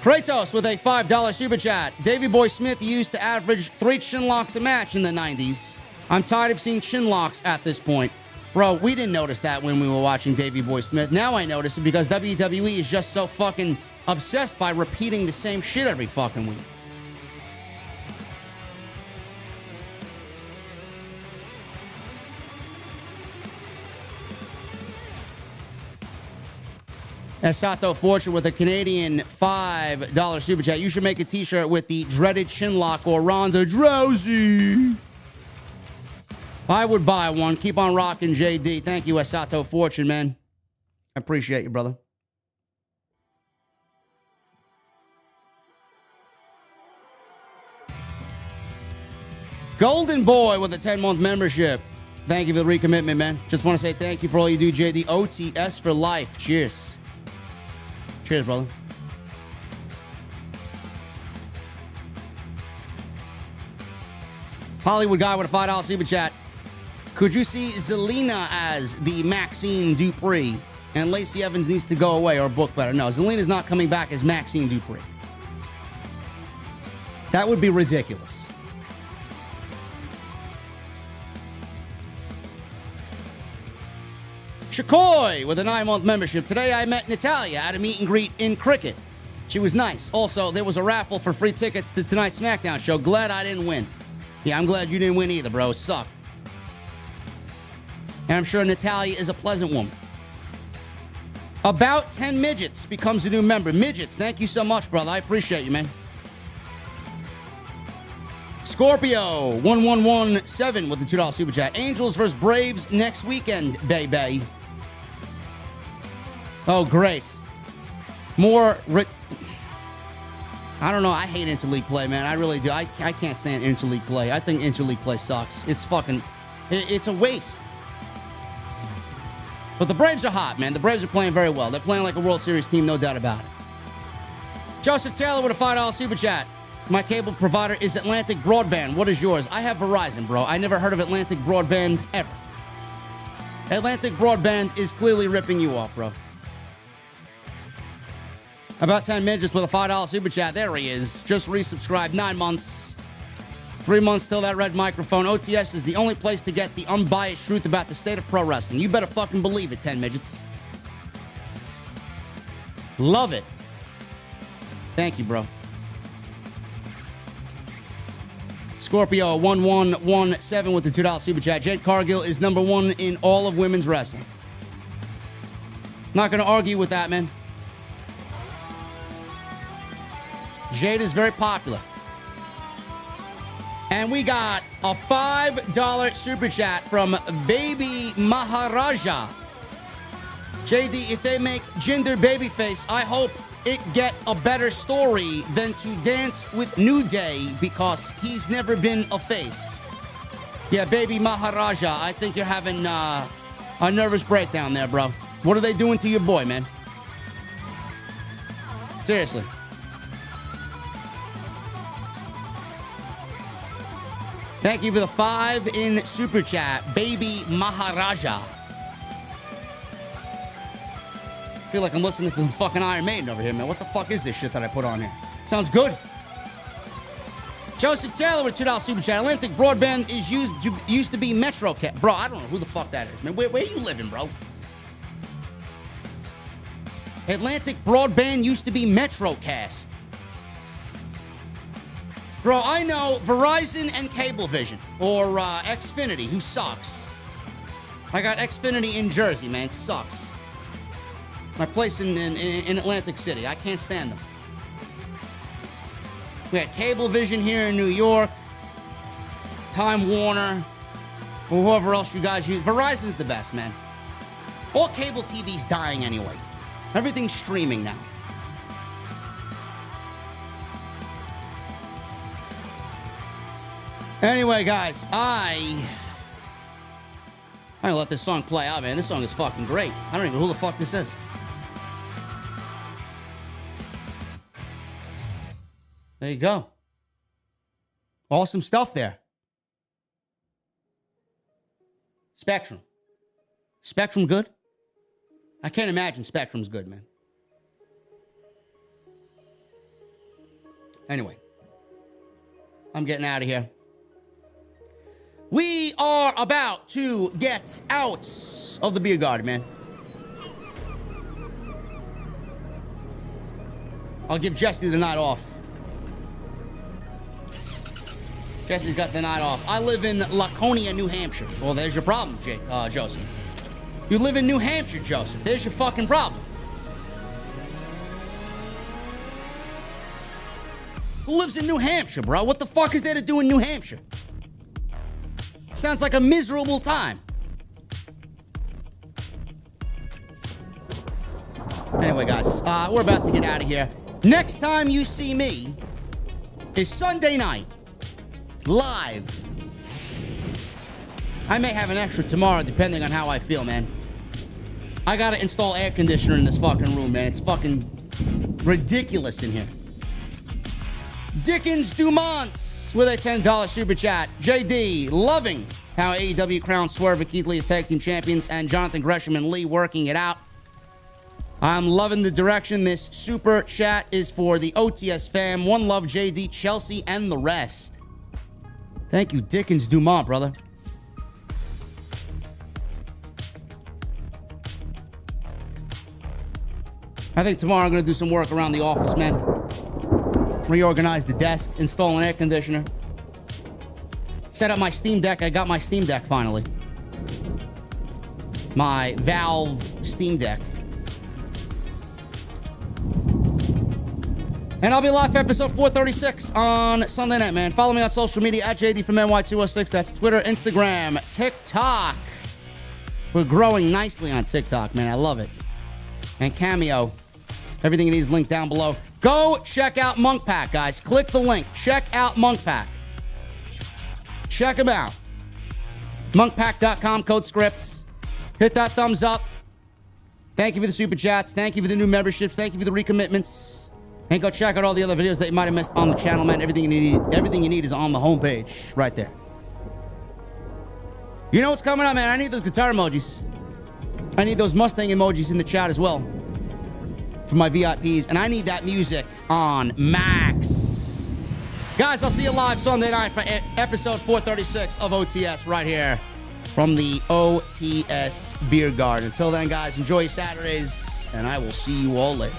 Kratos with a $5 super chat. Davey Boy Smith used to average 3 chin locks a match in the 90s. I'm tired of seeing chin locks at this point. Bro, we didn't notice that when we were watching Davey Boy Smith. Now I notice it because WWE is just so fucking obsessed by repeating the same shit every fucking week. And Sato Fortune with a Canadian $5 super chat. You should make a t-shirt with the dreaded chin lock or Ronda Drowsy. I would buy one. Keep on rocking, JD. Thank you, Sato Fortune, man. I appreciate you, brother. Golden Boy with a 10-month membership. Thank you for the recommitment, man. Just want to say thank you for all you do, JD. OTS for life. Cheers. Cheers, brother. Hollywood guy with a $5 super chat. Could you see Zelina as the Maxine Dupree? And Lacey Evans needs to go away or book better. No, Zelina's not coming back as Maxine Dupree. That would be ridiculous. Shakoy with a 9-month membership. Today I met Natayla at a meet and greet in cricket. She was nice. Also, there was a raffle for free tickets to tonight's SmackDown show. Glad I didn't win. Yeah, I'm glad you didn't win either, bro. It sucked. And I'm sure Natayla is a pleasant woman. About 10 Midgets becomes a new member. Midgets, thank you so much, brother. I appreciate you, man. Scorpio 1117 with the $2 super chat. Angels versus Braves next weekend, baby. Oh, great. More. I don't know. I hate interleague play, man. I really do. I can't stand interleague play. I think interleague play sucks. It's fucking. It's a waste. But the Braves are hot, man. The Braves are playing very well. They're playing like a World Series team, no doubt about it. Joseph Taylor with a $5 super chat. My cable provider is Atlantic Broadband. What is yours? I have Verizon, bro. I never heard of Atlantic Broadband ever. Atlantic Broadband is clearly ripping you off, bro. About 10 midgets with a $5 super chat. There he is. Just resubscribed. 9 months. 3 months till that red microphone. OTS is the only place to get the unbiased truth about the state of pro wrestling. You better fucking believe it, 10 midgets. Love it. Thank you, bro. Scorpio 1117 with the $2 super chat. Jade Cargill is number 1 in all of women's wrestling. Not going to argue with that, man. Jade is very popular. And we got a $5 super chat from Baby Maharaja. JD, if they make Jinder babyface, I hope it get a better story than to dance with New Day because he's never been a face. Yeah, Baby Maharaja, I think you're having a nervous breakdown there, bro. What are they doing to your boy, man? Seriously. Thank you for the 5 in super chat, Baby Maharaja. I feel like I'm listening to some fucking Iron Maiden over here, man. What the fuck is this shit that I put on here? Sounds good. Joseph Taylor with $2 super chat. Atlantic Broadband is used to be MetroCast. Bro, I don't know who the fuck that is, man. Where are you living, bro? Atlantic Broadband used to be MetroCast. Bro, I know Verizon and Cablevision, or Xfinity, who sucks. I got Xfinity in Jersey, man. It sucks. My place in Atlantic City. I can't stand them. We got Cablevision here in New York. Time Warner. Or whoever else you guys use. Verizon's the best, man. All cable TV's dying anyway. Everything's streaming now. Anyway, guys, I'm gonna let this song play out, man. This song is fucking great. I don't even know who the fuck this is. There you go. Awesome stuff there. Spectrum. Spectrum good? I can't imagine Spectrum's good, man. Anyway, I'm getting out of here. We are about to get out of the beer garden, man. I'll give Jesse the night off. Jesse's got the night off. I live in Laconia, New Hampshire. Well, there's your problem, Joseph. You live in New Hampshire, Joseph. There's your fucking problem. Who lives in New Hampshire, bro? What the fuck is there to do in New Hampshire? Sounds like a miserable time. Anyway, guys, we're about to get out of here. Next time you see me is Sunday night. Live. I may have an extra tomorrow, depending on how I feel, man. I gotta install air conditioner in this fucking room, man. It's fucking ridiculous in here. Dickens Dumonts with a $10 super chat. JD, loving how AEW crowned Swerve and Keith Lee as tag team champions and Johnathan Gresham and Lee working it out. I'm loving the direction. This super chat is for the OTS fam. One love, JD, Chelsea, and the rest. Thank you, Dickens Dumont, brother. I think tomorrow I'm going to do some work around the office, man. Reorganize the desk, install an air conditioner. Set up my Steam Deck. I got my Steam Deck finally. My Valve Steam Deck. And I'll be live for episode 436 on Sunday night, man. Follow me on social media at JDfromNY206. That's Twitter, Instagram, TikTok. We're growing nicely on TikTok, man. I love it. And Cameo. Everything you need is linked down below. Go check out Monk Pack, guys. Click the link. Check out Monk Pack. Check them out. Monkpack.com, code scripts. Hit that thumbs up. Thank you for the super chats. Thank you for the new memberships. Thank you for the recommitments. And go check out all the other videos that you might have missed on the channel, man. Everything you need is on the homepage right there. You know what's coming up, man? I need those guitar emojis. I need those Mustang emojis in the chat as well for my VIPs. And I need that music on max. Guys, I'll see you live Sunday night for episode 436 of OTS right here from the OTS Beer Garden. Until then, guys, enjoy your Saturdays, and I will see you all later.